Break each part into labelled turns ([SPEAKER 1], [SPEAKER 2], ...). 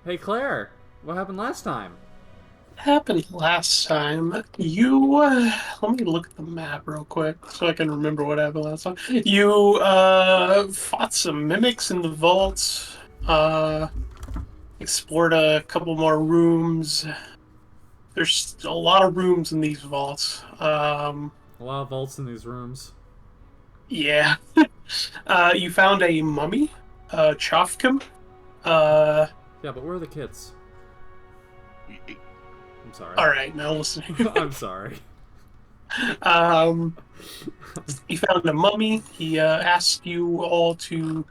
[SPEAKER 1] Hey Claire, what happened last time?
[SPEAKER 2] Happened last time. Let me look at the map real quick so I can remember what happened last time. You fought some mimics in the vaults. Uh, explored a couple more rooms. There's a lot of rooms in these vaults.
[SPEAKER 1] A lot of vaults in these rooms.
[SPEAKER 2] Yeah. You found a mummy, Chofkim. Uh,
[SPEAKER 1] Yeah, but where are the kids? I'm sorry.
[SPEAKER 2] all right, now listen.
[SPEAKER 1] I'm sorry.
[SPEAKER 2] Um, he found a mummy. He asked you all to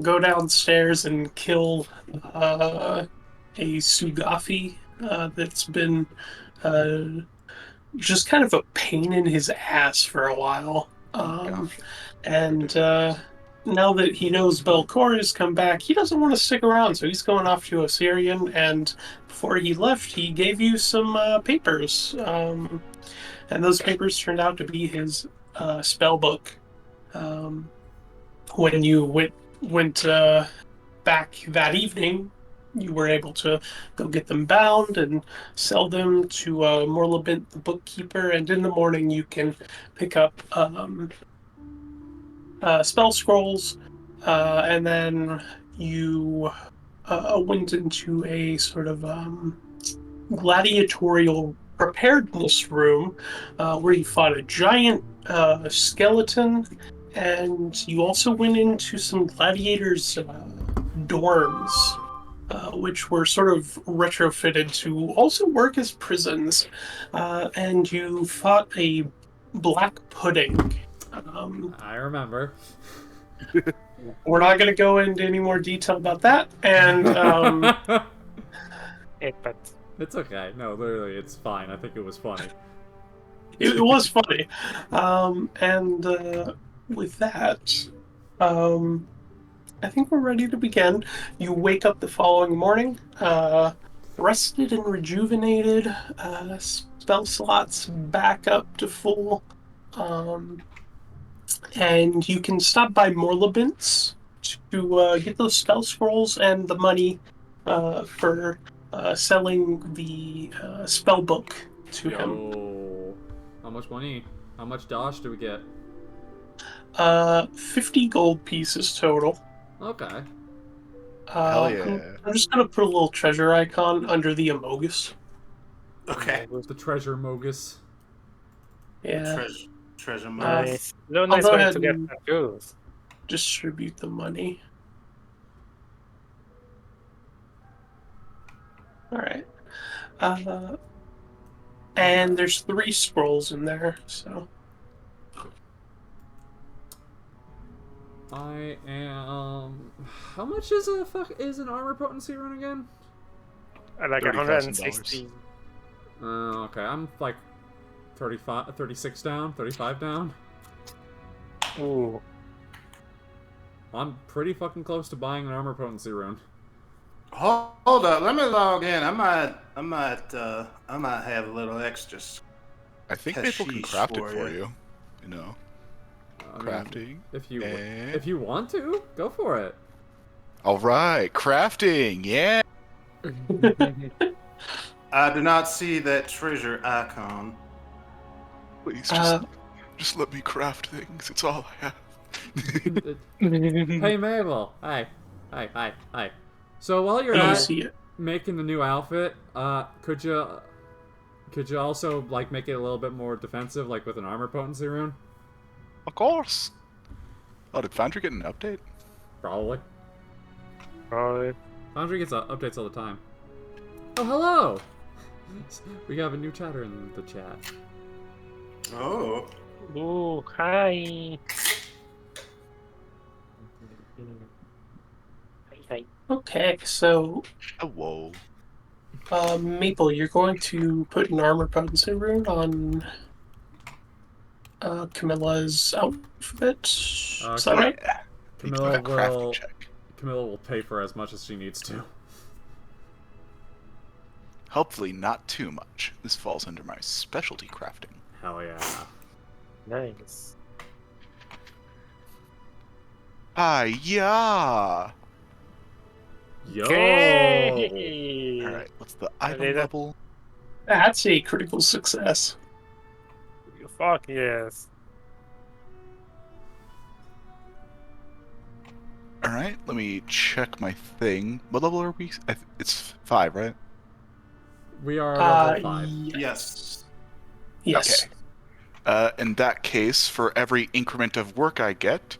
[SPEAKER 2] go downstairs and kill a Sugafi that's been uh, just kind of a pain in his ass for a while.
[SPEAKER 3] Gosh.
[SPEAKER 2] And now that he knows Belcor has come back, he doesn't want to stick around, so he's going off to Osirian. And before he left, he gave you some papers. And those papers turned out to be his spell book. Um, when you went back that evening, you were able to go get them bound and sell them to Morlabint, the bookkeeper. And in the morning, you can pick up spell scrolls, and then you went into a sort of gladiatorial preparedness room where you fought a giant skeleton, and you also went into some gladiators' dorms, which were sort of retrofitted to also work as prisons. And you fought a black pudding. Um,
[SPEAKER 1] I remember.
[SPEAKER 2] we're not going to go into any more detail about that. And
[SPEAKER 4] But
[SPEAKER 1] It's okay. No, literally, it's fine. I think it was funny.
[SPEAKER 2] it was funny. And with that, um, I think we're ready to begin. You wake up the following morning, rested and rejuvenated, spell slots back up to full, um, and you can stop by Morlabint's to get those spell scrolls and the money for selling the spell book to him.
[SPEAKER 1] Yo, how much money? How much dosh do we get?
[SPEAKER 2] 50 gold pieces total.
[SPEAKER 1] Okay.
[SPEAKER 3] Hell
[SPEAKER 2] I'm,
[SPEAKER 3] yeah.
[SPEAKER 2] I'm just gonna put a little treasure icon under the Amogus.
[SPEAKER 4] okay,
[SPEAKER 1] The treasure mogus.
[SPEAKER 2] Yeah.
[SPEAKER 5] Treasure
[SPEAKER 2] Uh,
[SPEAKER 5] map.
[SPEAKER 4] nice. No,
[SPEAKER 2] I'll
[SPEAKER 4] nice
[SPEAKER 2] go
[SPEAKER 4] going
[SPEAKER 2] ahead
[SPEAKER 4] to get
[SPEAKER 2] and
[SPEAKER 4] confused.
[SPEAKER 2] distribute the money. All right. Uh, and there's 3 scrolls in there, so
[SPEAKER 1] I am. How much is an armor potency rune again?
[SPEAKER 4] Like
[SPEAKER 3] $30,000.
[SPEAKER 4] 160.
[SPEAKER 1] Okay, I'm like 35, 36 down, 35 down.
[SPEAKER 4] Ooh.
[SPEAKER 1] I'm pretty fucking close to buying an armor potency rune.
[SPEAKER 5] Hold up, let me log in. I might have a little extras.
[SPEAKER 3] I think people can
[SPEAKER 5] Hashish
[SPEAKER 3] craft it
[SPEAKER 5] for
[SPEAKER 3] for
[SPEAKER 5] ya.
[SPEAKER 3] you. You know,
[SPEAKER 1] I mean,
[SPEAKER 3] crafting. And...
[SPEAKER 1] if you want to, go for it.
[SPEAKER 3] All right, crafting. Yeah.
[SPEAKER 5] I do not see that treasure icon.
[SPEAKER 3] Please
[SPEAKER 2] uh,
[SPEAKER 3] just let me craft things. It's all I have.
[SPEAKER 1] Hey Mabel, hi, hi. So while you're
[SPEAKER 2] you
[SPEAKER 1] at
[SPEAKER 2] see it.
[SPEAKER 1] making the new outfit, could you also like make it a little bit more defensive, like with an armor potency rune?
[SPEAKER 3] Of course. Oh, did Foundry get an update?
[SPEAKER 1] Probably.
[SPEAKER 4] Alright.
[SPEAKER 1] Foundry gets updates all the time. Oh, hello! We have a new chatter in the chat.
[SPEAKER 5] Oh,
[SPEAKER 4] Ooh, hi. Hi.
[SPEAKER 2] Okay, so
[SPEAKER 3] Oh, whoa.
[SPEAKER 2] Maple, you're going to put an armor potency rune on Camilla's outfit. Is that right?
[SPEAKER 3] Yeah. Need to do
[SPEAKER 1] Camilla
[SPEAKER 3] that crafting
[SPEAKER 1] will
[SPEAKER 3] check.
[SPEAKER 1] Camilla will pay for as much as she needs to.
[SPEAKER 3] Hopefully not too much. This falls under my specialty crafting.
[SPEAKER 1] Hell yeah.
[SPEAKER 4] Nice.
[SPEAKER 3] Ah, yeah.
[SPEAKER 1] Yo!
[SPEAKER 4] Okay. Hey.
[SPEAKER 3] All right, what's the
[SPEAKER 4] I
[SPEAKER 3] item
[SPEAKER 4] did it.
[SPEAKER 3] level?
[SPEAKER 2] That's a critical success.
[SPEAKER 4] Fuck yes.
[SPEAKER 3] All right, let me check my thing. What level are we? It's 5, right?
[SPEAKER 1] We are level 5.
[SPEAKER 5] Yes.
[SPEAKER 2] Yes.
[SPEAKER 3] Okay. In that case, for every increment of work I get,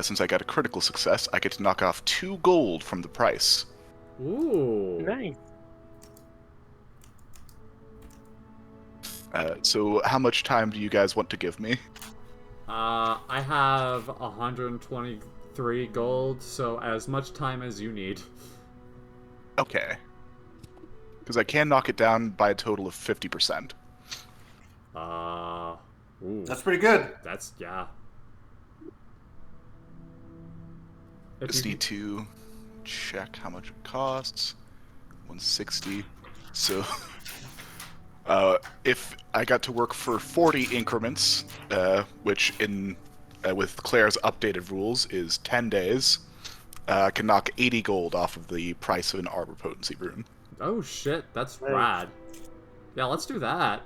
[SPEAKER 3] since I got a critical success, I get to knock off 2 gold from the price.
[SPEAKER 1] Ooh.
[SPEAKER 4] Nice.
[SPEAKER 3] So how much time do you guys want to give me?
[SPEAKER 1] I have 123 gold, so as much time as you need.
[SPEAKER 3] Okay. Because I can knock it down by a total of 50%.
[SPEAKER 1] Ooh.
[SPEAKER 5] That's pretty good.
[SPEAKER 1] That's, yeah. If
[SPEAKER 3] Just
[SPEAKER 1] you
[SPEAKER 3] need to check how much it costs. 160. So, if I got to work for 40 increments, which in with Claire's updated rules is 10 days, I can knock 80 gold off of the price of an armor potency rune.
[SPEAKER 1] Oh shit, that's
[SPEAKER 4] Nice.
[SPEAKER 1] rad. Yeah, let's do that.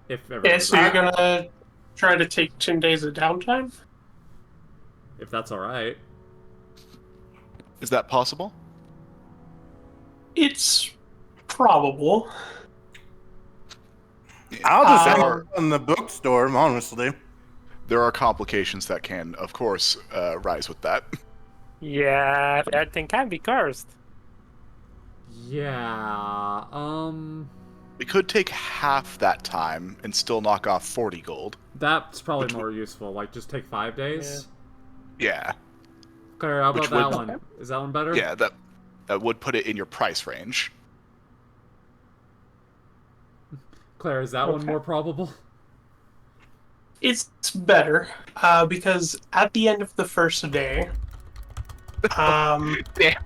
[SPEAKER 1] If
[SPEAKER 2] Okay,
[SPEAKER 1] everyone's
[SPEAKER 2] so you're
[SPEAKER 1] up,
[SPEAKER 2] gonna try to take 10 days of downtime?
[SPEAKER 1] if that's all right.
[SPEAKER 3] Is that possible?
[SPEAKER 2] It's probable.
[SPEAKER 5] I'll just
[SPEAKER 2] Uh,
[SPEAKER 5] hang out in the bookstore, honestly.
[SPEAKER 3] There are complications that can, of course, rise with that.
[SPEAKER 4] Yeah, that thing can be cursed.
[SPEAKER 1] Yeah,
[SPEAKER 3] We could take half that time and still knock off 40 gold.
[SPEAKER 1] that's probably
[SPEAKER 3] Which
[SPEAKER 1] more useful. Like, just take 5 days.
[SPEAKER 3] Yeah.
[SPEAKER 1] Claire, how about
[SPEAKER 3] Which
[SPEAKER 1] that
[SPEAKER 3] would-
[SPEAKER 1] one? Is that one better?
[SPEAKER 3] Yeah, that would put it in your price range.
[SPEAKER 1] Claire, is that one
[SPEAKER 2] Okay.
[SPEAKER 1] more probable?
[SPEAKER 2] It's better, because at the end of the first day,
[SPEAKER 3] Damn it.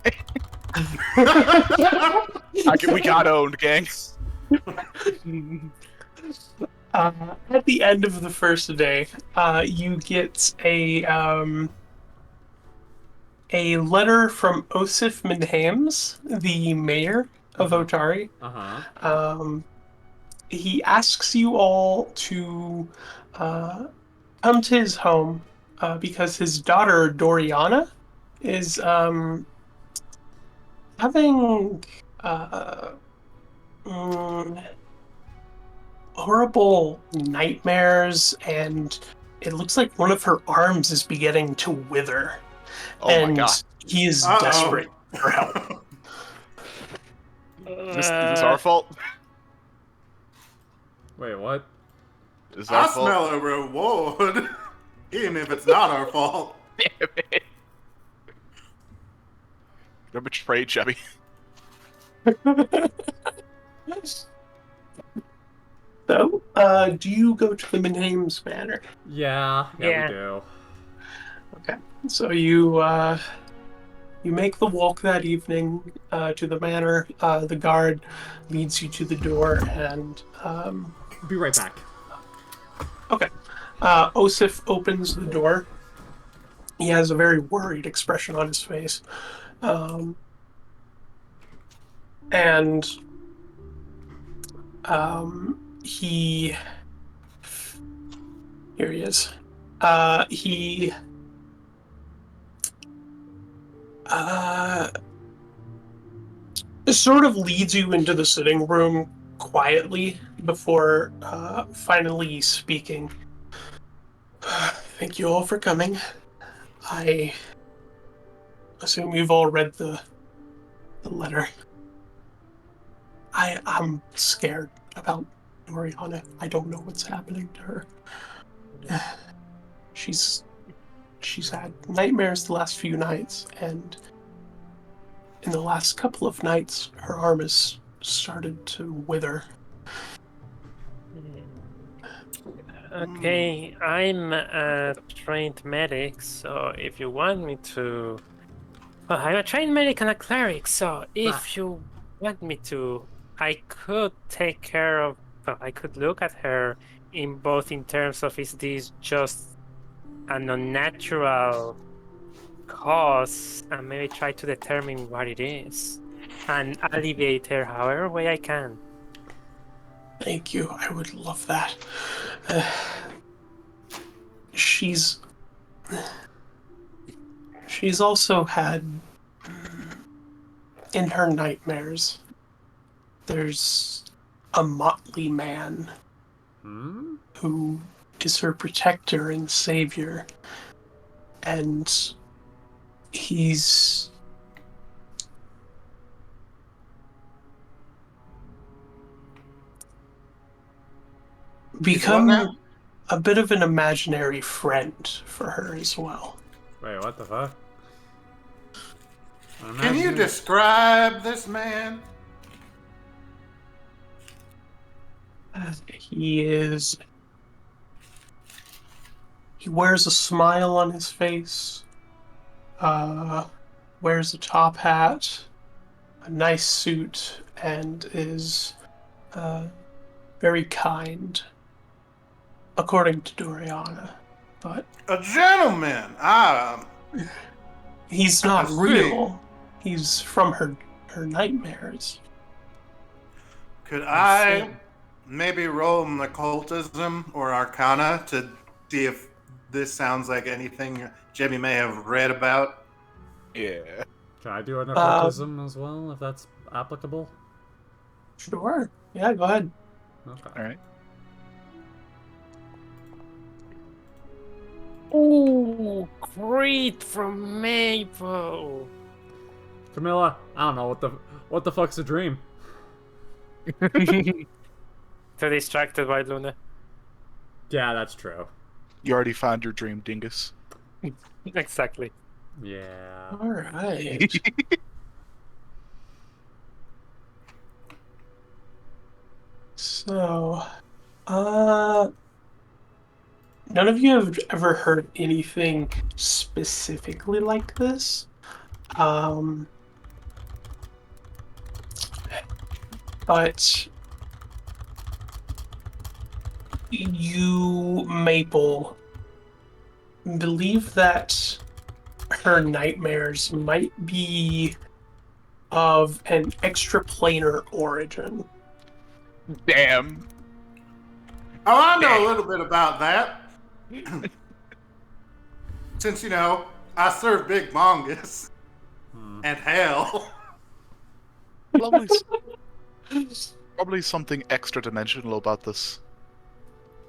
[SPEAKER 3] We got owned, gang.
[SPEAKER 2] at the end of the first day, you get a letter from Osif Minhames, the mayor of Otari.
[SPEAKER 1] Uh-huh.
[SPEAKER 2] He asks you all to come to his home because his daughter Doriana is having mm, horrible nightmares, and it looks like one of her arms is beginning to wither.
[SPEAKER 3] Oh
[SPEAKER 2] and
[SPEAKER 3] my god.
[SPEAKER 2] he is
[SPEAKER 5] Uh-oh.
[SPEAKER 2] desperate for help.
[SPEAKER 3] Is this our fault?
[SPEAKER 1] Wait, what?
[SPEAKER 3] Is this
[SPEAKER 5] I
[SPEAKER 3] our fault?
[SPEAKER 5] smell a reward, even if it's not our fault.
[SPEAKER 3] Damn it. You're betrayed, Chubby.
[SPEAKER 2] So, do you go to the Minhames Manor?
[SPEAKER 1] Yeah,
[SPEAKER 4] Yeah.
[SPEAKER 1] we do.
[SPEAKER 2] Okay. So you make the walk that evening to the manor. The guard leads you to the door, and
[SPEAKER 1] Be right back.
[SPEAKER 2] okay. Osif opens the door. He has a very worried expression on his face, and he here he is. He sort of leads you into the sitting room quietly before finally speaking. Thank you all for coming. I assume you've all read the letter. I'm scared about Oriana. I don't know what's happening to her. She's had nightmares the last few nights, and in the last couple of nights, her arm has started to wither.
[SPEAKER 4] Okay, I'm a trained medic, so if you want me to... Well, I'm a trained medic and a cleric, so if you want me to, I could take care of... Well, I could look at her in both in terms of is this just an unnatural cause and maybe try to determine what it is and alleviate her however way I can.
[SPEAKER 2] Thank you. I would love that. Uh, she's also had in her nightmares. There's a motley man who is her protector and savior, and he's become a bit of an imaginary friend for her as well.
[SPEAKER 1] Wait, what the fuck?
[SPEAKER 5] Can you describe this man?
[SPEAKER 2] He wears a smile on his face, wears a top hat, a nice suit, and is very kind, according to Doriana. But
[SPEAKER 5] A gentleman.
[SPEAKER 2] he's not
[SPEAKER 5] I see.
[SPEAKER 2] real. He's from her nightmares.
[SPEAKER 5] Could I maybe roll an occultism or arcana to see if this sounds like anything Jimmy may have read about?
[SPEAKER 3] Yeah.
[SPEAKER 1] Can I do an occultism as well, if that's applicable?
[SPEAKER 2] Sure. Yeah, go ahead.
[SPEAKER 1] Okay.
[SPEAKER 3] All right.
[SPEAKER 4] Ooh, great from Maple.
[SPEAKER 1] Camilla, I don't know what the fuck's a dream.
[SPEAKER 4] Too distracted by Luna.
[SPEAKER 1] Yeah, that's true.
[SPEAKER 3] You already found your dream, dingus.
[SPEAKER 4] Exactly.
[SPEAKER 1] Yeah.
[SPEAKER 2] All right. So, none of you have ever heard anything specifically like this. But you, Maple, believe that her nightmares might be of an extraplanar origin.
[SPEAKER 3] Damn.
[SPEAKER 5] Oh, I know a little bit about that. Since, I serve Big Mongus and hell.
[SPEAKER 3] Probably something extra dimensional about this.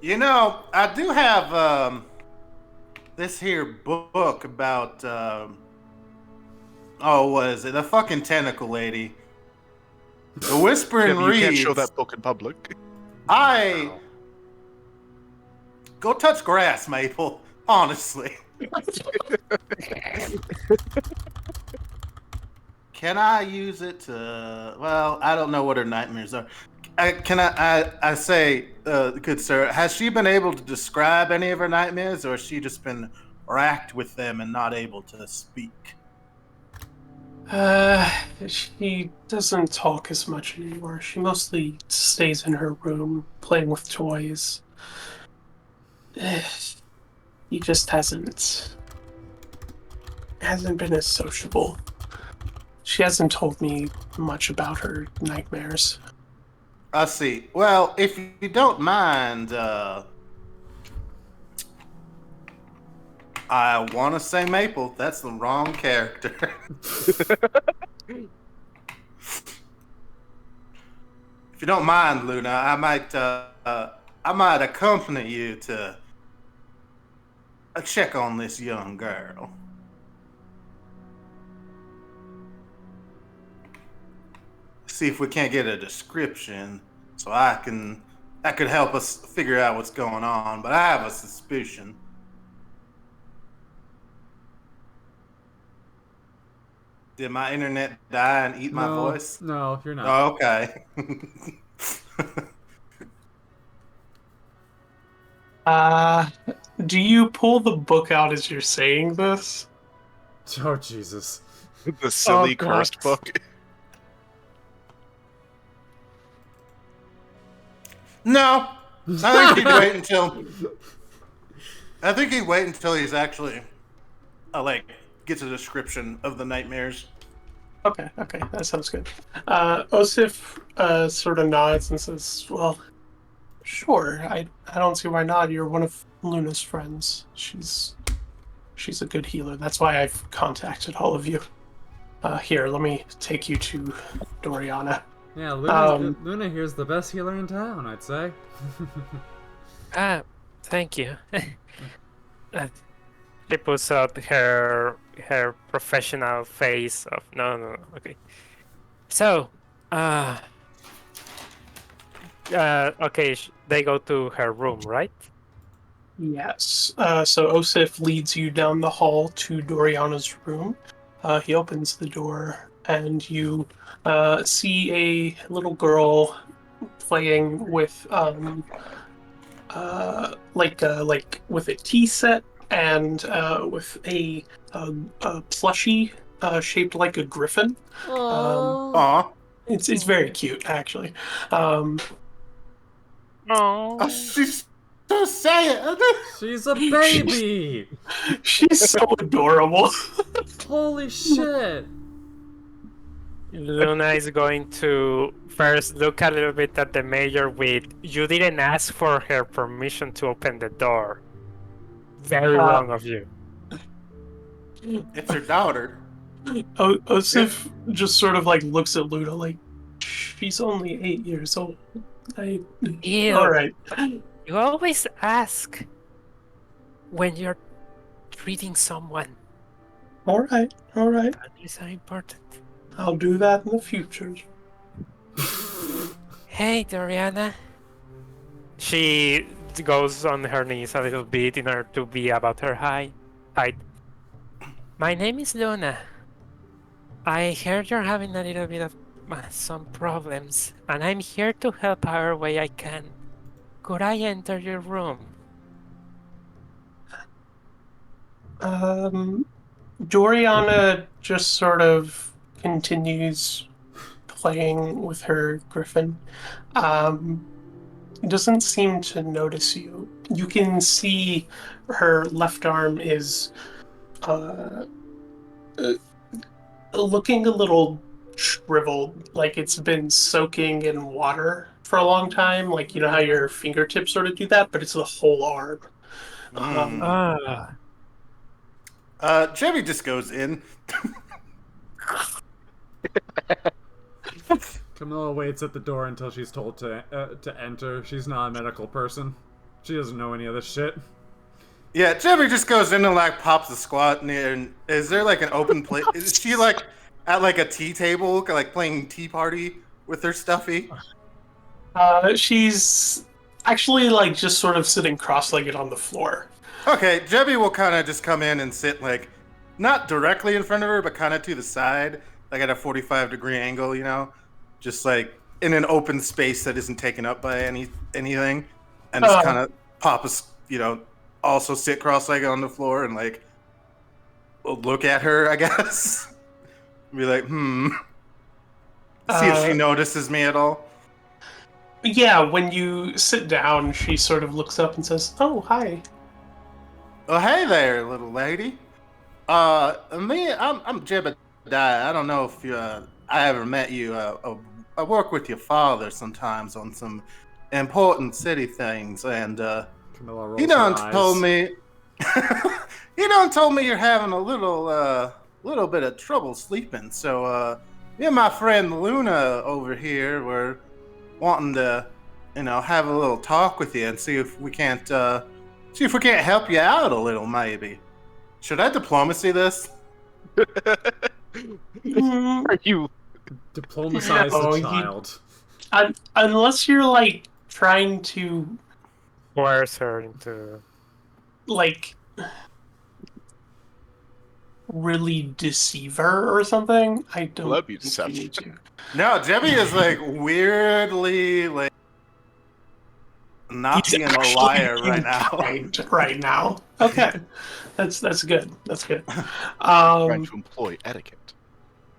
[SPEAKER 5] I do have this here book about, what is it? The fucking tentacle lady. The Whispering
[SPEAKER 3] You
[SPEAKER 5] Reeds.
[SPEAKER 3] can't show that book in public.
[SPEAKER 5] Go touch grass, Maple. Honestly. Can I use it to... Well, I don't know what her nightmares are. I say, good sir, has she been able to describe any of her nightmares, or has she just been racked with them and not able to speak?
[SPEAKER 2] She doesn't talk as much anymore. She mostly stays in her room playing with toys. He just hasn't been as sociable. She hasn't told me much about her nightmares.
[SPEAKER 5] I see. Well, if you don't mind, I want to say Maple. That's the wrong character. If you don't mind, Luna, I might accompany you to check on this young girl. See if we can't get a description, so that could help us figure out what's going on. But I have a suspicion. Did my internet die and eat my voice?
[SPEAKER 1] No, you're not.
[SPEAKER 5] Oh, okay.
[SPEAKER 2] Do you pull the book out as you're saying this?
[SPEAKER 1] Oh, Jesus.
[SPEAKER 3] The silly
[SPEAKER 2] God.
[SPEAKER 3] cursed book.
[SPEAKER 5] No, I think he'd wait until. I think he'd wait until he's actually, gets a description of the nightmares.
[SPEAKER 2] Okay, that sounds good. Osif sort of nods and says, "Well, sure. I don't see why not. You're one of Luna's friends. She's a good healer. That's why I've contacted all of you. Here, let me take you to Doriana."
[SPEAKER 1] Yeah, Luna here's the best healer in town, I'd say.
[SPEAKER 4] Thank you. She puts out her professional face of no, okay. So, okay, they go to her room, right?
[SPEAKER 2] Yes. So Osif leads you down the hall to Doriana's room. He opens the door, and you see a little girl playing with like with a tea set and with a plushie shaped like a griffin.
[SPEAKER 5] Aw.
[SPEAKER 2] It's very cute, actually. Um,
[SPEAKER 5] Oh, she's so sad.
[SPEAKER 1] She's a baby!
[SPEAKER 2] she's so adorable.
[SPEAKER 1] Holy shit!
[SPEAKER 4] Luna is going to first look a little bit at the mayor with, "You didn't ask for her permission to open the door. Very wrong of you."
[SPEAKER 5] It's her daughter.
[SPEAKER 2] Osif just sort of like looks at Luna like, she's only 8 years old.
[SPEAKER 4] Ew.
[SPEAKER 2] All right.
[SPEAKER 4] You always ask when you're treating someone.
[SPEAKER 2] All right.
[SPEAKER 4] That is so important.
[SPEAKER 2] I'll do that in the future.
[SPEAKER 4] Hey, Doriana. She goes on her knees a little bit in order to be about her height. My name is Luna. I heard you're having a little bit of some problems, and I'm here to help however way I can. Could I enter your room?
[SPEAKER 2] Doriana just sort of continues playing with her griffin. Doesn't seem to notice you. You can see her left arm is looking a little shriveled, like it's been soaking in water for a long time. Like, you know how your fingertips sort of do that, but it's the whole arm.
[SPEAKER 5] Jebby just goes in.
[SPEAKER 1] Camilla waits at the door until she's told to enter. She's not a medical person. She doesn't know any of this shit.
[SPEAKER 5] Yeah, Jebby just goes in and like pops a squat near. And is there like an open plate? Is she like at like a tea table, like playing tea party with her stuffy?
[SPEAKER 2] She's actually like just sort of sitting cross-legged on the floor.
[SPEAKER 5] Okay, Jebby will kind of just come in and sit like not directly in front of her, but kind of to the side, like at a 45-degree angle, you know, just like in an open space that isn't taken up by anything, and just kind of pop a, you know, also sit cross-legged on the floor and like look at her, I guess. Be like, see if she notices me at all.
[SPEAKER 2] Yeah, when you sit down, she sort of looks up and says, "Oh, hi."
[SPEAKER 5] Oh, hey there, little lady. I'm Jebediah. I don't know if I ever met you. I work with your father sometimes on some important city things, and
[SPEAKER 1] Camilla rolls
[SPEAKER 5] he
[SPEAKER 1] her
[SPEAKER 5] done
[SPEAKER 1] eyes.
[SPEAKER 5] told me. He done told me you're having a little bit of trouble sleeping. So me and my friend Luna over here were wanting to, you know, have a little talk with you and see if we can't help you out a little, maybe. Should I diplomacy this?
[SPEAKER 3] Are you?
[SPEAKER 1] Diplomatize
[SPEAKER 2] No,
[SPEAKER 1] the
[SPEAKER 2] you-
[SPEAKER 1] child.
[SPEAKER 2] Unless you're like trying to
[SPEAKER 4] Coerce her into.
[SPEAKER 2] like really deceive her or something. I don't.
[SPEAKER 3] That'd be
[SPEAKER 2] think you
[SPEAKER 3] deception.
[SPEAKER 2] need to.
[SPEAKER 5] No, Jebby is like weirdly like not
[SPEAKER 2] He's
[SPEAKER 5] being a
[SPEAKER 2] actually
[SPEAKER 5] liar
[SPEAKER 2] being
[SPEAKER 5] right now.
[SPEAKER 2] kind right now. Okay, that's good. That's good.
[SPEAKER 3] Trying to employ etiquette.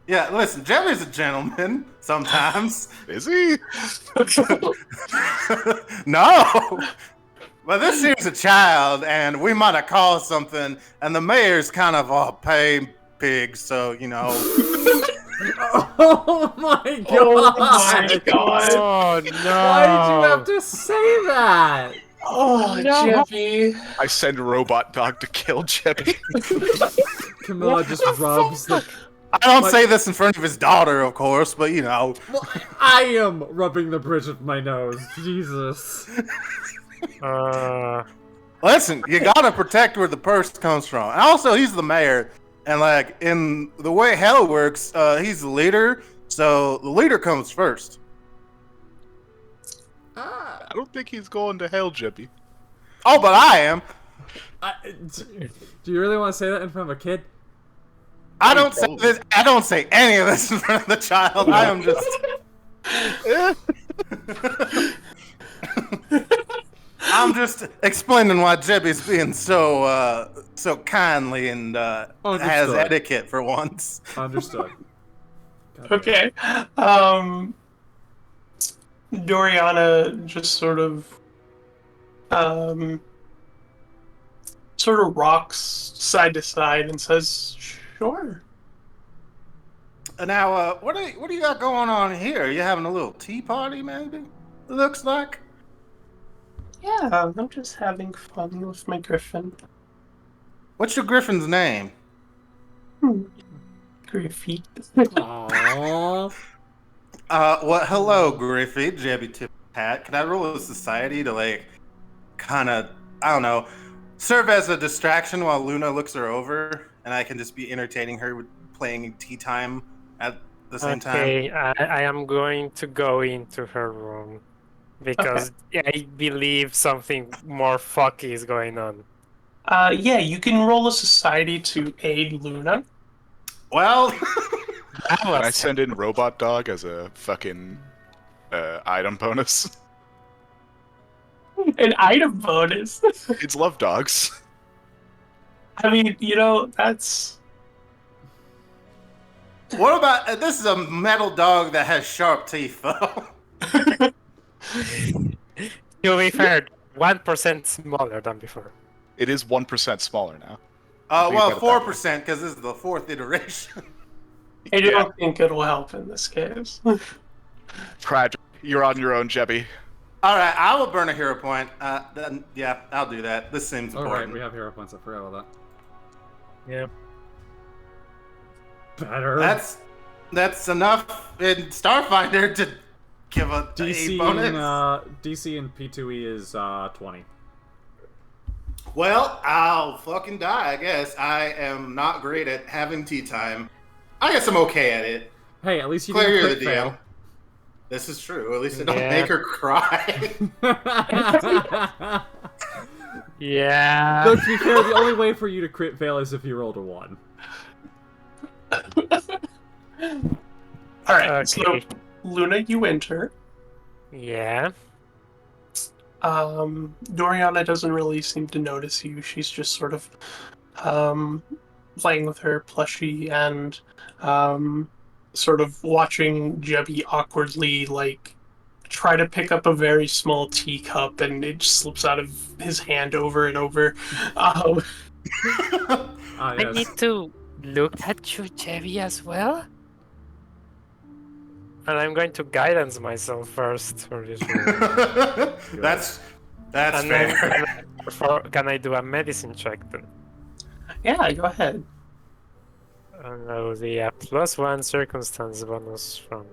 [SPEAKER 5] Yeah, listen, Jebby's a gentleman sometimes.
[SPEAKER 3] Is he?
[SPEAKER 5] No. But this here's a child, and we might have caused something, and the mayor's kind of paying pigs, so you know.
[SPEAKER 1] Oh my god!
[SPEAKER 2] Oh my god!
[SPEAKER 4] Oh no!
[SPEAKER 1] Why did you have to say that?
[SPEAKER 2] Oh,
[SPEAKER 4] No.
[SPEAKER 2] Jeffy.
[SPEAKER 3] I send Robot Dog to kill Jebby.
[SPEAKER 1] Camilla just rubs the.
[SPEAKER 5] I don't
[SPEAKER 1] Like-
[SPEAKER 5] say this in front of his daughter, of course, but you know.
[SPEAKER 1] Well, I am rubbing the bridge of my nose. Jesus.
[SPEAKER 5] Listen, you gotta protect where the purse comes from. And also, he's the mayor, and like in the way hell works, he's the leader, so the leader comes first.
[SPEAKER 3] I don't think he's going to hell, Jebby.
[SPEAKER 5] Oh, but I am.
[SPEAKER 1] Do you really want to say that in front of a kid?
[SPEAKER 5] I don't say this. I don't say any of this in front of the child. I am just. I'm just explaining why Jebby's being so kindly and has
[SPEAKER 1] Understood.
[SPEAKER 5] etiquette for once.
[SPEAKER 1] Understood.
[SPEAKER 2] Okay. Doriana just sort of rocks side to side and says, "Sure."
[SPEAKER 5] Now, what do you got going on here? You having a little tea party, maybe? It looks like.
[SPEAKER 2] Yeah, I'm just having fun with my griffin.
[SPEAKER 5] What's your griffin's name?
[SPEAKER 2] Griffy.
[SPEAKER 1] Aww.
[SPEAKER 5] Well, hello, Griffey, Jebby Tip Hat. Can I roll a society to, like, kind of, I don't know, serve as a distraction while Luna looks her over, and I can just be entertaining her with playing tea time at the same time?
[SPEAKER 4] Okay, I am going to go into her room because I believe something more fucky is going on.
[SPEAKER 2] Yeah, you can roll a society to aid Luna.
[SPEAKER 5] Well,
[SPEAKER 3] Can I send in Robot Dog as a fucking item bonus?
[SPEAKER 2] An item bonus.
[SPEAKER 3] It's love dogs.
[SPEAKER 2] I mean, that's...
[SPEAKER 5] what about, this is a metal dog that has sharp teeth, though.
[SPEAKER 4] To be fair, 1% smaller than before.
[SPEAKER 3] It is 1% smaller now.
[SPEAKER 5] Well,
[SPEAKER 3] Think about it
[SPEAKER 5] 4%, because this is the 4th iteration.
[SPEAKER 2] I don't think it'll help in this case.
[SPEAKER 3] Tragic. You're on your own, Jebby.
[SPEAKER 5] All right, I will burn a hero point. Then, yeah, I'll do that. This seems
[SPEAKER 1] Alright,
[SPEAKER 5] important.
[SPEAKER 1] we have hero points. I forgot about
[SPEAKER 4] Yeah.
[SPEAKER 1] that. Better.
[SPEAKER 5] That's enough in Starfinder to give a
[SPEAKER 1] DC
[SPEAKER 5] bonus.
[SPEAKER 1] and DC and P2E is 20.
[SPEAKER 5] Well, I'll fucking die, I guess. I am not great at having tea time. I guess I'm okay at it.
[SPEAKER 1] Hey, at least you
[SPEAKER 5] Claire, you're
[SPEAKER 1] didn't
[SPEAKER 5] the
[SPEAKER 1] crit
[SPEAKER 5] DM.
[SPEAKER 1] fail.
[SPEAKER 5] This is true. At least I don't
[SPEAKER 4] Yeah.
[SPEAKER 5] make her cry.
[SPEAKER 4] Yeah.
[SPEAKER 1] Though, to be fair, the only way for you to crit fail is if you rolled a 1.
[SPEAKER 2] Alright, so
[SPEAKER 4] Okay.
[SPEAKER 2] Luna, you enter.
[SPEAKER 4] Yeah.
[SPEAKER 2] Doriana doesn't really seem to notice you. She's just sort of playing with her plushie and sort of watching Jebby awkwardly like try to pick up a very small teacup, and it just slips out of his hand over and over.
[SPEAKER 1] Ah,
[SPEAKER 4] I
[SPEAKER 1] yes.
[SPEAKER 4] need to look at you, Chevy, as well. And I'm going to guidance myself first for this room.
[SPEAKER 5] that's
[SPEAKER 4] And
[SPEAKER 5] fair.
[SPEAKER 4] then can I do a medicine check then?
[SPEAKER 2] Yeah, go ahead.
[SPEAKER 4] And that would be a +1 circumstance bonus from.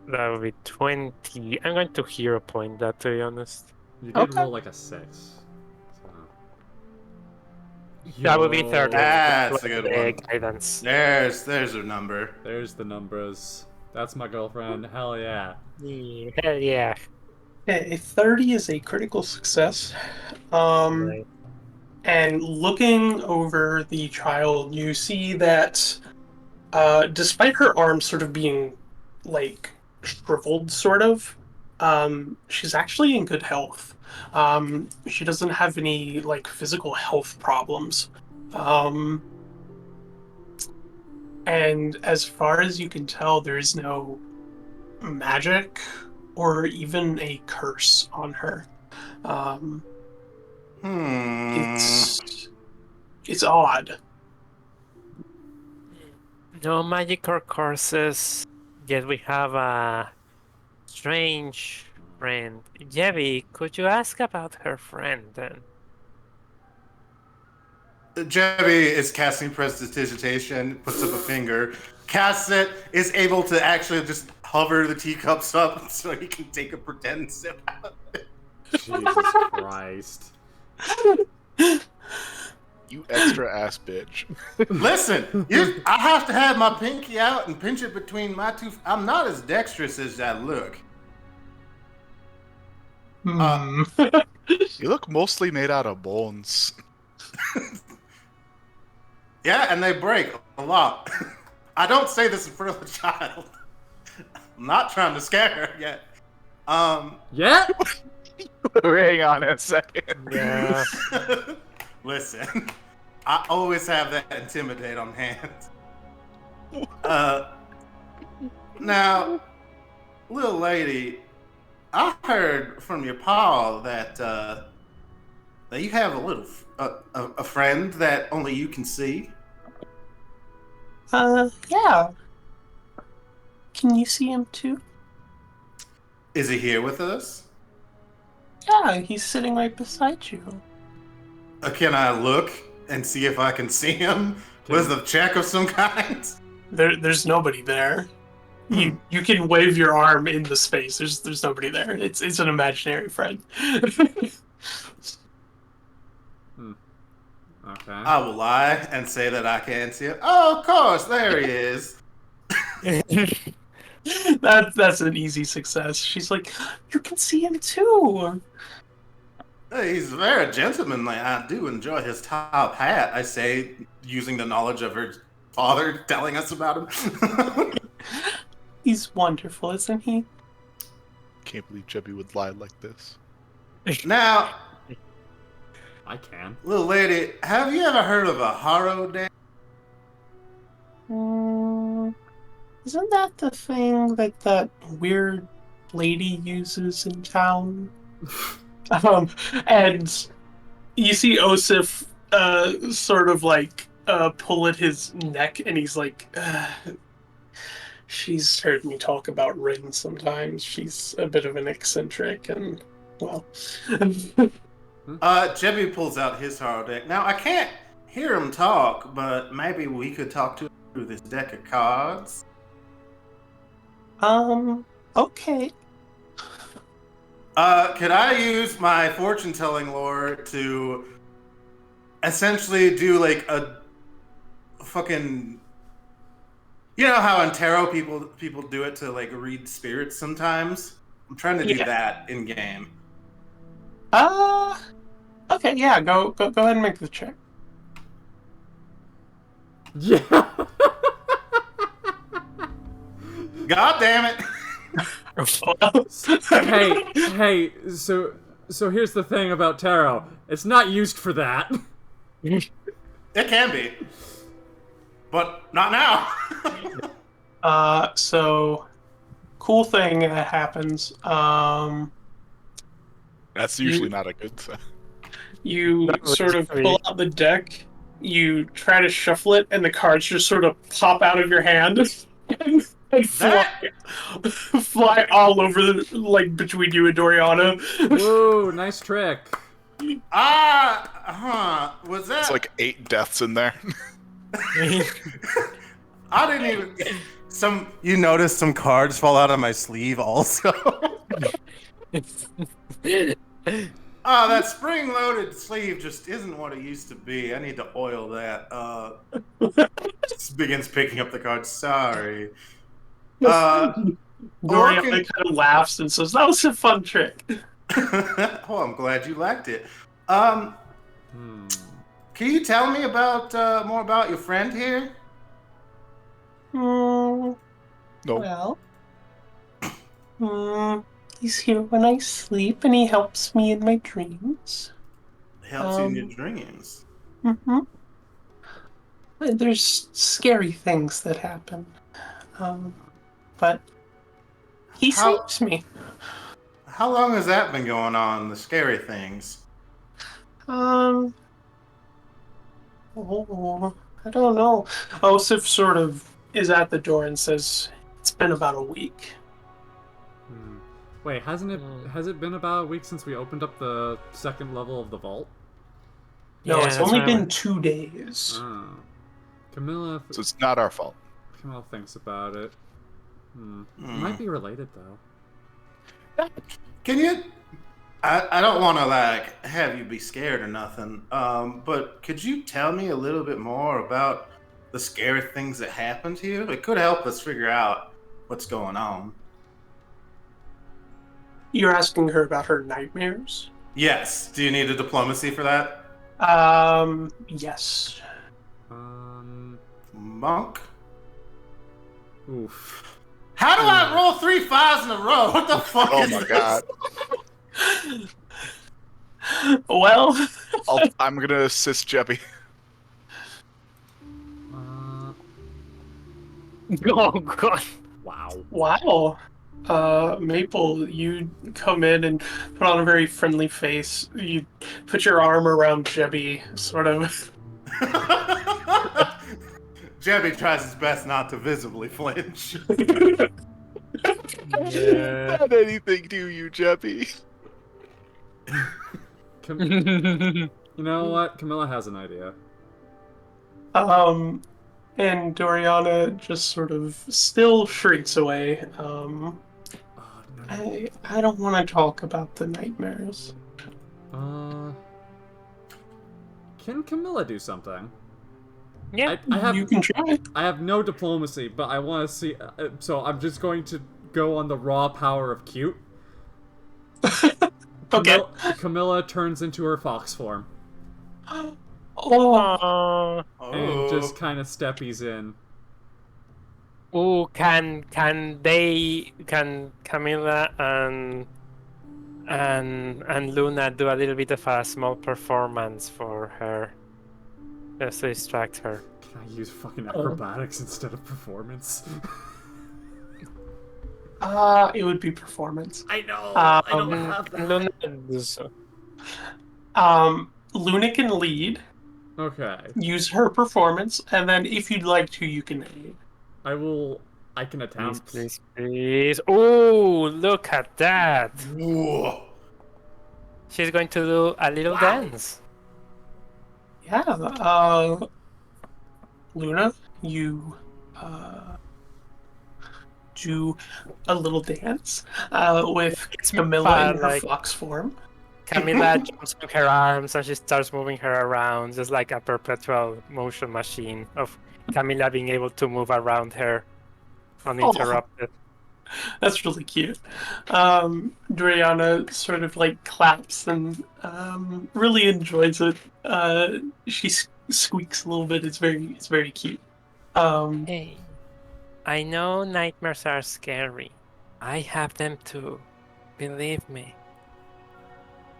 [SPEAKER 4] That would be 20. I'm going to hero point that, to be honest.
[SPEAKER 1] You did
[SPEAKER 2] Okay.
[SPEAKER 1] roll like a 6. So.
[SPEAKER 4] That would be
[SPEAKER 1] Yo.
[SPEAKER 4] 30.
[SPEAKER 5] That's a good one.
[SPEAKER 4] Guidance.
[SPEAKER 5] There's her number.
[SPEAKER 1] There's the numbers. That's my girlfriend. Hell yeah.
[SPEAKER 4] Yeah, hell yeah.
[SPEAKER 2] A 30 is a critical success.
[SPEAKER 4] Right.
[SPEAKER 2] And looking over the child, you see that despite her arms sort of being like shriveled, sort of, she's actually in good health. She doesn't have any like physical health problems. And as far as you can tell, there is no magic or even a curse on her. It's It's odd.
[SPEAKER 4] No magical courses, yet we have a strange friend. Jebi, could you ask about her friend then?
[SPEAKER 5] Jebby is casting prestidigitation, puts up a finger, casts it, is able to actually just hover the teacups up so he can take a pretend sip out.
[SPEAKER 1] Jesus Christ.
[SPEAKER 3] You extra ass bitch.
[SPEAKER 5] Listen, I have to have my pinky out and pinch it between my two. I'm not as dexterous as I look.
[SPEAKER 3] You look mostly made out of bones.
[SPEAKER 5] Yeah, and they break a lot. I don't say this in front of the child. I'm not trying to scare her yet.
[SPEAKER 1] Yeah?
[SPEAKER 3] Hang on a second.
[SPEAKER 4] Yeah.
[SPEAKER 5] Listen, I always have that intimidate on hand. Now, little lady, I heard from your pa that that you have a friend that only you can see.
[SPEAKER 2] Yeah. Can you see him too?
[SPEAKER 5] Is he here with us?
[SPEAKER 2] Yeah, he's sitting right beside you.
[SPEAKER 5] Can I look and see if I can see him with a check of some kind?
[SPEAKER 2] There's nobody there. You can wave your arm in the space. There's nobody there. It's an imaginary friend.
[SPEAKER 1] Okay.
[SPEAKER 5] I will lie and say that I can see him. Oh, of course, there he is.
[SPEAKER 2] That's an easy success. She's like, you can see him too.
[SPEAKER 5] He's very gentlemanly. I do enjoy his top hat, I say, using the knowledge of her father telling us about him.
[SPEAKER 2] He's wonderful, isn't he?
[SPEAKER 3] Can't believe Jebby would lie like this.
[SPEAKER 5] Now,
[SPEAKER 1] I can.
[SPEAKER 5] little lady, have you ever heard of a Harrow Day?
[SPEAKER 2] Isn't that the thing that weird lady uses in town? And you see Osif sort of like pull at his neck, and he's like, she's heard me talk about Rin sometimes. She's a bit of an eccentric, and well.
[SPEAKER 5] Jebby pulls out his Harrow deck. Now, I can't hear him talk, but maybe we could talk to him through this deck of cards.
[SPEAKER 2] Okay.
[SPEAKER 5] Could I use my fortune-telling lore to essentially do like a fucking... You know how in tarot people do it to like read spirits sometimes? I'm trying to do that in game.
[SPEAKER 2] Okay, yeah, go ahead and make the check.
[SPEAKER 1] Yeah.
[SPEAKER 5] God damn it!
[SPEAKER 1] hey, so here's the thing about tarot. It's not used for that.
[SPEAKER 5] It can be. But not now.
[SPEAKER 2] So cool thing that happens.
[SPEAKER 3] That's usually not a good thing.
[SPEAKER 2] You sort of pull out the deck, you try to shuffle it, and the cards just sort of pop out of your hand and fly all over like between you and Doriana.
[SPEAKER 1] Whoa, nice trick.
[SPEAKER 5] Was that?
[SPEAKER 3] It's like 8 deaths in there.
[SPEAKER 5] I didn't even. You noticed some cards fall out of my sleeve also. That spring-loaded sleeve just isn't what it used to be. I need to oil that. Just begins picking up the cards. Sorry.
[SPEAKER 2] Doriana kind of laughs and says, "That was a fun trick."
[SPEAKER 5] Oh, I'm glad you liked it. Can you tell me about more about your friend here?
[SPEAKER 3] No.
[SPEAKER 2] Well, he's here when I sleep, and he helps me in my dreams.
[SPEAKER 5] Helps you in your dreams.
[SPEAKER 2] Mm-hmm. There's scary things that happen, but he saves me.
[SPEAKER 5] How long has that been going on? The scary things.
[SPEAKER 2] Oh, I don't know. Osif sort of is at the door and says, "It's been about a week."
[SPEAKER 1] Hmm. Wait, has it been about a week since we opened up the second level of the vault?
[SPEAKER 2] No,
[SPEAKER 4] Yeah,
[SPEAKER 2] it's
[SPEAKER 4] that's
[SPEAKER 2] only
[SPEAKER 4] what I
[SPEAKER 2] been
[SPEAKER 4] went.
[SPEAKER 2] 2 days.
[SPEAKER 1] Oh. Camilla,
[SPEAKER 3] So it's not our fault.
[SPEAKER 1] Camilla thinks about it. It
[SPEAKER 5] Hmm.
[SPEAKER 1] might be related though.
[SPEAKER 5] Can you? I don't want to like have you be scared or nothing. But could you tell me a little bit more about the scary things that happened to you? It could help us figure out what's going on.
[SPEAKER 2] You're asking her about her nightmares?
[SPEAKER 5] Yes. Do you need a diplomacy for that,
[SPEAKER 2] Yes.
[SPEAKER 5] Monk?
[SPEAKER 1] Oof.
[SPEAKER 5] How do I roll 3 5s in a row? What the fuck
[SPEAKER 3] Oh
[SPEAKER 5] is
[SPEAKER 3] my
[SPEAKER 5] this?
[SPEAKER 3] god.
[SPEAKER 2] Well,
[SPEAKER 3] I'm gonna assist Jeppy.
[SPEAKER 4] Oh god.
[SPEAKER 1] Wow.
[SPEAKER 2] wow. Maple, you come in and put on a very friendly face. You put your arm around Jebby, sort of.
[SPEAKER 5] Jebby tries his best not to visibly flinch.
[SPEAKER 4] Yeah.
[SPEAKER 3] Not anything, do you, Jeppy?
[SPEAKER 1] You know what? Camilla has an idea.
[SPEAKER 2] And Doriana just sort of still shrinks away.
[SPEAKER 1] Oh, no.
[SPEAKER 2] I don't want to talk about the nightmares.
[SPEAKER 1] Can Camilla do something?
[SPEAKER 4] Yeah.
[SPEAKER 1] I have
[SPEAKER 2] You can try.
[SPEAKER 1] I have no diplomacy, but I want to see. So I'm just going to go on the raw power of cute.
[SPEAKER 2] Okay.
[SPEAKER 1] Camilla turns into her fox form
[SPEAKER 2] Oh,
[SPEAKER 4] Oh.
[SPEAKER 1] and just kind of steppies in.
[SPEAKER 4] Oh, can Camila and Luna do a little bit of a small performance for her, just to distract her?
[SPEAKER 1] Can I use fucking acrobatics instead of performance?
[SPEAKER 2] it would be performance.
[SPEAKER 1] I know. I don't
[SPEAKER 2] Um,
[SPEAKER 1] have that.
[SPEAKER 4] Luna do so.
[SPEAKER 2] Luna can lead,
[SPEAKER 1] Okay.
[SPEAKER 2] use her performance, and then if you'd like to, you can aid.
[SPEAKER 1] I will. I can
[SPEAKER 4] Please,
[SPEAKER 1] attempt.
[SPEAKER 4] please, please. Oh, look at that!
[SPEAKER 5] Whoa.
[SPEAKER 4] She's going to do a little dance.
[SPEAKER 2] Yeah, Luna, you do a little dance with
[SPEAKER 4] It's
[SPEAKER 2] Camilla in her
[SPEAKER 4] like
[SPEAKER 2] fox form.
[SPEAKER 4] Camila jumps on her arms and she starts moving her around, just like a perpetual motion machine of Camila being able to move around her uninterrupted.
[SPEAKER 2] That's really cute. Doriana sort of like claps and really enjoys it. She squeaks a little bit. It's very cute.
[SPEAKER 4] Hey, I know nightmares are scary. I have them too, believe me.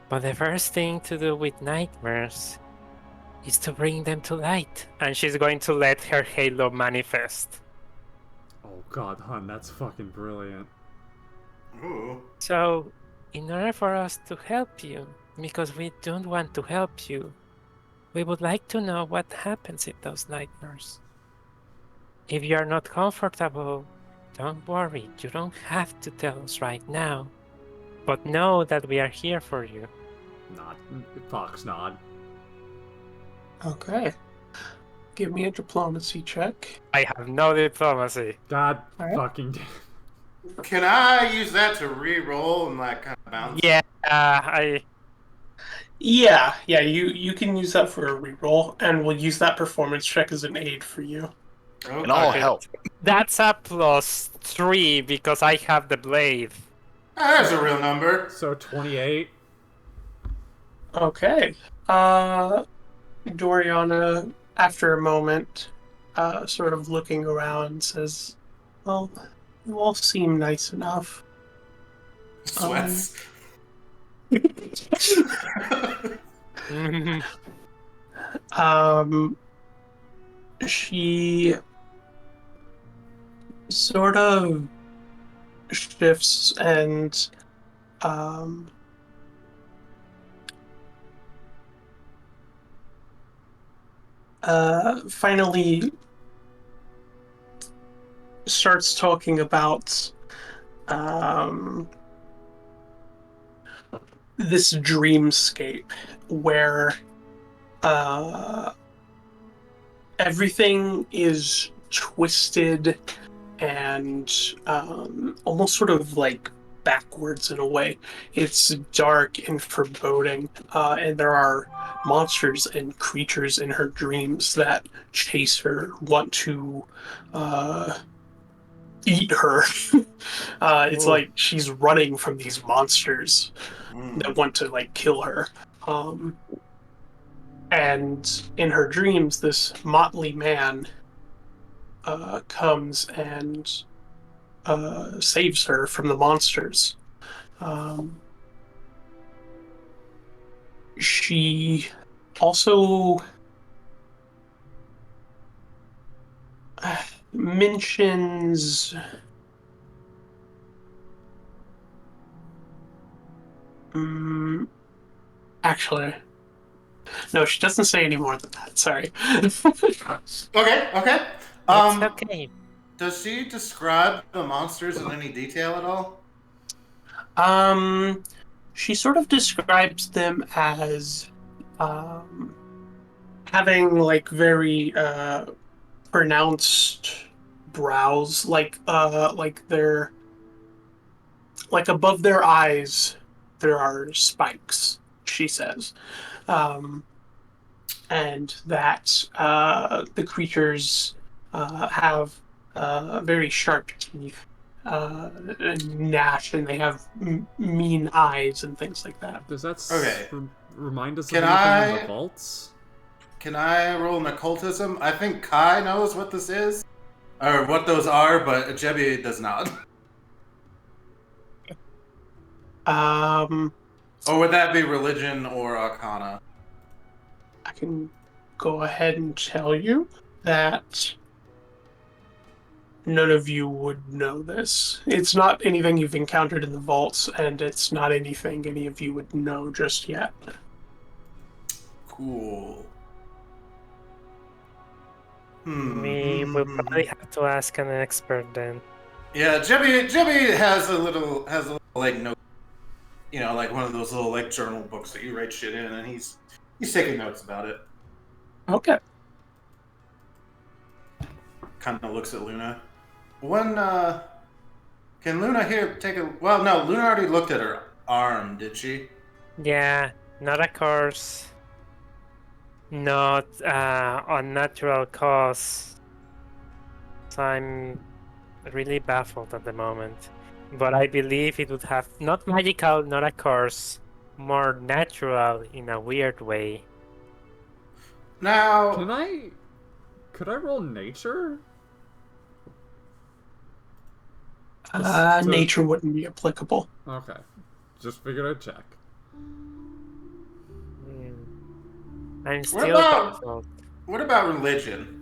[SPEAKER 4] But the first thing to do with nightmares is to bring them to light. And she's going to let her halo manifest.
[SPEAKER 1] Oh god, hun, that's fucking brilliant.
[SPEAKER 5] Ooh.
[SPEAKER 4] So, in order for us to help you, because we don't want to help you, we would like to know what happens in those nightmares. If you are not comfortable, don't worry, you don't have to tell us right now. But know that we are here for you.
[SPEAKER 1] Nod. Fox nod.
[SPEAKER 2] Okay. Give me a diplomacy check.
[SPEAKER 4] I have no diplomacy.
[SPEAKER 1] God
[SPEAKER 2] Alright.
[SPEAKER 1] fucking damn.
[SPEAKER 5] Can I use that to re-roll and like kind of bounce?
[SPEAKER 4] Yeah,
[SPEAKER 2] Yeah, you can use that for a reroll, and we'll use that performance check as an aid for you.
[SPEAKER 5] Okay.
[SPEAKER 3] And all help.
[SPEAKER 4] that's a +3 because I have the blade.
[SPEAKER 5] There's a real number.
[SPEAKER 1] So 28.
[SPEAKER 2] Okay. Doriana, after a moment, sort of looking around, says, "Well, you all seem nice enough."
[SPEAKER 5] Sweats.
[SPEAKER 2] She sort of shifts and finally starts talking about this dreamscape where everything is twisted and almost sort of like backwards in a way. It's dark and foreboding, and there are monsters and creatures in her dreams that chase her, want to eat her. It's
[SPEAKER 4] Oh,
[SPEAKER 2] like she's running from these monsters that
[SPEAKER 5] Mm.
[SPEAKER 2] want to like kill her. Um, and in her dreams, this motley man comes and saves her from the monsters. Um, she also mentions. Um, Actually, no, she doesn't say any more than that. Sorry.
[SPEAKER 5] Okay, okay.
[SPEAKER 4] it's okay.
[SPEAKER 5] Does she describe the monsters in any detail at all?
[SPEAKER 2] um, she sort of describes them as um, having like very pronounced brows, like they're like above their eyes there are spikes. She says, um, and that the creatures have very sharp teeth, and gnash, and they have mean eyes and things like that.
[SPEAKER 1] Does that
[SPEAKER 5] Okay.
[SPEAKER 1] remind us
[SPEAKER 5] Can
[SPEAKER 1] of anything in the
[SPEAKER 5] I-
[SPEAKER 1] vaults?
[SPEAKER 5] Can I roll an occultism? I think Kai knows what this is, or what those are, but Jebi does not.
[SPEAKER 2] Um,
[SPEAKER 5] Or would that be religion or arcana?
[SPEAKER 2] I can go ahead and tell you that none of you would know this. It's not anything you've encountered in the vaults, and it's not anything any of you would know just yet.
[SPEAKER 5] Cool.
[SPEAKER 4] We will probably have to ask an expert then.
[SPEAKER 5] Yeah, Jebi has a little like note, like one of those little like journal books that you write shit in, and he's taking notes about it.
[SPEAKER 2] Okay.
[SPEAKER 5] Kind of looks at Luna. When can Luna here take a? Well, no, Luna already looked at her arm, did she?
[SPEAKER 4] Yeah, not a curse. Not unnatural cause. So I'm really baffled at the moment. But I believe it would have not magical, not a curse, more natural in a weird way.
[SPEAKER 5] Now,
[SPEAKER 1] Could I roll nature? Just to-
[SPEAKER 2] Nature wouldn't be applicable.
[SPEAKER 1] Okay. Just figured I'd check.
[SPEAKER 4] I'm
[SPEAKER 5] What
[SPEAKER 4] still
[SPEAKER 5] about-
[SPEAKER 4] baffled.
[SPEAKER 5] what about religion?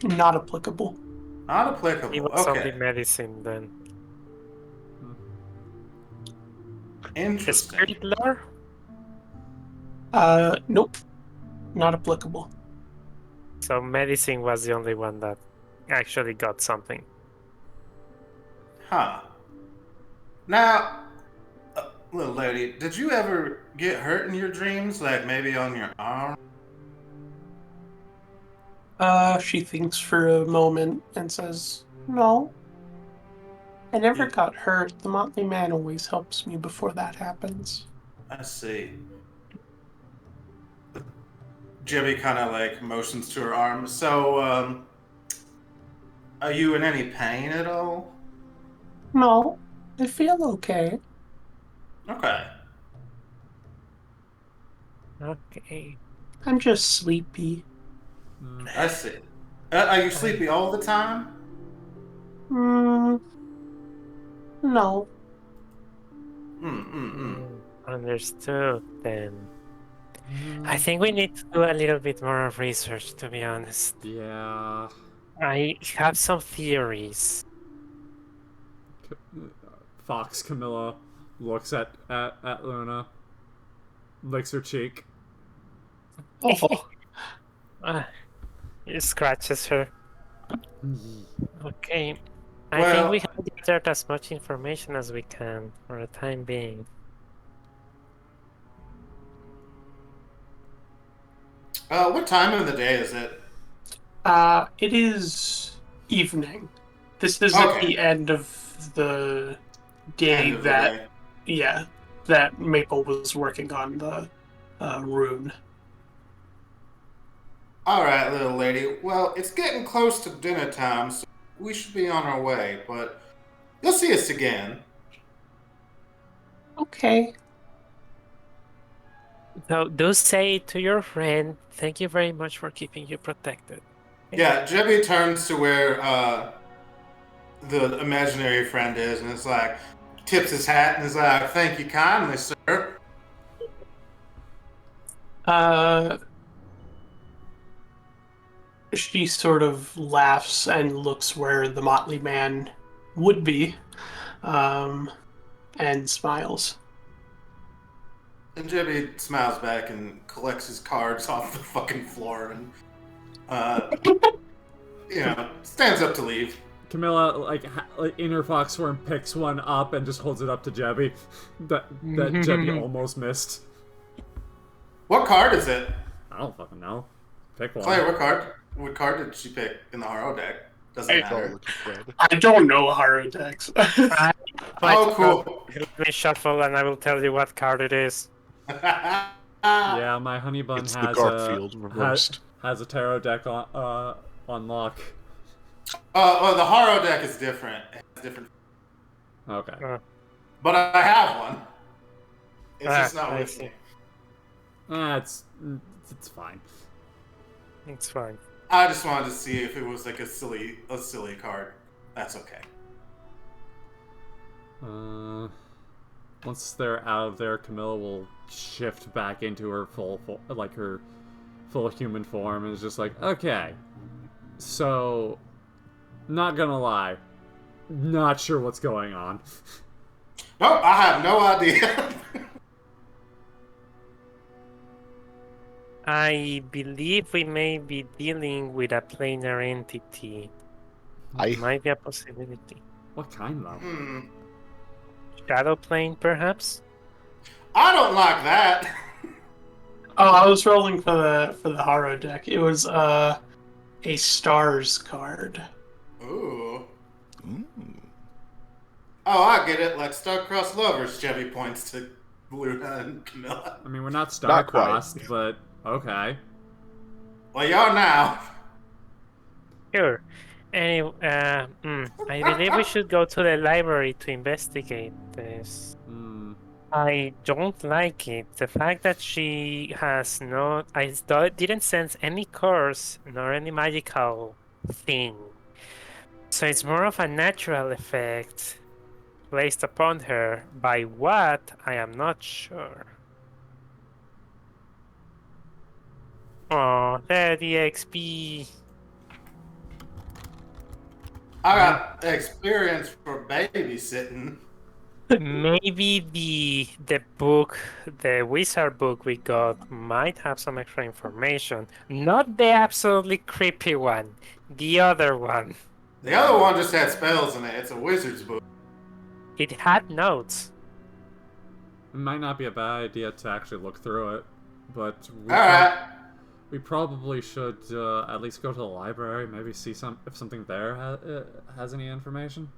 [SPEAKER 2] Not applicable.
[SPEAKER 5] Not applicable.
[SPEAKER 4] It was only
[SPEAKER 5] Okay,
[SPEAKER 4] medicine then. The
[SPEAKER 5] interesting.
[SPEAKER 4] spirit lore?
[SPEAKER 2] Nope. Not applicable.
[SPEAKER 4] So medicine was the only one that actually got something.
[SPEAKER 5] Huh. Now, little lady, did you ever get hurt in your dreams? Like maybe on your arm?
[SPEAKER 2] She thinks for a moment and says, "No, I never
[SPEAKER 5] Yeah.
[SPEAKER 2] got hurt. The Motley Man always helps me before that happens."
[SPEAKER 5] I see. Jimmy kind of like motions to her arm. So, are you in any pain at all?
[SPEAKER 2] No, I feel okay.
[SPEAKER 5] Okay.
[SPEAKER 4] Okay.
[SPEAKER 2] I'm just sleepy.
[SPEAKER 5] I see. Are you sleepy all the time?
[SPEAKER 2] No.
[SPEAKER 4] Understood then. I think we need to do a little bit more of research, to be honest.
[SPEAKER 1] Yeah.
[SPEAKER 4] I have some theories.
[SPEAKER 1] Fox Camilla looks at Luna, licks her cheek.
[SPEAKER 2] Oh,
[SPEAKER 4] He scratches her. Okay. I think
[SPEAKER 5] Well,
[SPEAKER 4] we have gathered as much information as we can for the time being.
[SPEAKER 5] what time of the day is it?
[SPEAKER 2] It is evening. This is at
[SPEAKER 5] Okay.
[SPEAKER 2] the end of the day
[SPEAKER 5] End of the
[SPEAKER 2] that,
[SPEAKER 5] day.
[SPEAKER 2] yeah, that Maple was working on the rune.
[SPEAKER 5] All right, little lady. Well, it's getting close to dinner time, so we should be on our way. But you'll see us again.
[SPEAKER 2] Okay.
[SPEAKER 4] So do say to your friend, thank you very much for keeping you protected.
[SPEAKER 5] Yeah, Jebby turns to where the imaginary friend is, and it's like tips his hat and is like, "Thank you kindly, sir."
[SPEAKER 2] Uh, she sort of laughs and looks where the motley man would be, um, and smiles.
[SPEAKER 5] And Jebby smiles back and collects his cards off the fucking floor and, stands up to leave.
[SPEAKER 1] Camilla, like in her fox form, picks one up and just holds it up to Jebby. that Jebby almost missed.
[SPEAKER 5] What card is it?
[SPEAKER 1] I don't fucking know. Pick one.
[SPEAKER 5] Claire, what card? What card did she pick in the Haro deck? Doesn't
[SPEAKER 2] Hey,
[SPEAKER 5] matter.
[SPEAKER 3] Looking red.
[SPEAKER 2] I don't know Haro decks.
[SPEAKER 5] Oh, cool.
[SPEAKER 4] Let me shuffle and I will tell you what card it is.
[SPEAKER 1] Yeah, my honey bun
[SPEAKER 3] It's
[SPEAKER 1] has
[SPEAKER 3] the Garfield reversed.
[SPEAKER 1] has a tarot deck on lock.
[SPEAKER 5] Well, the Haro deck is different. It's different.
[SPEAKER 1] Okay.
[SPEAKER 5] But I have one. It's just not
[SPEAKER 4] I
[SPEAKER 5] with
[SPEAKER 4] see.
[SPEAKER 5] me.
[SPEAKER 1] It's fine.
[SPEAKER 4] It's fine.
[SPEAKER 5] I just wanted to see if it was like a silly card. That's okay.
[SPEAKER 1] Once they're out of there, Camilla will shift back into her full human form and is just like, okay, so, not gonna lie, not sure what's going on.
[SPEAKER 5] Nope, I have no idea.
[SPEAKER 4] I believe we may be dealing with a planar entity. Might be a possibility.
[SPEAKER 1] What kind, though?
[SPEAKER 4] Shadow plane, perhaps?
[SPEAKER 5] I don't like that.
[SPEAKER 2] Oh, I was rolling for the Haro deck. It was a stars card.
[SPEAKER 5] Ooh. Oh, I get it. Like star-crossed lovers, Chevy points to Luna and Camilla.
[SPEAKER 1] I mean, we're not
[SPEAKER 3] Not quite.
[SPEAKER 1] star-crossed, but okay.
[SPEAKER 5] Well, y'all now.
[SPEAKER 4] Sure. Anyway, I believe we should go to the library to investigate this. I don't like it. The fact that she has no... didn't sense any curse nor any magical thing. So it's more of a natural effect placed upon her. By what? I am not sure. Oh, there the XP.
[SPEAKER 5] I got experience for babysitting.
[SPEAKER 4] Maybe the book, the wizard book we got might have some extra information. Not the absolutely creepy one. The other one.
[SPEAKER 5] The other one just had spells in it. It's a wizard's book.
[SPEAKER 4] It had notes.
[SPEAKER 1] It might not be a bad idea to actually look through it, but we probably should at least go to the library, maybe see if something there has any information.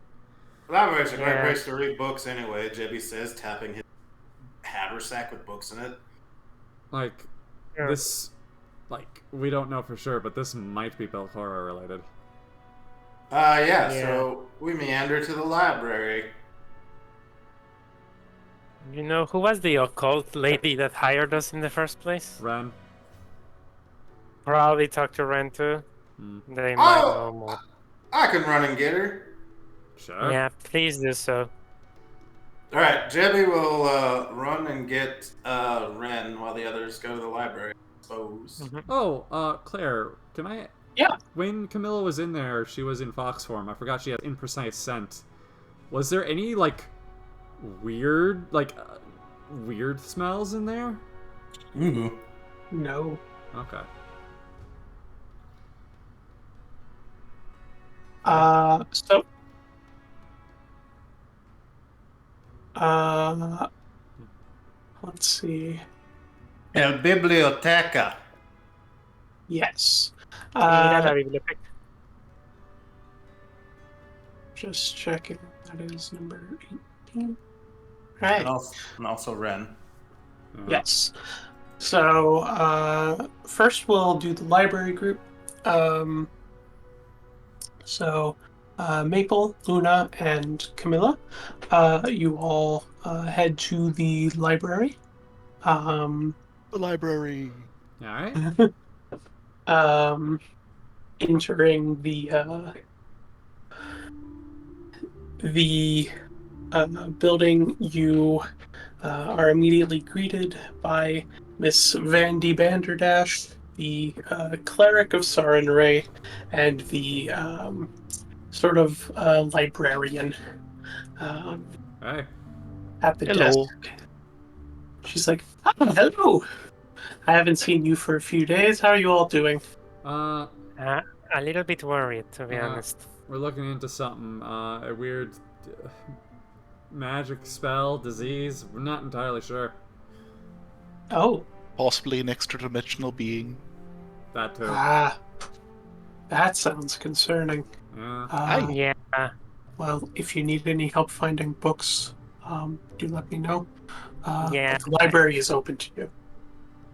[SPEAKER 5] The library's a great place to read books anyway, Jebby says, tapping his haversack with books in it.
[SPEAKER 1] This, we don't know for sure, but this might be Belcora related.
[SPEAKER 5] So we meander to the library.
[SPEAKER 4] You know, who was the occult lady that hired us in the first place?
[SPEAKER 1] Ren.
[SPEAKER 4] Probably talk to Ren too. They might know more.
[SPEAKER 5] I can run and get her.
[SPEAKER 1] Sure.
[SPEAKER 4] Yeah, please do so.
[SPEAKER 5] Alright, Jebby will run and get Ren while the others go to the library, I suppose.
[SPEAKER 1] Oh, Claire, can I...
[SPEAKER 2] Yeah.
[SPEAKER 1] When Camilla was in there, she was in fox form. I forgot she had imprecise scent. Was there any, weird smells in there?
[SPEAKER 5] Ooh.
[SPEAKER 2] No.
[SPEAKER 1] Okay.
[SPEAKER 2] So, uh, let's see.
[SPEAKER 5] El biblioteca.
[SPEAKER 2] Yes.
[SPEAKER 4] Ir a la biblioteca.
[SPEAKER 2] Just checking. That is number 18.
[SPEAKER 5] And
[SPEAKER 2] Right.
[SPEAKER 5] also Ren.
[SPEAKER 2] Yes. So, first we'll do the library group. Um, so, Maple, Luna, and Camilla, you all head to the library. Um,
[SPEAKER 3] The library.
[SPEAKER 1] All right.
[SPEAKER 2] um, entering the building, you are immediately greeted by Miss Vandy Banderdash, the cleric of Sarenrae, and the sort of librarian
[SPEAKER 1] Hey.
[SPEAKER 2] at the
[SPEAKER 3] Hello.
[SPEAKER 2] desk. She's like, "Ah, hello. I haven't seen you for a few days. How are you all doing?"
[SPEAKER 1] Uh,
[SPEAKER 4] A little bit worried, to be
[SPEAKER 1] uh,
[SPEAKER 4] honest.
[SPEAKER 1] we're looking into something. A weird magic spell, disease. We're not entirely sure.
[SPEAKER 2] Oh,
[SPEAKER 3] Possibly an extra-dimensional being.
[SPEAKER 1] That too.
[SPEAKER 2] that sounds concerning.
[SPEAKER 1] Yeah.
[SPEAKER 2] Uh,
[SPEAKER 4] Yeah,
[SPEAKER 2] well, if you need any help finding books, do let me know.
[SPEAKER 4] yeah.
[SPEAKER 2] But the library is open to you.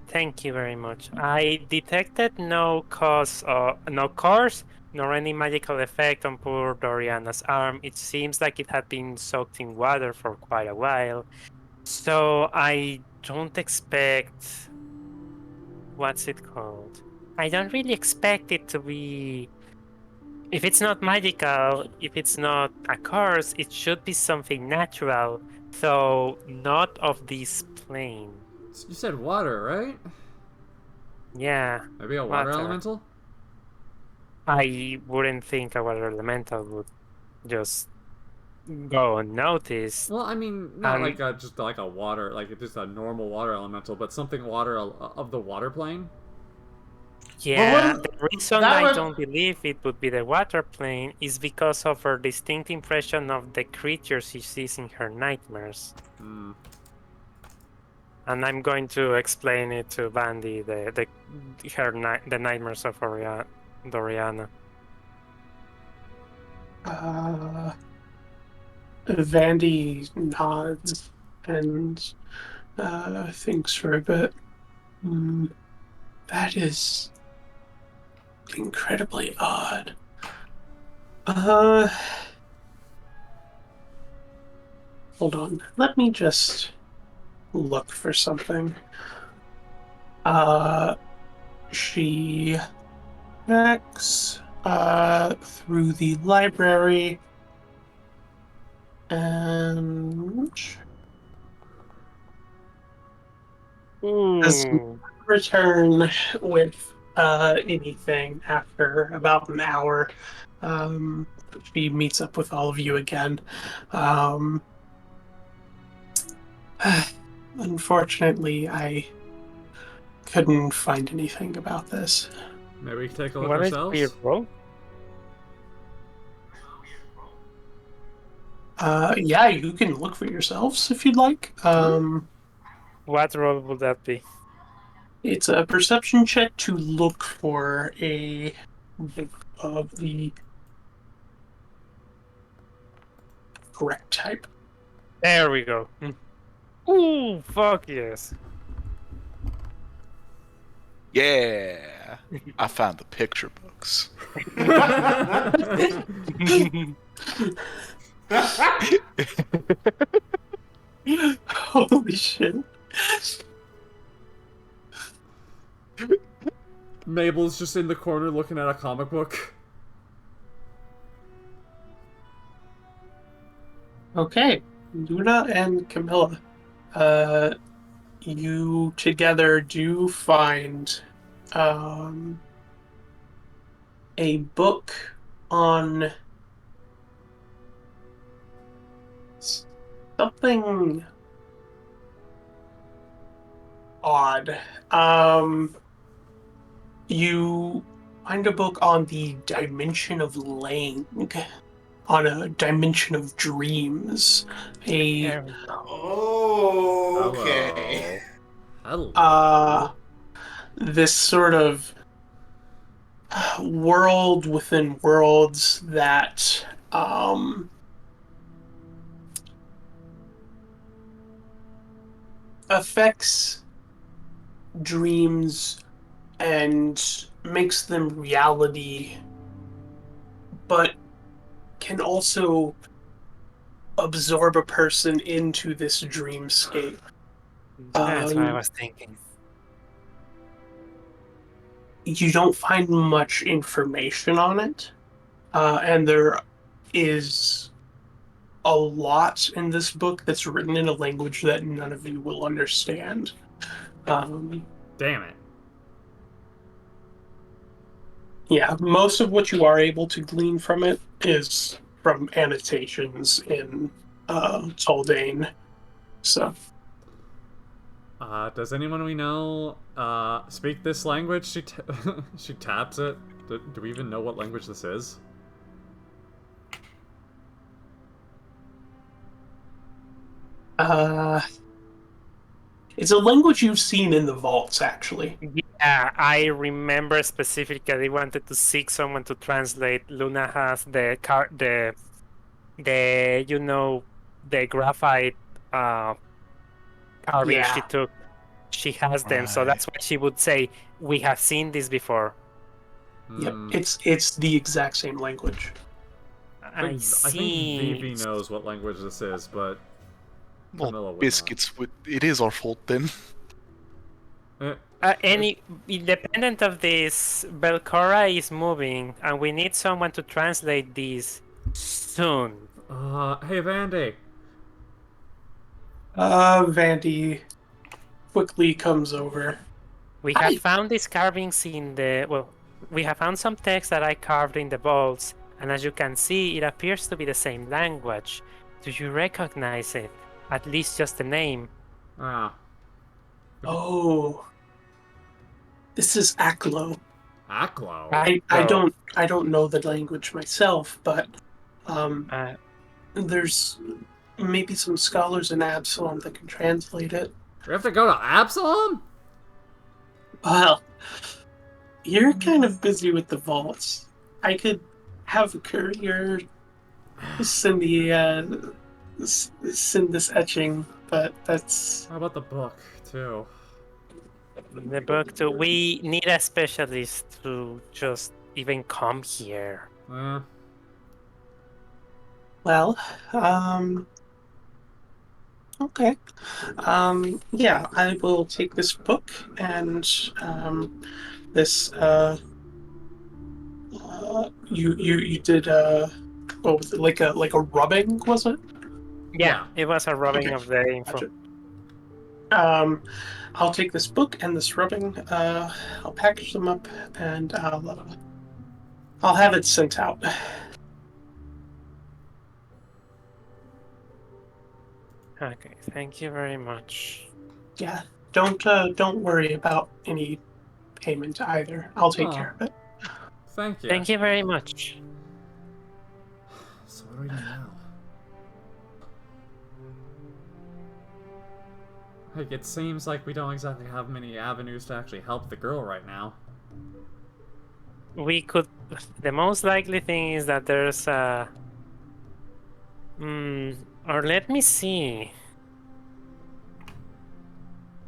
[SPEAKER 4] Thank you very much. I detected no cause, nor any magical effect on poor Doriana's arm. It seems like it had been soaked in water for quite a while. So I don't expect. What's it called? I don't really expect it to be. If it's not magical, if it's not a curse, it should be something natural. So not of this plane.
[SPEAKER 1] You said water, right?
[SPEAKER 4] Yeah,
[SPEAKER 1] Maybe a water
[SPEAKER 4] water.
[SPEAKER 1] elemental?
[SPEAKER 4] I wouldn't think a water elemental would just go unnoticed.
[SPEAKER 1] Well, I mean, not
[SPEAKER 4] And
[SPEAKER 1] like just like a water, like just a normal water elemental, but something of the water plane.
[SPEAKER 4] yeah,
[SPEAKER 5] Well,
[SPEAKER 4] the reason
[SPEAKER 5] that
[SPEAKER 4] I
[SPEAKER 5] would
[SPEAKER 4] don't believe it would be the water plane is because of her distinct impression of the creatures she sees in her nightmares.
[SPEAKER 1] Hmm.
[SPEAKER 4] And I'm going to explain it to Bandy, the nightmares of Doriana.
[SPEAKER 2] Uh, Vandy nods and thinks for a bit. Hmm, that is incredibly odd. Uh, hold on. Let me just look for something. Uh, she checks through the library and does not
[SPEAKER 4] Ooh.
[SPEAKER 2] return with anything after about an hour. Um, she meets up with all of you again. Um, unfortunately, I couldn't find anything about this.
[SPEAKER 1] Maybe we can take a look
[SPEAKER 4] What is weird,
[SPEAKER 1] ourselves.
[SPEAKER 4] bro?
[SPEAKER 2] Yeah, you can look for yourselves if you'd like.
[SPEAKER 4] What role would that be?
[SPEAKER 2] It's a perception check to look for a book of the correct type.
[SPEAKER 4] There we go. Ooh, fuck yes.
[SPEAKER 3] Yeah. I found the picture books.
[SPEAKER 2] Holy shit.
[SPEAKER 1] Mabel's just in the corner looking at a comic book.
[SPEAKER 2] Okay, Luna and Camilla, you together do find um, a book on something odd. You find a book on the dimension of Lang, on a dimension of dreams.
[SPEAKER 4] There we go.
[SPEAKER 5] Oh, okay.
[SPEAKER 1] Hello.
[SPEAKER 2] Uh, this sort of world within worlds that affects dreams and makes them reality, but can also absorb a person into this dreamscape.
[SPEAKER 4] That's what I was thinking.
[SPEAKER 2] You don't find much information on it, and there is a lot in this book that's written in a language that none of you will understand.
[SPEAKER 1] Damn it.
[SPEAKER 2] Yeah, most of what you are able to glean from it is from annotations in Taldane. So,
[SPEAKER 1] Does anyone we know speak this language? She taps it. Do we even know what language this is?
[SPEAKER 2] it's a language you've seen in the vaults, actually.
[SPEAKER 4] Yeah, I remember specifically they wanted to seek someone to translate. Luna has the the graphite uh carving she
[SPEAKER 2] Yeah.
[SPEAKER 4] took. She has them, so
[SPEAKER 5] Right.
[SPEAKER 4] that's why she would say, "We have seen this before."
[SPEAKER 2] Yep.
[SPEAKER 1] Hmm.
[SPEAKER 2] It's the exact same language.
[SPEAKER 4] I
[SPEAKER 1] I think
[SPEAKER 4] see.
[SPEAKER 1] Vivi knows what language this is, but Camilla
[SPEAKER 3] Well,
[SPEAKER 1] would
[SPEAKER 3] biscuits. It is our fault then.
[SPEAKER 1] not.
[SPEAKER 4] Any independent of this, Belcora is moving, and we need someone to translate this soon.
[SPEAKER 1] Hey Vandy.
[SPEAKER 2] Vandy quickly comes over.
[SPEAKER 4] We
[SPEAKER 2] Hi.
[SPEAKER 4] have found these carvings in the we have found some text that I carved in the vaults, and as you can see, it appears to be the same language. Do you recognize it? At least just the name.
[SPEAKER 1] Ah,
[SPEAKER 2] Oh, this is Aklo.
[SPEAKER 1] Aklo.
[SPEAKER 2] I don't know the language myself, but
[SPEAKER 4] Uh,
[SPEAKER 2] there's maybe some scholars in Absalom that can translate it.
[SPEAKER 1] We have to go to Absalom?
[SPEAKER 2] Well, you're kind of busy with the vaults. I could have a courier send send this etching, but that's
[SPEAKER 1] How about the book, too?
[SPEAKER 4] the book too. We need a specialist to just even come here.
[SPEAKER 1] Eh,
[SPEAKER 2] well, okay. Yeah, I will take this book and this you did what was it, like a rubbing, was it?
[SPEAKER 4] Yeah, it was a rubbing
[SPEAKER 2] Okay.
[SPEAKER 4] of the info.
[SPEAKER 2] Gotcha. I'll take this book and this rubbing. I'll package them up and I'll have it sent out.
[SPEAKER 4] Okay, thank you very much.
[SPEAKER 2] Yeah, don't worry about any payment either. I'll take care of it.
[SPEAKER 1] thank you.
[SPEAKER 4] Thank you very much.
[SPEAKER 1] So what do we do now? Like, it seems like we don't exactly have many avenues to actually help the girl right now.
[SPEAKER 4] We could. The most likely thing is that there's a. Or let me see.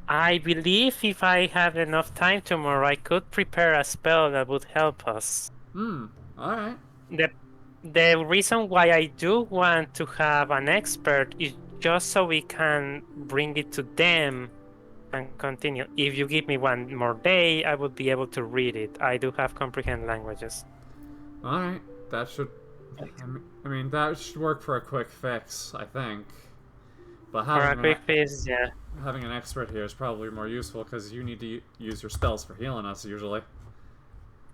[SPEAKER 4] I believe if I have enough time tomorrow, I could prepare a spell that would help us.
[SPEAKER 1] Alright.
[SPEAKER 4] The reason why I do want to have an expert is just so we can bring it to them and continue. If you give me one more day, I would be able to read it. I do have comprehend languages.
[SPEAKER 1] Alright. That should... I mean, that should work for a quick fix, I think. But
[SPEAKER 4] For a
[SPEAKER 1] having,
[SPEAKER 4] quick fix, yeah.
[SPEAKER 1] having an expert here is probably more useful, because you need to use your spells for healing us, usually.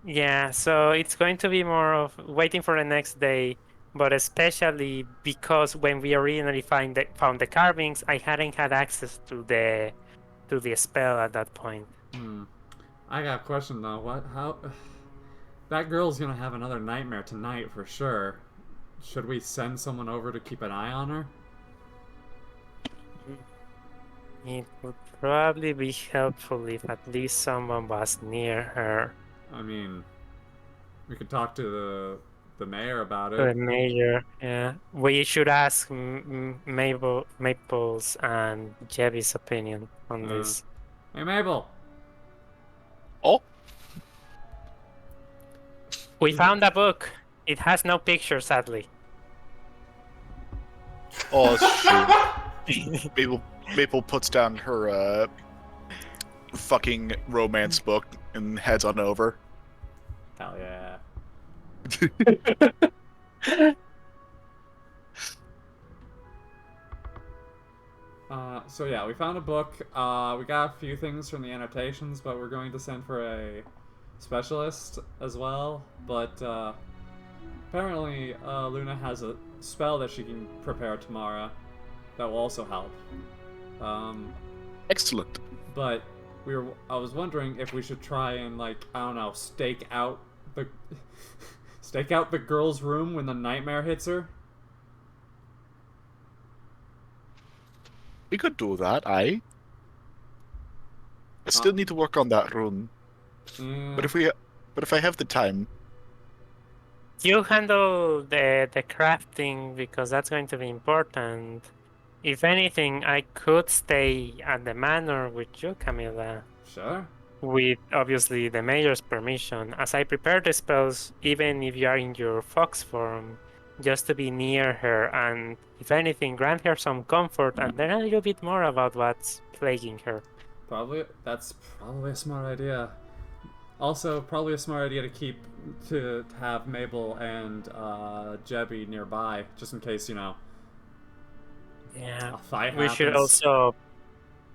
[SPEAKER 4] Yeah, so it's going to be more of waiting for the next day, but especially because when we originally found the carvings, I hadn't had access to the spell at that point.
[SPEAKER 1] I got a question, though. that girl's gonna have another nightmare tonight for sure. Should we send someone over to keep an eye on her?
[SPEAKER 4] It would probably be helpful if at least someone was near her.
[SPEAKER 1] I mean, we could talk to the mayor about
[SPEAKER 4] The
[SPEAKER 1] it.
[SPEAKER 4] mayor, yeah. We should ask Maples and Jevy's opinion on
[SPEAKER 1] Uh,
[SPEAKER 4] this.
[SPEAKER 1] Hey, Mabel.
[SPEAKER 3] Oh,
[SPEAKER 4] We found a book. It has no picture, sadly.
[SPEAKER 3] oh, shoot. Maple puts down her fucking romance book and heads on over.
[SPEAKER 1] Hell yeah. So yeah, we found a book. We got a few things from the annotations, but we're going to send for a specialist as well. But apparently, Luna has a spell that she can prepare tomorrow that will also help.
[SPEAKER 3] Excellent.
[SPEAKER 1] But I was wondering if we should try and, like, I don't know, stake out the girl's room when the nightmare hits her.
[SPEAKER 3] We could do that, I still need to work on that rune.
[SPEAKER 1] Yeah.
[SPEAKER 3] But if I have the time,
[SPEAKER 4] You handle the crafting because that's going to be important. If anything, I could stay at the manor with you, Camila.
[SPEAKER 1] Sure.
[SPEAKER 4] With obviously the mayor's permission, as I prepare the spells, even if you are in your fox form, just to be near her and, if anything, grant her some comfort and learn a little bit more about what's plaguing her.
[SPEAKER 1] That's probably a smart idea. Also, probably a smart idea to have Mabel and Jebby nearby, just in case,
[SPEAKER 4] Yeah.
[SPEAKER 1] a fight
[SPEAKER 4] We should
[SPEAKER 1] happens.
[SPEAKER 4] also.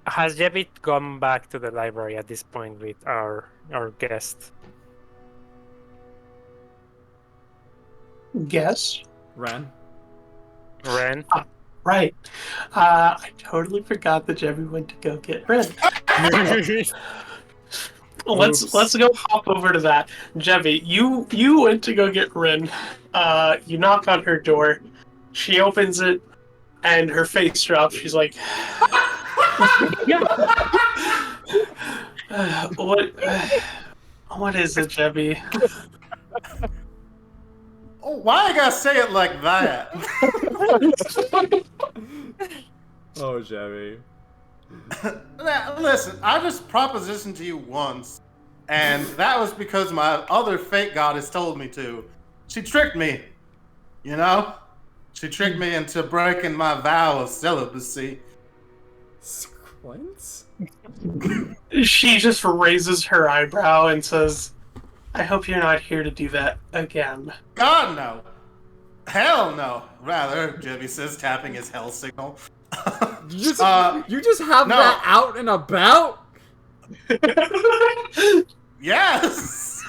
[SPEAKER 4] Has Jebby gone back to the library at this point with our guest?
[SPEAKER 2] Guess.
[SPEAKER 1] Ren?
[SPEAKER 4] Ren?
[SPEAKER 2] Right. I totally forgot that Jebby went to go get Ren.
[SPEAKER 1] Oops.
[SPEAKER 2] Let's go hop over to that. Jebby, you went to go get Ren. You knock on her door. She opens it, and her face drops. She's like, what is it, Jebby?
[SPEAKER 5] Oh, why I gotta say it like that?
[SPEAKER 1] Oh, Jebby.
[SPEAKER 5] Now, listen, I just propositioned to you once, and that was because my other fate goddess told me to. She tricked me, you know? She tricked me into breaking my vow of celibacy.
[SPEAKER 1] Squints?
[SPEAKER 2] She just raises her eyebrow and says, I hope you're not here to do that again.
[SPEAKER 5] God, no. Hell no. Rather, Jimmy says, tapping his hell signal.
[SPEAKER 1] You just have
[SPEAKER 5] no.
[SPEAKER 1] that out and about?
[SPEAKER 5] Yes!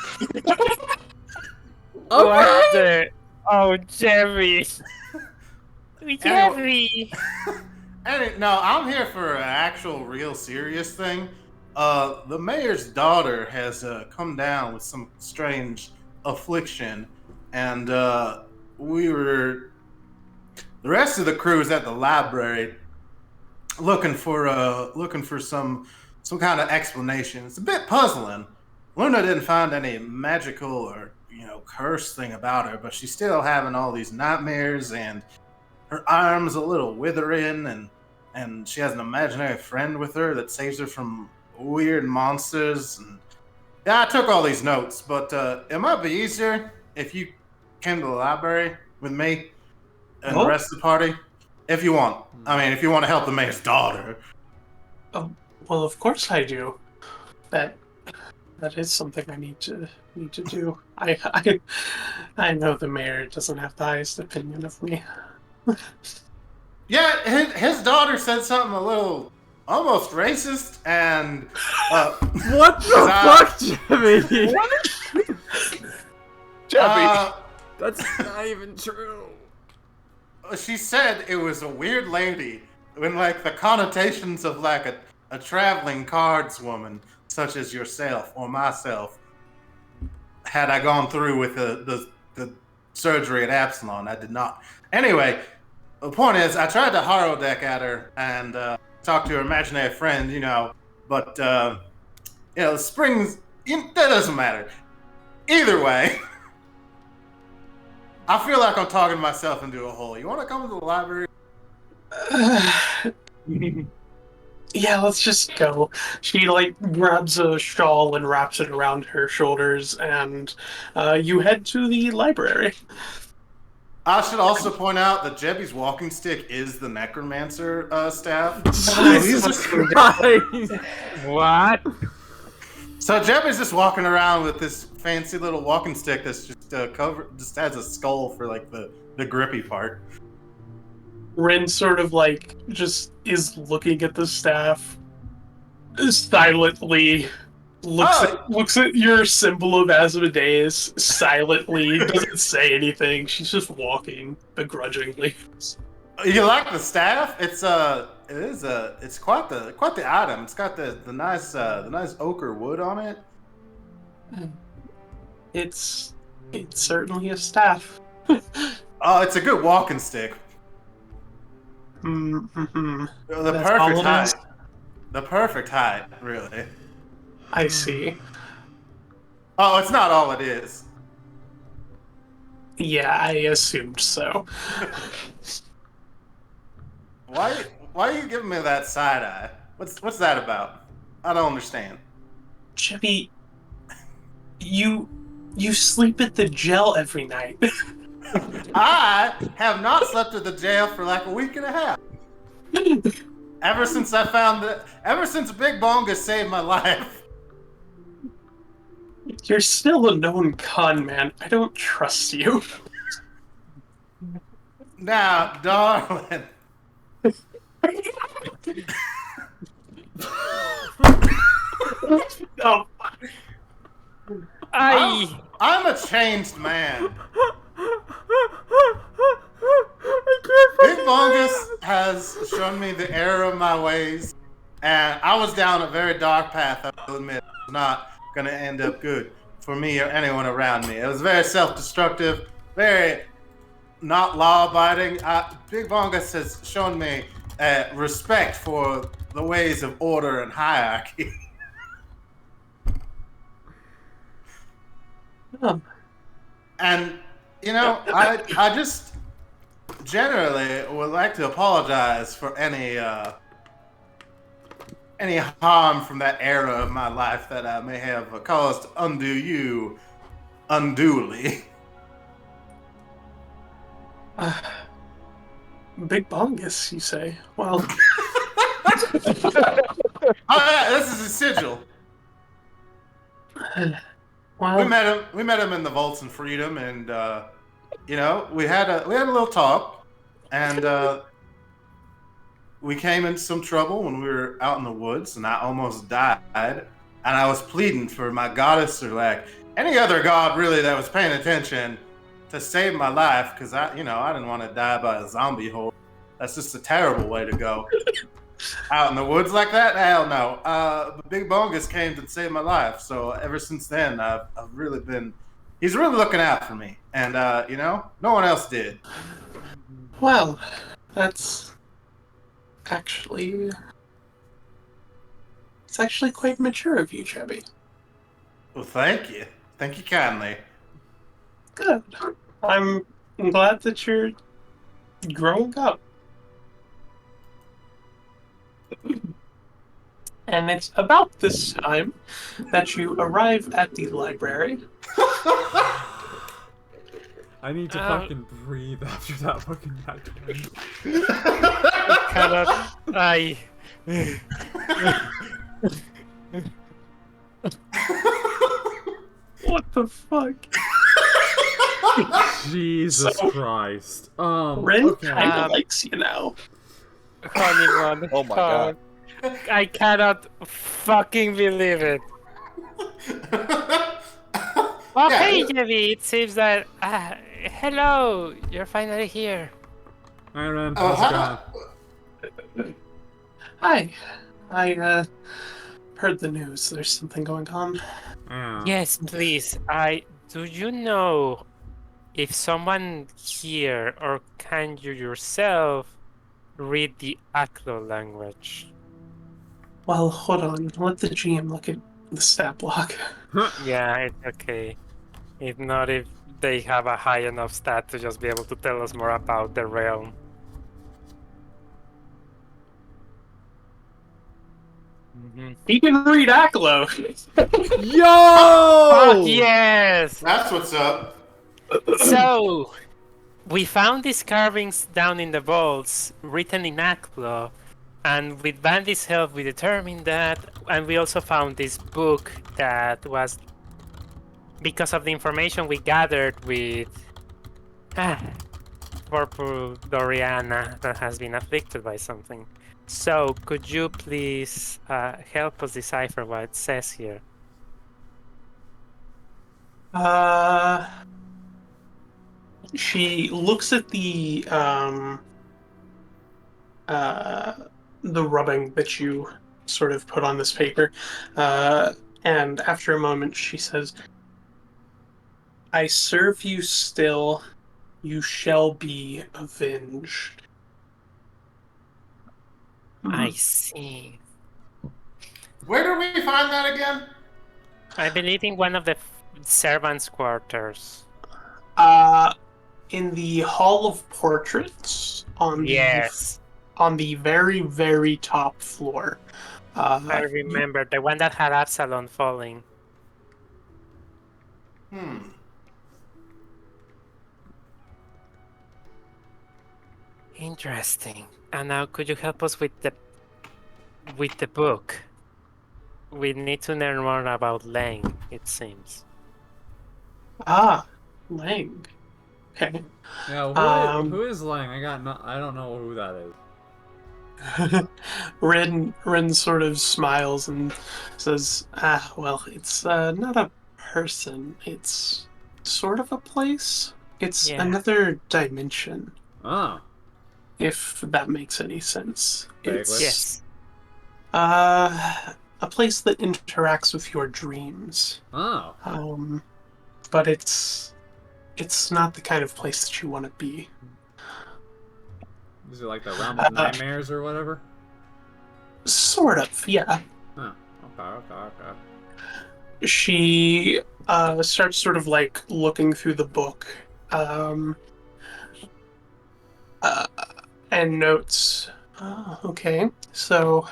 [SPEAKER 1] Okay!
[SPEAKER 4] Oh, Jerry! Jerry!
[SPEAKER 5] No, I'm here for an actual, real, serious thing. The mayor's daughter has come down with some strange affliction, and the rest of the crew is at the library looking for some kind of explanation. It's a bit puzzling. Luna didn't find any magical or curse thing about her, but she's still having all these nightmares, and her arm's a little withering, and she has an imaginary friend with her that saves her from weird monsters. And yeah, I took all these notes, but it might be easier if you came to the library with me and the rest of the party, if you want. I mean, if you want to help the mayor's daughter.
[SPEAKER 2] Well, of course I do. That is something I need to do. I know the mayor doesn't have the highest opinion of me.
[SPEAKER 5] Yeah, his daughter said something a little almost racist, and
[SPEAKER 1] what the fuck, Jimmy?
[SPEAKER 3] Jebby.
[SPEAKER 1] That's not even true.
[SPEAKER 5] She said it was a weird lady, when like the connotations of like a traveling cards woman, such as yourself or myself, had I gone through with the surgery at Absalon. I did not. Anyway, the point is, I tried to holodeck at her and talk to her imaginary friend, but the springs, that doesn't matter. Either way, I feel like I'm talking myself into a hole. You want to come to the library?
[SPEAKER 2] Yeah, let's just go. She grabs a shawl and wraps it around her shoulders, and you head to the library.
[SPEAKER 5] I should also point out that Jebby's walking stick is the necromancer staff.
[SPEAKER 1] Jesus Christ!
[SPEAKER 4] What?
[SPEAKER 5] So Jebby's just walking around with this fancy little walking stick that's just covered, just has a skull for the grippy part.
[SPEAKER 2] Rin sort of just is looking at the staff silently, looks at your symbol of Asmodeus silently, doesn't say anything. She's just walking begrudgingly.
[SPEAKER 5] You like the staff? It's quite the item. It's got the nice ochre wood on it.
[SPEAKER 2] It's certainly a staff.
[SPEAKER 5] Oh, it's a good walking stick.
[SPEAKER 2] Mm-hmm.
[SPEAKER 5] The
[SPEAKER 2] That's
[SPEAKER 5] perfect
[SPEAKER 2] all it
[SPEAKER 5] height.
[SPEAKER 2] is?
[SPEAKER 5] The perfect height, really.
[SPEAKER 2] I see.
[SPEAKER 5] Oh, it's not all it is.
[SPEAKER 2] Yeah, I assumed so.
[SPEAKER 5] Why are you giving me that side eye? What's that about? I don't understand.
[SPEAKER 2] Chippy, you sleep at the jail every night.
[SPEAKER 5] I have not slept at the jail for like a week and a half. Ever since Big Bonga saved my life.
[SPEAKER 2] You're still a known con man. I don't trust you.
[SPEAKER 5] Now, darling.
[SPEAKER 2] Oh,
[SPEAKER 5] I'm a changed man.
[SPEAKER 1] I
[SPEAKER 5] Big
[SPEAKER 1] can't
[SPEAKER 5] Bongus has shown me the error of my ways, and I was down a very dark path. I will admit, it was not going to end up good for me or anyone around me. It was very self-destructive, very not law-abiding. Big Bongus has shown me respect for the ways of order and hierarchy. And I just generally would like to apologize for any harm from that era of my life that I may have caused you unduly.
[SPEAKER 2] Big Bongus, you say? Well,
[SPEAKER 5] Oh yeah, this is a sigil.
[SPEAKER 2] well,
[SPEAKER 5] We met him in the Vaults in Freedom, and we had a little talk, and we came into some trouble when we were out in the woods, and I almost died, and I was pleading for my goddess, or like any other god really that was paying attention, to save my life, because I didn't want to die by a zombie horde. That's just a terrible way to go. Out in the woods like that? Hell no. But Big Bongus came to save my life, so ever since then, I've really been. He's really looking out for me, and no one else did.
[SPEAKER 2] well, that's actually quite mature of you, Chubby.
[SPEAKER 5] Well, thank you kindly.
[SPEAKER 2] Good. I'm glad that you're growing up. And it's about this time that you arrive at the library.
[SPEAKER 1] I need to fucking breathe after that fucking nightmare.
[SPEAKER 2] What the fuck?
[SPEAKER 1] Jesus Christ.
[SPEAKER 2] Ren
[SPEAKER 1] Okay.
[SPEAKER 2] kinda likes you now.
[SPEAKER 3] Oh my god.
[SPEAKER 4] I cannot fucking believe it. Oh,
[SPEAKER 5] Yeah.
[SPEAKER 4] hey, Jimmy. It seems that. Hello, you're finally here.
[SPEAKER 1] Hi, Ren.
[SPEAKER 5] Oh,
[SPEAKER 1] How's it
[SPEAKER 5] hi.
[SPEAKER 1] going?
[SPEAKER 2] Hi. I heard the news. There's something going on.
[SPEAKER 1] Yeah.
[SPEAKER 4] Yes, please. I do you know if someone here or can you yourself read the Aklo language?
[SPEAKER 2] Well, hold on. Let the GM look at the stat block.
[SPEAKER 4] Yeah, it's okay. If not, if they have a high enough stat to just be able to tell us more about the realm.
[SPEAKER 2] He can read Aklo.
[SPEAKER 4] Fuck
[SPEAKER 1] Yo!
[SPEAKER 4] yes!
[SPEAKER 5] That's what's up.
[SPEAKER 4] So, we found these carvings down in the vaults, written in Aklo, and with Bandy's help, we determined that, and we also found this book that was because of the information we gathered with poor Doriana that has been afflicted by something. So, could you please help us decipher what it says here?
[SPEAKER 2] She looks at the rubbing that you sort of put on this paper, and after a moment she says, "I serve you still. You shall be avenged."
[SPEAKER 4] I see.
[SPEAKER 5] Where do we find that again?
[SPEAKER 4] I believe in one of the servants' quarters.
[SPEAKER 2] In the Hall of Portraits
[SPEAKER 4] Yes,
[SPEAKER 2] on the very, very top floor.
[SPEAKER 4] I remember the one that had Absalom falling. Interesting. And now, could you help us with the book? We need to learn more about Lang, it seems.
[SPEAKER 2] Lang. Okay.
[SPEAKER 1] Yeah, who is Lang? I don't know who that is.
[SPEAKER 2] Ren sort of smiles and says, well, it's not a person. It's sort of a place. It's
[SPEAKER 4] Yeah.
[SPEAKER 2] another dimension,
[SPEAKER 1] Oh,
[SPEAKER 2] if that makes any sense.
[SPEAKER 1] Vaguely.
[SPEAKER 2] It's
[SPEAKER 4] Yes.
[SPEAKER 2] a place that interacts with your dreams.
[SPEAKER 1] oh.
[SPEAKER 2] But it's not the kind of place that you want to be.
[SPEAKER 1] Is it like the realm of nightmares or whatever?
[SPEAKER 2] Sort of, yeah.
[SPEAKER 1] Huh. Okay.
[SPEAKER 2] She starts sort of like looking through the book, and notes. Okay, so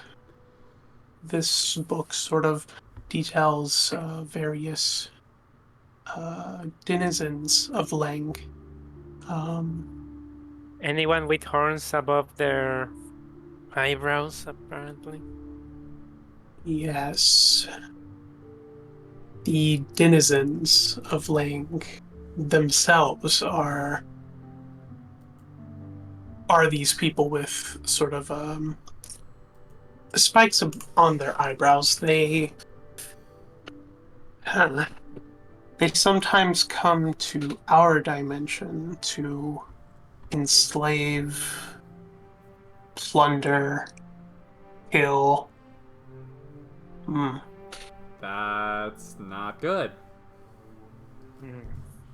[SPEAKER 2] this book sort of details various denizens of Lang.
[SPEAKER 4] Anyone with horns above their eyebrows, apparently.
[SPEAKER 2] Yes, the denizens of Lang themselves are these people with sort of spikes on their eyebrows. They sometimes come to our dimension to enslave, plunder, kill.
[SPEAKER 1] That's not good.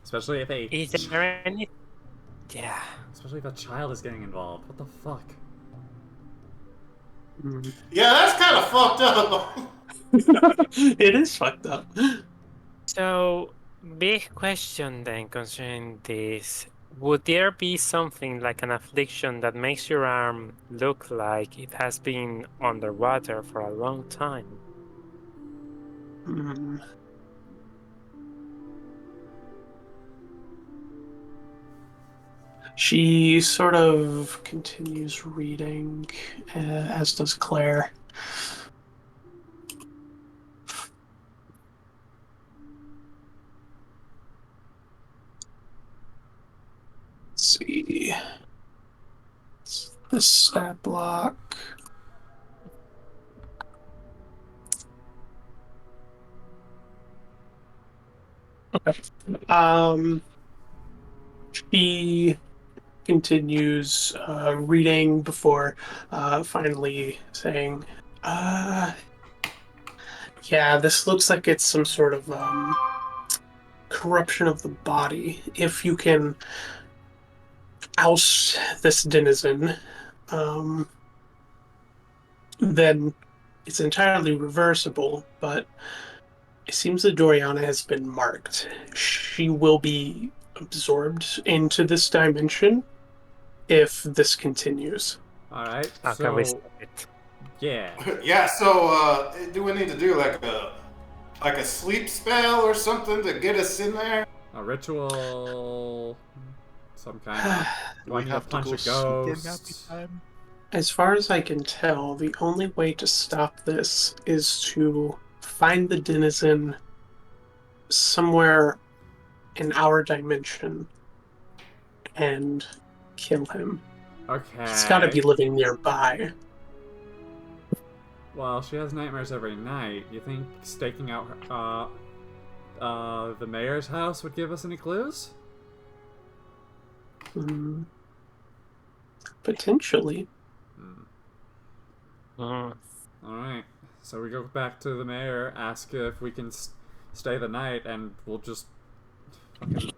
[SPEAKER 1] Especially if
[SPEAKER 4] Is there any? Yeah.
[SPEAKER 1] especially if a child is getting involved. What the fuck?
[SPEAKER 5] Yeah, that's kind of fucked up.
[SPEAKER 2] It is fucked up.
[SPEAKER 4] So, big question then concerning this. Would there be something like an affliction that makes your arm look like it has been underwater for a long time?
[SPEAKER 2] She sort of continues reading, as does Claire. Let's see. The stat block. Okay. She continues reading before finally saying, yeah, this looks like it's some sort of corruption of the body. If you can oust this denizen, then it's entirely reversible, but it seems that Doriana has been marked. She will be absorbed into this dimension if this continues.
[SPEAKER 1] Alright,
[SPEAKER 4] How can we
[SPEAKER 1] so
[SPEAKER 4] stop it?
[SPEAKER 1] yeah.
[SPEAKER 5] Yeah. So, do we need to do like a sleep spell or something to get us in there?
[SPEAKER 1] A ritual, some kind of.
[SPEAKER 3] Do
[SPEAKER 1] Do I
[SPEAKER 3] we
[SPEAKER 1] need
[SPEAKER 3] have
[SPEAKER 1] to
[SPEAKER 3] to
[SPEAKER 1] punch
[SPEAKER 3] go
[SPEAKER 1] a
[SPEAKER 3] sneak in
[SPEAKER 1] ghost?
[SPEAKER 3] every time?
[SPEAKER 2] As far as I can tell, the only way to stop this is to find the denizen somewhere in our dimension and kill him. He's got to be
[SPEAKER 1] Okay.
[SPEAKER 2] living nearby.
[SPEAKER 1] Well, she has nightmares every night. You think staking out the mayor's house would give us any clues?
[SPEAKER 2] Hmm, potentially.
[SPEAKER 4] Mm.
[SPEAKER 1] Alright. So we go back to the mayor, ask if we can stay the night, and we'll just fucking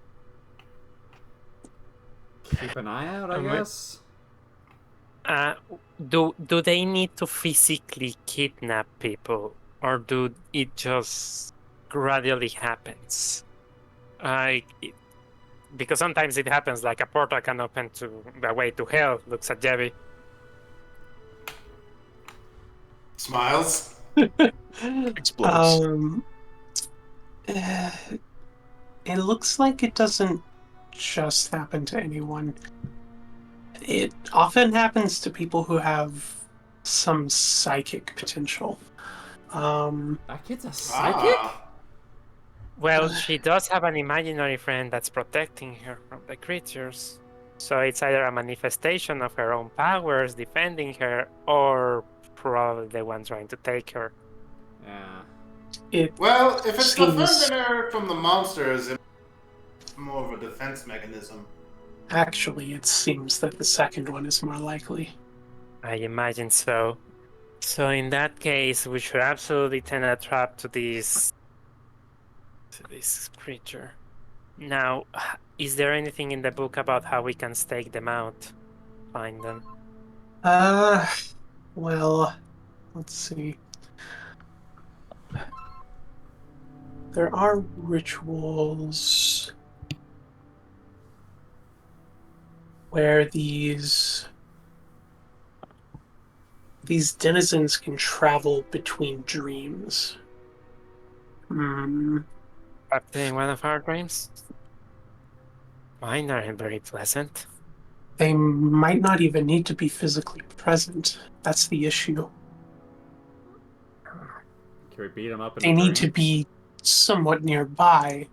[SPEAKER 1] keep an eye out, I
[SPEAKER 4] Um,
[SPEAKER 1] guess?
[SPEAKER 4] Uh, do they need to physically kidnap people, or do it just gradually happens? Because sometimes it happens, like a portal can open to the way to hell. Looks at Jevi.
[SPEAKER 5] Smiles.
[SPEAKER 3] Explodes.
[SPEAKER 2] Eh, it looks like it doesn't just happen to anyone. It often happens to people who have some psychic potential.
[SPEAKER 1] That kid's a psychic?
[SPEAKER 4] Well, she does have an imaginary friend that's protecting her from the creatures. So it's either a manifestation of her own powers defending her, or probably the one trying to take her.
[SPEAKER 1] Yeah.
[SPEAKER 2] It
[SPEAKER 5] Well, if it's
[SPEAKER 2] seems
[SPEAKER 5] defending her from the monsters, it's more of a defense mechanism.
[SPEAKER 2] actually it seems that the second one is more likely.
[SPEAKER 4] I imagine so. So in that case, we should absolutely tend a trap to this creature. Now, is there anything in the book about how we can stake them out? Find them.
[SPEAKER 2] Uh, well, let's see. There are rituals where these denizens can travel between dreams. Hmm.
[SPEAKER 4] Capturing one of our dreams? Mine aren't very pleasant.
[SPEAKER 2] They might not even need to be physically present. That's the issue.
[SPEAKER 1] Can we beat him up in
[SPEAKER 2] They
[SPEAKER 1] a
[SPEAKER 2] need
[SPEAKER 1] dream?
[SPEAKER 2] to be somewhat nearby,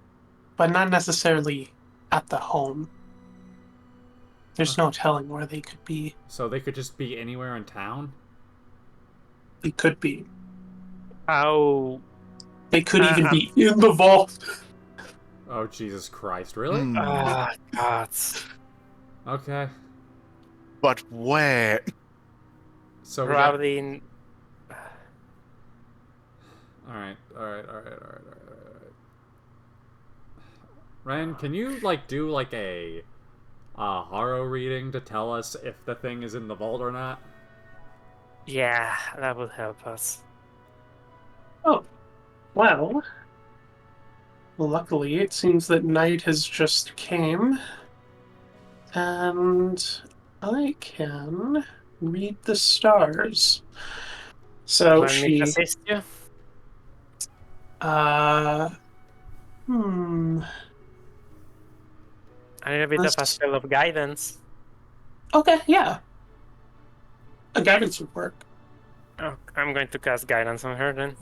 [SPEAKER 2] but not necessarily at the home. There's no telling where they could be.
[SPEAKER 1] So they could just be anywhere in town?
[SPEAKER 2] They could be.
[SPEAKER 4] How?
[SPEAKER 2] They could even
[SPEAKER 4] Um,
[SPEAKER 2] be in the vault.
[SPEAKER 1] Oh, Jesus Christ. Really?
[SPEAKER 4] God.
[SPEAKER 1] Okay.
[SPEAKER 3] But where?
[SPEAKER 1] So we got...
[SPEAKER 4] Probably in.
[SPEAKER 1] Alright. Ren, can you, like, do, like, a horror reading to tell us if the thing is in the vault or not?
[SPEAKER 4] Yeah, that would help us.
[SPEAKER 2] Oh, well. Luckily, it seems that night has just came, and I can read the stars. So
[SPEAKER 4] Want me to
[SPEAKER 2] she,
[SPEAKER 4] assist you?
[SPEAKER 2] uh, hmm,
[SPEAKER 4] A little bit of a
[SPEAKER 2] let's-
[SPEAKER 4] spell of guidance.
[SPEAKER 2] okay, yeah. A guidance would work.
[SPEAKER 4] Oh, I'm going to cast guidance on her then.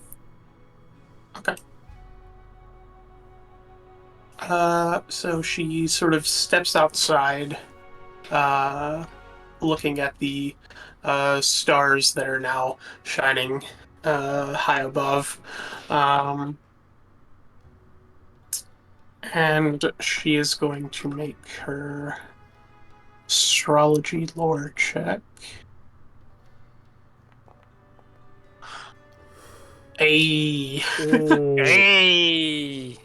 [SPEAKER 2] Okay. So she sort of steps outside, looking at the stars that are now shining high above. And she is going to make her astrology lore check.
[SPEAKER 1] Ooh.
[SPEAKER 4] Hey!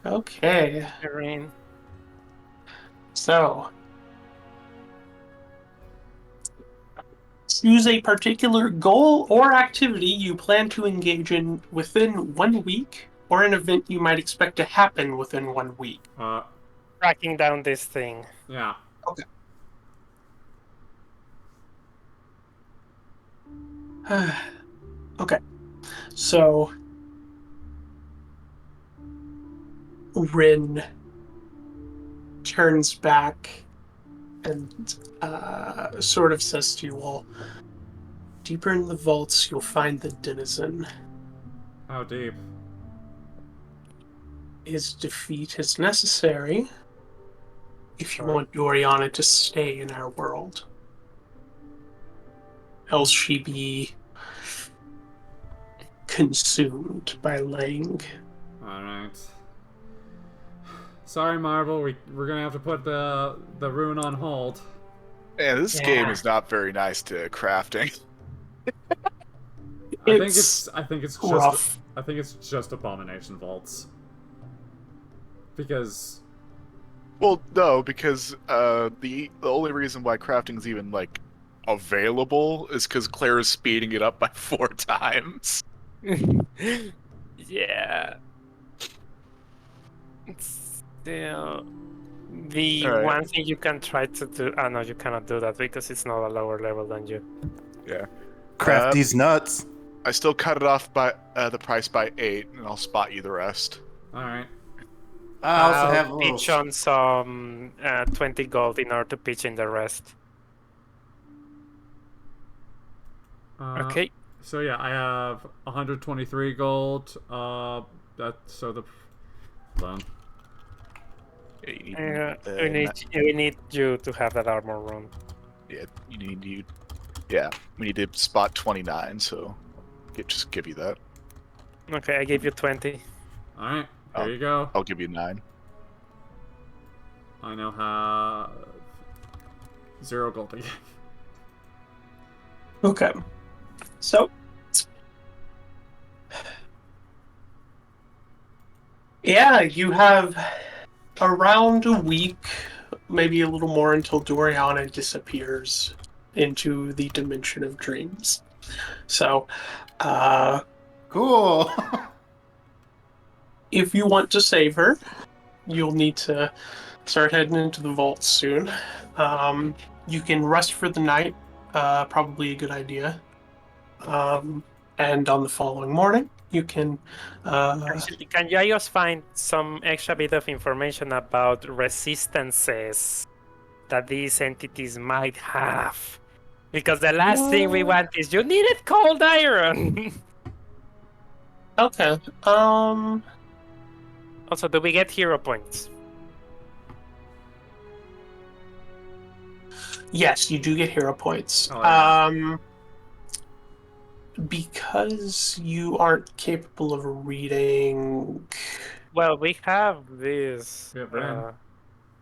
[SPEAKER 2] Okay.
[SPEAKER 4] Irene.
[SPEAKER 2] So, choose a particular goal or activity you plan to engage in within 1 week, or an event you might expect to happen within 1 week.
[SPEAKER 4] Tracking down this thing.
[SPEAKER 1] Yeah.
[SPEAKER 2] Okay. So, Rin turns back and sort of says to you all, deeper in the vaults, you'll find the denizen.
[SPEAKER 1] How deep?
[SPEAKER 2] His defeat is necessary if you
[SPEAKER 4] Alright.
[SPEAKER 2] want Doriana to stay in our world. Else she be consumed by Lang.
[SPEAKER 1] Alright. Sorry, Marvel, we're gonna have to put the rune on hold.
[SPEAKER 3] Yeah, this game is not very nice to crafting.
[SPEAKER 1] I think it's
[SPEAKER 2] rough.
[SPEAKER 1] just Abomination Vaults. Because
[SPEAKER 3] Well, no, because the only reason why crafting's even like available is because Claire is speeding it up by 4 times.
[SPEAKER 4] Yeah. Still, the
[SPEAKER 3] Alright.
[SPEAKER 4] one thing you can try to do. Oh no, you cannot do that because it's not a lower level than you.
[SPEAKER 3] Yeah.
[SPEAKER 5] Craft these nuts.
[SPEAKER 3] I still cut it off by the price by 8, and I'll spot you the rest.
[SPEAKER 1] alright.
[SPEAKER 5] I also have a
[SPEAKER 4] I'll
[SPEAKER 5] little.
[SPEAKER 4] pitch on some 20 gold in order to pitch in the rest. Okay.
[SPEAKER 1] So yeah, I have 123 gold. Done.
[SPEAKER 3] Yeah, you need,
[SPEAKER 4] We need you to have that armor rune.
[SPEAKER 3] yeah, yeah, we need to spot 29, so just give you that.
[SPEAKER 4] Okay, I gave you 20.
[SPEAKER 1] Alright, here you go.
[SPEAKER 3] I'll give you 9.
[SPEAKER 1] I now have 0 gold again.
[SPEAKER 2] Okay. So, yeah, you have around a week, maybe a little more, until Doriana disappears into the dimension of dreams. So,
[SPEAKER 5] Cool.
[SPEAKER 2] if you want to save her, you'll need to start heading into the vault soon. You can rest for the night, probably a good idea. And on the following morning, you can.
[SPEAKER 4] Actually, can you just find some extra bit of information about resistances that these entities might have? Because the last thing we want is you needed cold iron.
[SPEAKER 2] Okay.
[SPEAKER 4] Also, do we get hero points?
[SPEAKER 2] Yes, you do get hero points.
[SPEAKER 1] Oh, yeah.
[SPEAKER 2] Because you aren't capable of reading.
[SPEAKER 4] Well, we have this.
[SPEAKER 1] We have Ren.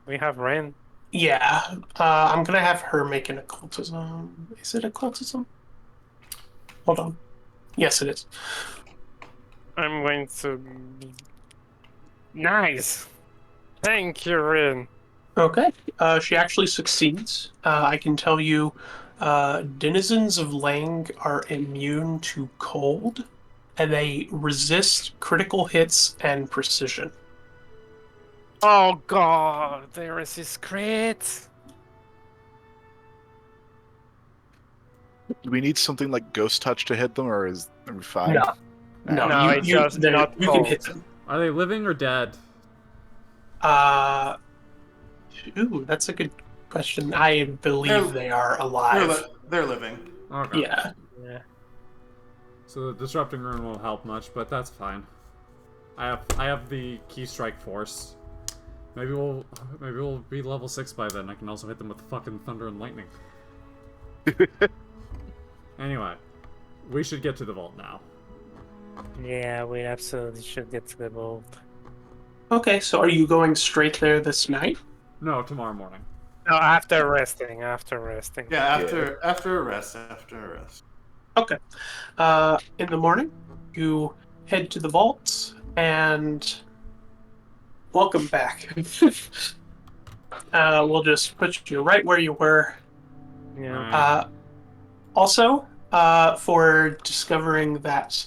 [SPEAKER 4] We have Ren.
[SPEAKER 2] Yeah, I'm gonna have her make an occultism. Is it occultism? Hold on. Yes, it is.
[SPEAKER 4] I'm going to. Nice. Thank you, Ren.
[SPEAKER 2] Okay. She actually succeeds. I can tell you, denizens of Lang are immune to cold, and they resist critical hits and precision.
[SPEAKER 4] Oh god, there is his crit.
[SPEAKER 3] Do we need something like Ghost Touch to hit them, or are we fine?
[SPEAKER 4] No, it's just not
[SPEAKER 2] you can
[SPEAKER 4] cold.
[SPEAKER 2] hit them.
[SPEAKER 1] Are they living or dead?
[SPEAKER 2] Ooh, that's a good question. I believe they are alive.
[SPEAKER 5] They're living.
[SPEAKER 1] Okay.
[SPEAKER 2] Yeah.
[SPEAKER 4] Yeah.
[SPEAKER 1] So the disrupting rune won't help much, but that's fine. I have the key strike force. Maybe we'll be level 6 by then. I can also hit them with fucking thunder and lightning. Anyway, we should get to the vault now.
[SPEAKER 4] Yeah, we absolutely should get to the vault.
[SPEAKER 2] Okay, so are you going straight there this night?
[SPEAKER 1] No, tomorrow morning.
[SPEAKER 4] No, after resting.
[SPEAKER 5] Yeah, after a rest.
[SPEAKER 2] Okay. In the morning, you head to the vault, and welcome back. We'll just put you right where you were.
[SPEAKER 4] Yeah.
[SPEAKER 1] Alright.
[SPEAKER 2] Also, for discovering that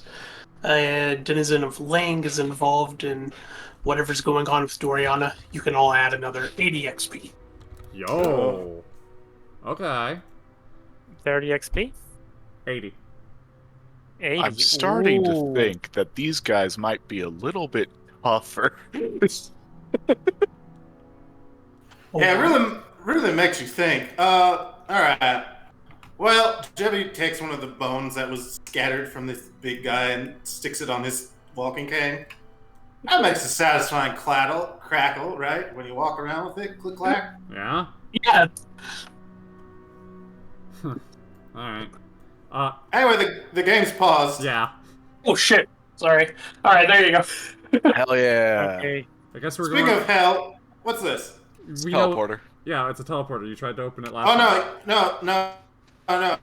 [SPEAKER 2] a denizen of Lang is involved in whatever's going on with Doriana, you can all add another 80 XP.
[SPEAKER 1] Yo. Okay.
[SPEAKER 4] 30 XP?
[SPEAKER 1] 80.
[SPEAKER 4] 80.
[SPEAKER 3] I'm starting to
[SPEAKER 4] Ooh.
[SPEAKER 3] think that these guys might be a little bit tougher.
[SPEAKER 5] Yeah, it really makes you think. All right. Well, Jebby takes one of the bones that was scattered from this big guy and sticks it on his walking cane. That makes a satisfying crackle, right? When you walk around with it, click clack.
[SPEAKER 1] Yeah?
[SPEAKER 2] Yeah,
[SPEAKER 1] Alright.
[SPEAKER 5] Anyway, the game's paused.
[SPEAKER 1] Yeah.
[SPEAKER 2] oh shit. Sorry. Alright, there you go.
[SPEAKER 3] Hell yeah.
[SPEAKER 4] Okay.
[SPEAKER 1] I guess we're
[SPEAKER 5] Speaking
[SPEAKER 1] going...
[SPEAKER 5] of hell, what's this?
[SPEAKER 1] we know...
[SPEAKER 3] Teleporter.
[SPEAKER 1] Yeah, it's a teleporter. You tried to open it last
[SPEAKER 5] Oh
[SPEAKER 1] time.
[SPEAKER 5] no.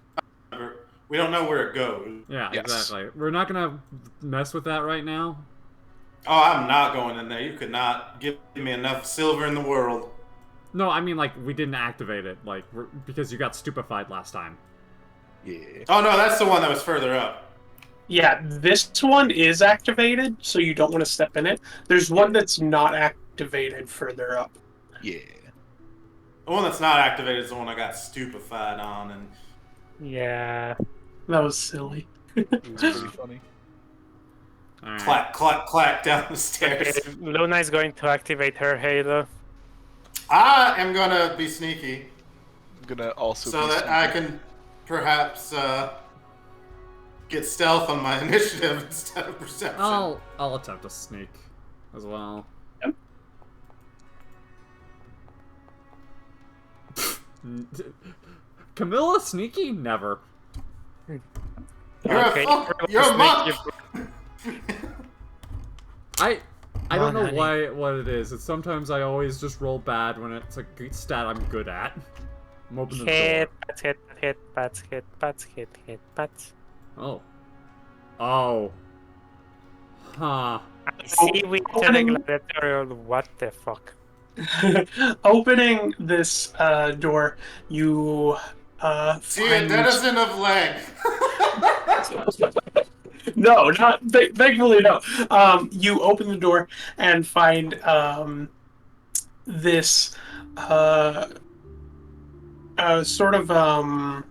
[SPEAKER 5] We don't know where it goes.
[SPEAKER 1] Yeah,
[SPEAKER 3] Yes.
[SPEAKER 1] exactly. We're not gonna mess with that right now.
[SPEAKER 5] Oh, I'm not going in there. You could not give me enough silver in the world.
[SPEAKER 1] No, I mean, like, we didn't activate it, like, because you got stupefied last time.
[SPEAKER 3] Yeah.
[SPEAKER 5] Oh no, that's the one that was further up.
[SPEAKER 2] Yeah, this one is activated, so you don't want to step in it. There's one that's not activated further up.
[SPEAKER 3] Yeah.
[SPEAKER 5] The one that's not activated is the one I got stupefied on, and
[SPEAKER 4] Yeah.
[SPEAKER 2] That was silly.
[SPEAKER 3] It's pretty funny.
[SPEAKER 1] Alright.
[SPEAKER 5] clack, clack, clack down the stairs.
[SPEAKER 4] Okay, Luna is going to activate her halo.
[SPEAKER 5] I am gonna be sneaky
[SPEAKER 3] I'm gonna also
[SPEAKER 5] so
[SPEAKER 3] be
[SPEAKER 5] that I can perhaps get stealth on my initiative instead of perception.
[SPEAKER 1] I'll attempt to sneak as well.
[SPEAKER 2] Yep.
[SPEAKER 1] Camilla sneaky? Never.
[SPEAKER 5] You're
[SPEAKER 4] Okay,
[SPEAKER 5] a fuck,
[SPEAKER 4] everyone
[SPEAKER 5] you're a monk.
[SPEAKER 1] I don't know
[SPEAKER 4] honey.
[SPEAKER 1] what it is. It's sometimes I always just roll bad when it's a good stat I'm good at. I'm opening the door.
[SPEAKER 4] Hit, bats, hit, bats.
[SPEAKER 1] Oh. Oh. Huh.
[SPEAKER 4] I see we
[SPEAKER 2] Opening-
[SPEAKER 4] gladiatorial. What the fuck?
[SPEAKER 2] Opening this door, you
[SPEAKER 5] See a
[SPEAKER 2] find...
[SPEAKER 5] denizen of Lang.
[SPEAKER 2] No, not thankfully no. You open the door and find this sort of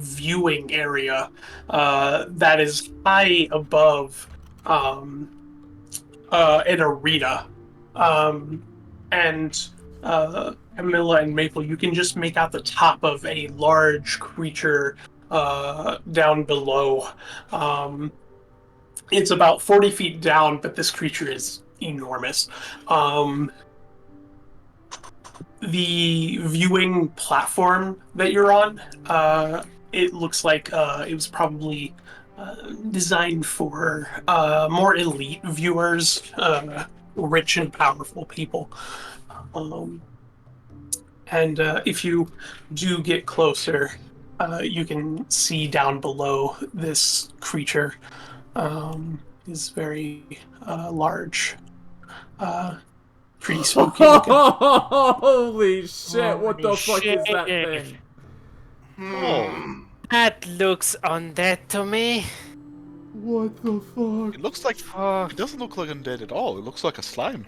[SPEAKER 2] viewing area that is high above an arena, and Camilla and Maple, you can just make out the top of a large creature down below. It's about 40 feet down, but this creature is enormous. The viewing platform that you're on, it looks like it was probably designed for more elite viewers, rich and powerful people. And if you do get closer, you can see down below this creature is very large, pretty spooky looking.
[SPEAKER 1] Holy shit, what the
[SPEAKER 4] Holy
[SPEAKER 1] fuck is that
[SPEAKER 4] shit.
[SPEAKER 1] thing?
[SPEAKER 5] Hmm.
[SPEAKER 4] That looks undead to me.
[SPEAKER 1] What the fuck?
[SPEAKER 3] It looks like
[SPEAKER 4] Fuck.
[SPEAKER 3] it doesn't look like undead at all. It looks like a slime.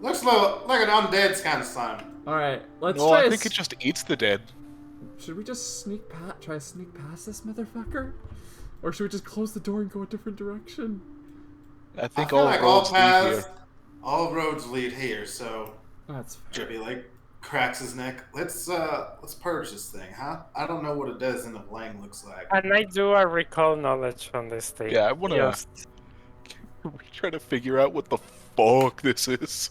[SPEAKER 5] Looks like an undead kind of slime.
[SPEAKER 1] Alright, let's
[SPEAKER 3] No,
[SPEAKER 1] try
[SPEAKER 3] I think it just eats the dead.
[SPEAKER 1] Should we just try to sneak past this motherfucker? Or should we just close the door and go a different direction?
[SPEAKER 3] I
[SPEAKER 5] I
[SPEAKER 3] think
[SPEAKER 5] feel
[SPEAKER 3] all
[SPEAKER 5] like all
[SPEAKER 3] roads lead
[SPEAKER 5] paths,
[SPEAKER 3] here.
[SPEAKER 5] all roads lead here. So
[SPEAKER 1] That's fair.
[SPEAKER 5] Jebby like cracks his neck. Let's purge this thing, huh? I don't know what a denizen of Lang looks like.
[SPEAKER 4] And I do a recall knowledge on this thing.
[SPEAKER 3] Yeah, I wanna.
[SPEAKER 4] Just-
[SPEAKER 3] We try to figure out what the fuck this is.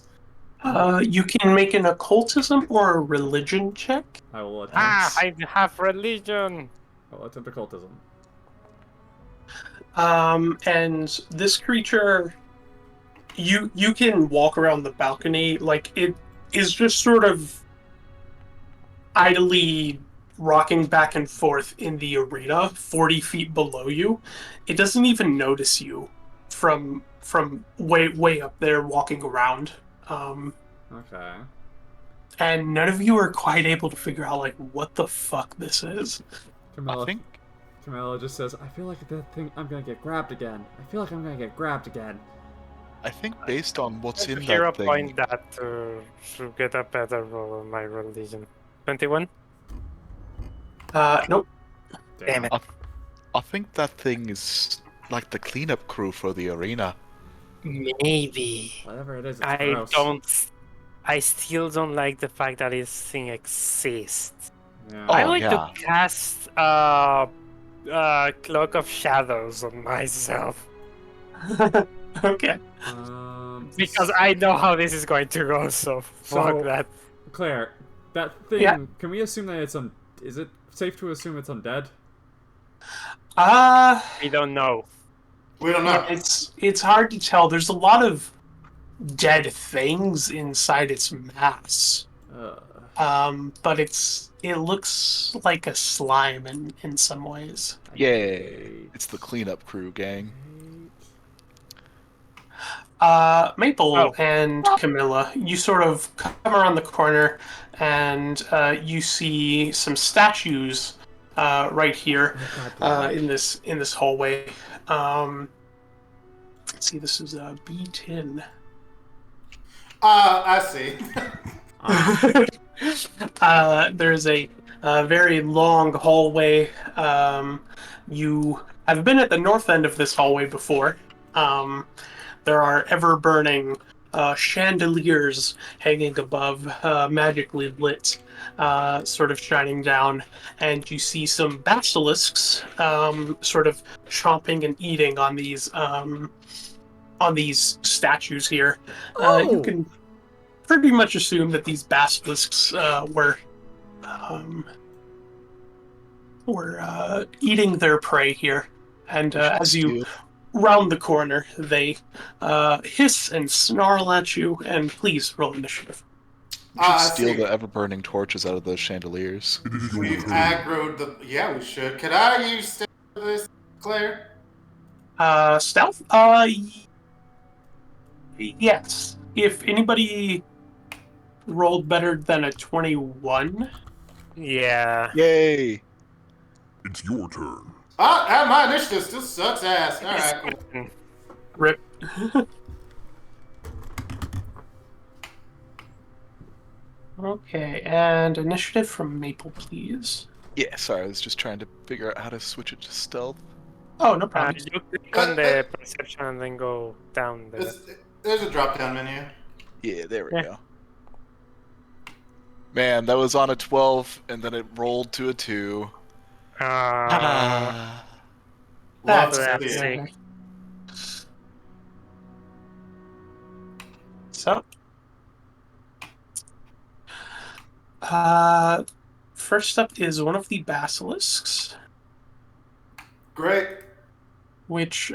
[SPEAKER 2] You can make an occultism or a religion check.
[SPEAKER 1] I will attempt.
[SPEAKER 4] I have religion.
[SPEAKER 1] I'll attempt occultism.
[SPEAKER 2] And this creature, you can walk around the balcony, like it is just sort of idly rocking back and forth in the arena 40 feet below you. It doesn't even notice you from from way up there walking around.
[SPEAKER 1] Okay.
[SPEAKER 2] And none of you are quite able to figure out like what the fuck this is.
[SPEAKER 1] Camilla,
[SPEAKER 3] I think
[SPEAKER 1] Camilla just says, I feel like that thing, I'm gonna get grabbed again. I feel like I'm gonna get grabbed again.
[SPEAKER 3] based on what's in
[SPEAKER 4] Hero
[SPEAKER 3] that thing,
[SPEAKER 4] point that to get a better roll on my religion. 21?
[SPEAKER 2] Nope.
[SPEAKER 4] Damn it.
[SPEAKER 3] I think that thing is like the cleanup crew for the arena.
[SPEAKER 4] Maybe.
[SPEAKER 1] Whatever it is, it's
[SPEAKER 4] I
[SPEAKER 1] gross.
[SPEAKER 4] don't. I still don't like the fact that this thing exists.
[SPEAKER 1] Yeah.
[SPEAKER 3] Oh,
[SPEAKER 4] I like
[SPEAKER 3] yeah.
[SPEAKER 4] to cast Cloak of Shadows on myself
[SPEAKER 2] Okay.
[SPEAKER 4] because I know how this is going to go. So fuck
[SPEAKER 1] So-
[SPEAKER 4] that.
[SPEAKER 1] Claire, that thing,
[SPEAKER 2] Yeah.
[SPEAKER 1] can we assume that it's is it safe to assume it's undead?
[SPEAKER 4] We don't know.
[SPEAKER 5] We don't know.
[SPEAKER 2] Yeah, it's hard to tell. There's a lot of dead things inside its mass. But it looks like a slime in some ways.
[SPEAKER 3] Yay! It's the cleanup crew, gang.
[SPEAKER 2] Maple
[SPEAKER 4] Oh.
[SPEAKER 2] and Camilla, you sort of come around the corner and you see some statues right here in this hallway. Let's see, this is B10.
[SPEAKER 5] I see.
[SPEAKER 2] There's a very long hallway. You have been at the north end of this hallway before. There are ever-burning chandeliers hanging above, magically lit, sort of shining down, and you see some basilisks sort of chomping and eating on these statues here. You
[SPEAKER 1] Oh!
[SPEAKER 2] can pretty much assume that these basilisks were eating their prey here, and as you round the corner, they hiss and snarl at you. And please roll initiative.
[SPEAKER 3] We should
[SPEAKER 5] I
[SPEAKER 3] steal
[SPEAKER 5] see.
[SPEAKER 3] the ever-burning torches out of those chandeliers.
[SPEAKER 5] We've aggroed the. Yeah, we should. Could I use stealth for this, Claire?
[SPEAKER 2] Stealth. Yes. If anybody rolled better than a 21.
[SPEAKER 4] Yeah.
[SPEAKER 3] Yay!
[SPEAKER 6] It's your turn.
[SPEAKER 5] My initiative still sucks ass. All right, cool.
[SPEAKER 2] Rip. Okay, and initiative from Maple, please.
[SPEAKER 3] Yeah, sorry, I was just trying to figure out how to switch it to stealth.
[SPEAKER 2] Oh, no problem.
[SPEAKER 4] You click on the perception and then go down there.
[SPEAKER 5] There's a drop down menu.
[SPEAKER 3] Yeah, there we
[SPEAKER 4] Yeah.
[SPEAKER 3] go. Man, that was on a 12, and then it rolled to a 2.
[SPEAKER 4] Ah.
[SPEAKER 5] Love
[SPEAKER 2] That's
[SPEAKER 5] to see it.
[SPEAKER 2] So, first up is one of the basilisks,
[SPEAKER 5] Great.
[SPEAKER 2] which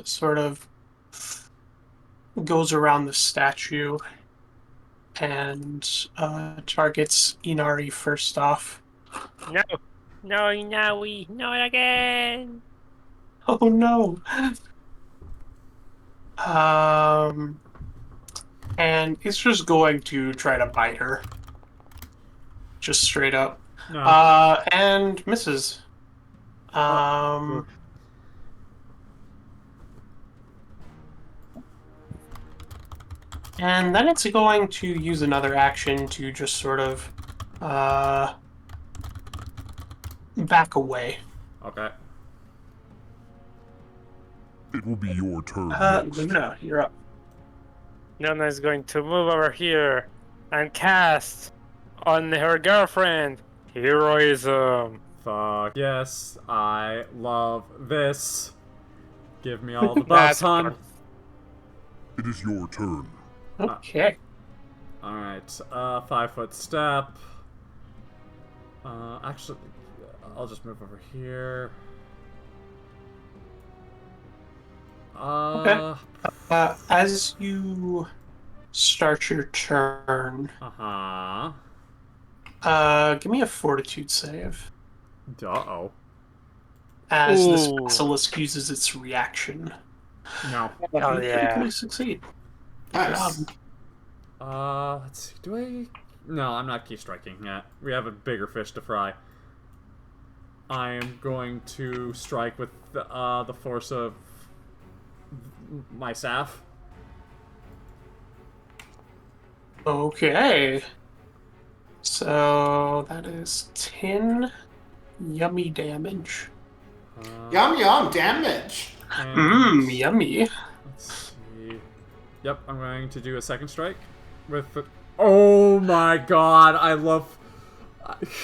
[SPEAKER 2] sort of goes around the statue and targets Inari first off.
[SPEAKER 4] No. No, Inawi. Not again.
[SPEAKER 2] Oh no! And it's just going to try to bite her. Just straight up.
[SPEAKER 1] No.
[SPEAKER 2] And misses. And then it's going to use another action to just sort of back away.
[SPEAKER 1] Okay.
[SPEAKER 6] It will be your turn. next.
[SPEAKER 2] Luna, you're up.
[SPEAKER 4] Nona is going to move over here and cast on her girlfriend heroism.
[SPEAKER 1] Fuck. Yes, I love this. Give me all the buffs, hon.
[SPEAKER 6] It is your turn.
[SPEAKER 2] Okay.
[SPEAKER 1] Alright, 5-foot step. Actually, I'll just move over here.
[SPEAKER 2] Okay. As you start your turn,
[SPEAKER 1] Uh-huh.
[SPEAKER 2] give me a fortitude save.
[SPEAKER 1] Uh-oh.
[SPEAKER 2] As this
[SPEAKER 4] Ooh.
[SPEAKER 2] basilisk uses its reaction.
[SPEAKER 1] No.
[SPEAKER 4] Oh,
[SPEAKER 2] You
[SPEAKER 4] yeah.
[SPEAKER 2] critically succeed. Good
[SPEAKER 5] Nice.
[SPEAKER 2] job.
[SPEAKER 1] Let's see. Do I? No, I'm not key striking yet. We have a bigger fish to fry. I am going to strike with the force of my staff.
[SPEAKER 2] Okay. So that is 10 yummy damage.
[SPEAKER 5] Yum yum damage.
[SPEAKER 1] And
[SPEAKER 2] Yummy.
[SPEAKER 1] let's see. Yep, I'm going to do a second strike with the. Oh my god! I love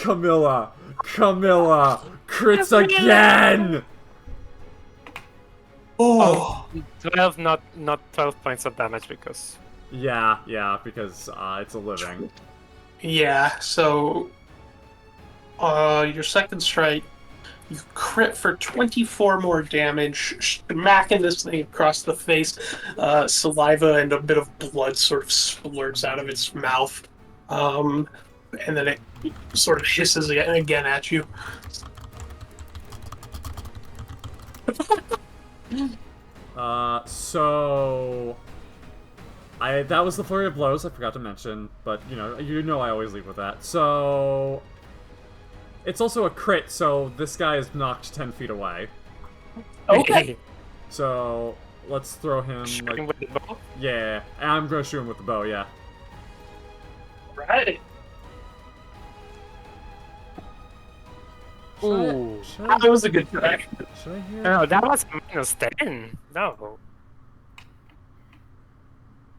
[SPEAKER 1] Camilla. Camilla crits again.
[SPEAKER 2] Oh.
[SPEAKER 4] 12, not 12 points of damage because.
[SPEAKER 1] Yeah, because it's a living.
[SPEAKER 2] Yeah, so your second strike, you crit for 24 more damage, smacking this thing across the face. Saliva and a bit of blood sort of splurts out of its mouth. And then it sort of hisses again at you.
[SPEAKER 1] So that was the flurry of blows. I forgot to mention, but you know I always leave with that. So it's also a crit. So this guy is knocked 10 feet away.
[SPEAKER 2] Okay.
[SPEAKER 1] So let's throw him
[SPEAKER 4] Shoot him
[SPEAKER 1] like
[SPEAKER 4] with the bow.
[SPEAKER 1] yeah. And I'm gonna shoot him with the bow. Yeah.
[SPEAKER 2] Right.
[SPEAKER 4] Ooh.
[SPEAKER 2] That was a good try.
[SPEAKER 1] Should I hear?
[SPEAKER 4] No, that was -10. No.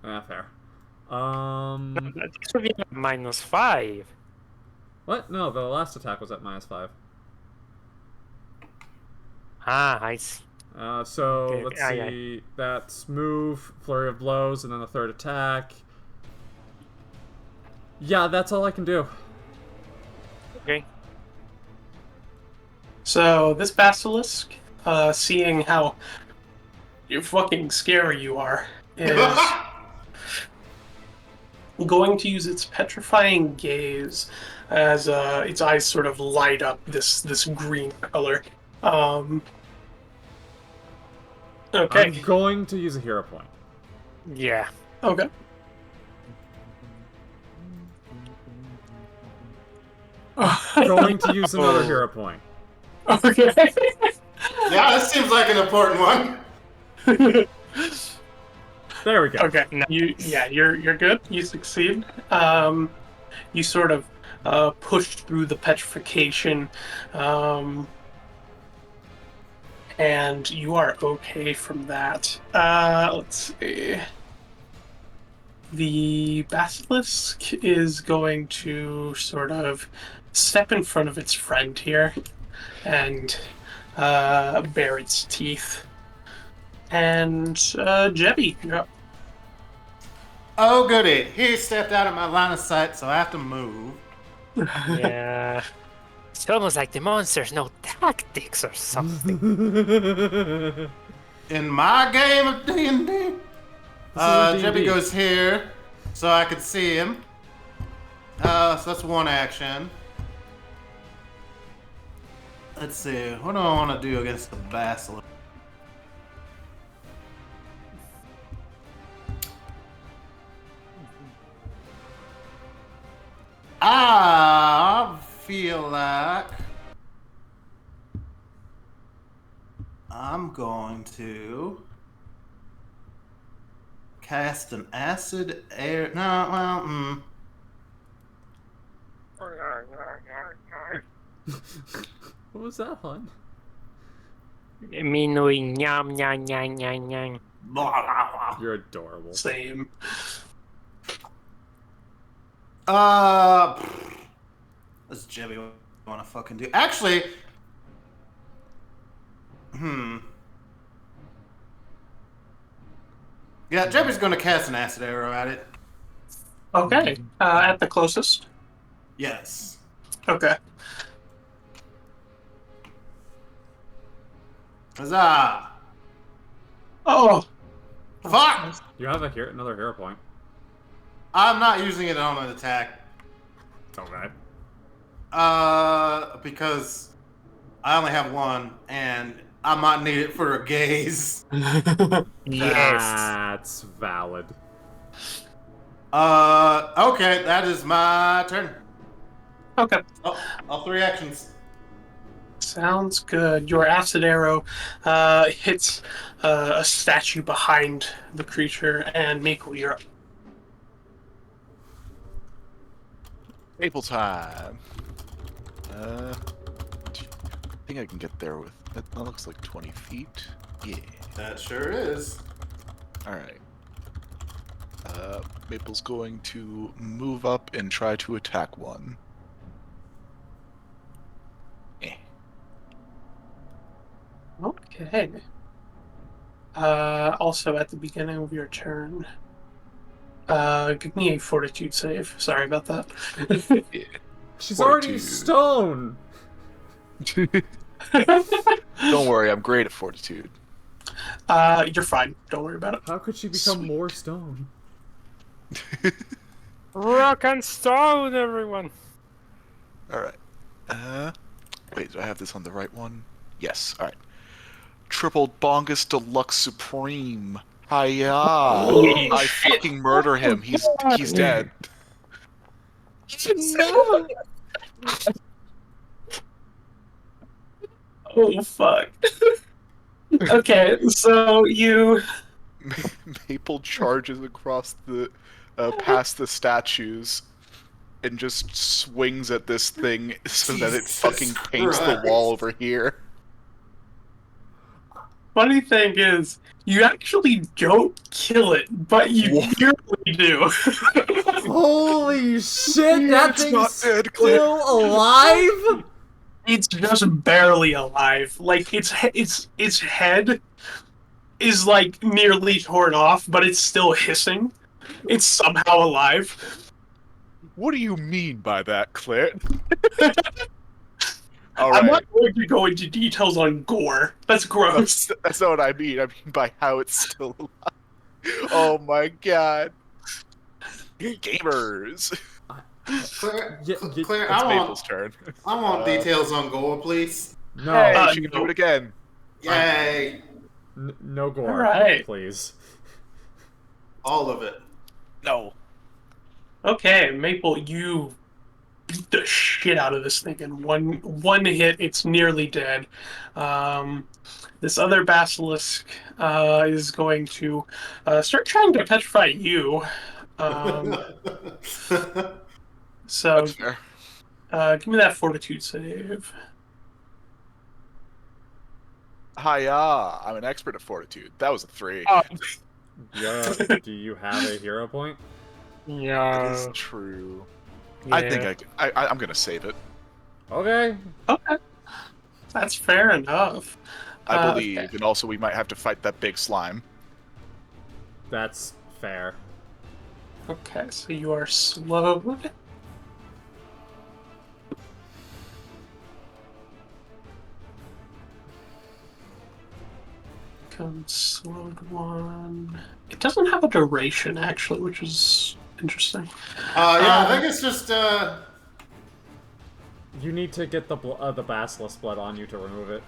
[SPEAKER 1] Fair.
[SPEAKER 4] That should be -5.
[SPEAKER 1] What? No, the last attack was at -5.
[SPEAKER 4] Ah, I see.
[SPEAKER 1] So
[SPEAKER 4] Okay,
[SPEAKER 1] let's
[SPEAKER 4] yeah.
[SPEAKER 1] see. That's move, flurry of blows, and then the third attack. Yeah, that's all I can do.
[SPEAKER 4] Okay.
[SPEAKER 2] So this basilisk, seeing how fucking scary you are, is going to use its petrifying gaze as its eyes sort of light up this green color. Okay.
[SPEAKER 1] I'm going to use a hero point.
[SPEAKER 4] Yeah.
[SPEAKER 2] Okay.
[SPEAKER 1] Going to use another hero point.
[SPEAKER 2] Okay.
[SPEAKER 5] Yeah, that seems like an important one.
[SPEAKER 1] There we go.
[SPEAKER 2] Okay. You're good. You succeed. You sort of push through the petrification, and you are okay from that. Let's see. The basilisk is going to sort of step in front of its friend here and bare its teeth. And Jebby, you're up.
[SPEAKER 5] Oh, goody. He stepped out of my line of sight, so I have to move.
[SPEAKER 4] Yeah. It's almost like the monsters know tactics or something.
[SPEAKER 5] In my game of D&D,
[SPEAKER 1] D&D.
[SPEAKER 5] Jebby goes here, so I could see him. So that's one action. Let's see. What do I want to do against the basilisk? I feel like I'm going to cast an acid air. No, well,
[SPEAKER 1] What was that, hon?
[SPEAKER 4] Me knowing nyam nyam nyam nyam nyam.
[SPEAKER 5] blah, blah, blah.
[SPEAKER 1] You're adorable.
[SPEAKER 2] Same.
[SPEAKER 5] What's Jebby want to fucking do? Actually, yeah, Jebby's going to cast an acid arrow at it.
[SPEAKER 2] Okay. At the closest.
[SPEAKER 5] Yes.
[SPEAKER 2] Okay.
[SPEAKER 5] Huzzah!
[SPEAKER 2] Oh.
[SPEAKER 5] Fuck!
[SPEAKER 1] You have another hero point.
[SPEAKER 5] I'm not using it on an attack.
[SPEAKER 1] Okay.
[SPEAKER 5] Because I only have one, and I might need it for a gaze.
[SPEAKER 4] Yes.
[SPEAKER 1] That's valid.
[SPEAKER 5] Okay, that is my turn.
[SPEAKER 2] Okay.
[SPEAKER 5] Oh, all 3 actions.
[SPEAKER 2] Sounds good. Your acid arrow hits a statue behind the creature, and Mako, you're up.
[SPEAKER 3] Maple time. I think I can get there with that. Looks like 20 feet. Yeah.
[SPEAKER 5] That sure is.
[SPEAKER 3] All right. Maple's going to move up and try to attack one. Eh.
[SPEAKER 2] Okay. Also, at the beginning of your turn, give me a fortitude save. Sorry about that.
[SPEAKER 3] Yeah.
[SPEAKER 1] She's already
[SPEAKER 3] Fortitude.
[SPEAKER 1] stone.
[SPEAKER 3] Don't worry, I'm great at fortitude.
[SPEAKER 2] You're fine. Don't worry about it.
[SPEAKER 1] How could she become
[SPEAKER 3] Sweet.
[SPEAKER 1] more stone?
[SPEAKER 4] Rock and stone, everyone.
[SPEAKER 3] All right. Wait, do I have this on the right one? Yes. All right. Triple Bongus Deluxe Supreme. Hiya!
[SPEAKER 2] Holy
[SPEAKER 3] I
[SPEAKER 2] shit.
[SPEAKER 3] fucking murder him. He's dead.
[SPEAKER 4] No.
[SPEAKER 2] Oh fuck. Okay, so you.
[SPEAKER 3] Maple charges across the past the statues and just swings at this thing so that it
[SPEAKER 5] Jesus
[SPEAKER 3] fucking paints the
[SPEAKER 5] Christ.
[SPEAKER 3] wall over here.
[SPEAKER 2] Funny thing is, you actually don't kill it, but you
[SPEAKER 3] What?
[SPEAKER 2] nearly do.
[SPEAKER 1] Holy shit! That
[SPEAKER 3] It's
[SPEAKER 1] thing's
[SPEAKER 3] not dead, Clint.
[SPEAKER 1] still alive.
[SPEAKER 2] It's just barely alive. Like its head is like nearly torn off, but it's still hissing. It's somehow alive.
[SPEAKER 3] What do you mean by that, Clint? All
[SPEAKER 2] I'm
[SPEAKER 3] right.
[SPEAKER 2] not going to go into details on gore. That's gross.
[SPEAKER 3] That's not what I mean. I mean by how it's still alive. Oh my god. Gamers.
[SPEAKER 5] Claire,
[SPEAKER 1] Yeah,
[SPEAKER 5] Claire,
[SPEAKER 3] It's Maple's turn.
[SPEAKER 5] I want details on gore, please.
[SPEAKER 1] No,
[SPEAKER 3] Hey, she can
[SPEAKER 2] no.
[SPEAKER 3] do it again.
[SPEAKER 5] Yay!
[SPEAKER 1] no gore,
[SPEAKER 2] Alright.
[SPEAKER 1] please.
[SPEAKER 5] All of it.
[SPEAKER 3] No.
[SPEAKER 2] Okay, Maple, you beat the shit out of this thing in one hit. It's nearly dead. This other basilisk is going to start trying to petrify you. So
[SPEAKER 3] That's fair.
[SPEAKER 2] give me that fortitude save.
[SPEAKER 3] Hiya. I'm an expert at fortitude. That was a 3.
[SPEAKER 1] Yeah. Do you have a hero point?
[SPEAKER 3] That
[SPEAKER 4] Yeah.
[SPEAKER 3] is true.
[SPEAKER 4] Yeah.
[SPEAKER 3] I think I'm gonna save it.
[SPEAKER 1] Okay.
[SPEAKER 2] Okay, that's fair enough.
[SPEAKER 3] I believe,
[SPEAKER 2] okay.
[SPEAKER 3] and also we might have to fight that big slime.
[SPEAKER 1] That's fair.
[SPEAKER 2] Okay, so you are slowed. Come slowed one. It doesn't have a duration actually, which is interesting.
[SPEAKER 5] Yeah, I think it's just
[SPEAKER 1] You need to get the basilisk blood on you to remove it.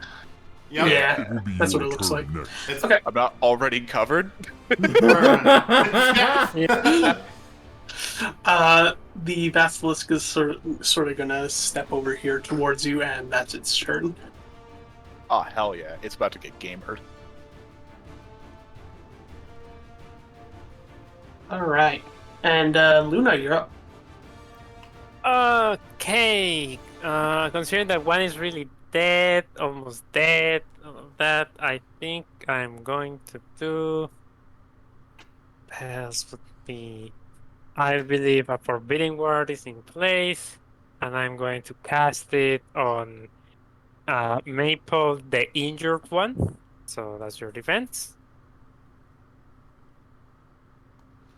[SPEAKER 5] yep.
[SPEAKER 2] Yeah,
[SPEAKER 6] It will be
[SPEAKER 2] that's
[SPEAKER 6] your
[SPEAKER 2] what it looks
[SPEAKER 6] turn
[SPEAKER 2] like.
[SPEAKER 6] next.
[SPEAKER 5] It's
[SPEAKER 2] Okay.
[SPEAKER 3] I'm not already covered.
[SPEAKER 2] The basilisk is sort of gonna step over here towards you, and that's its turn.
[SPEAKER 3] Oh hell yeah! It's about to get gamered.
[SPEAKER 2] All right, and Luna, you're up.
[SPEAKER 4] Okay. Considering that one is really dead, almost dead, all of that, I think I'm going to do. Pass would be. I believe a forbidding word is in place, and I'm going to cast it on Maple, the injured one. So that's your defense.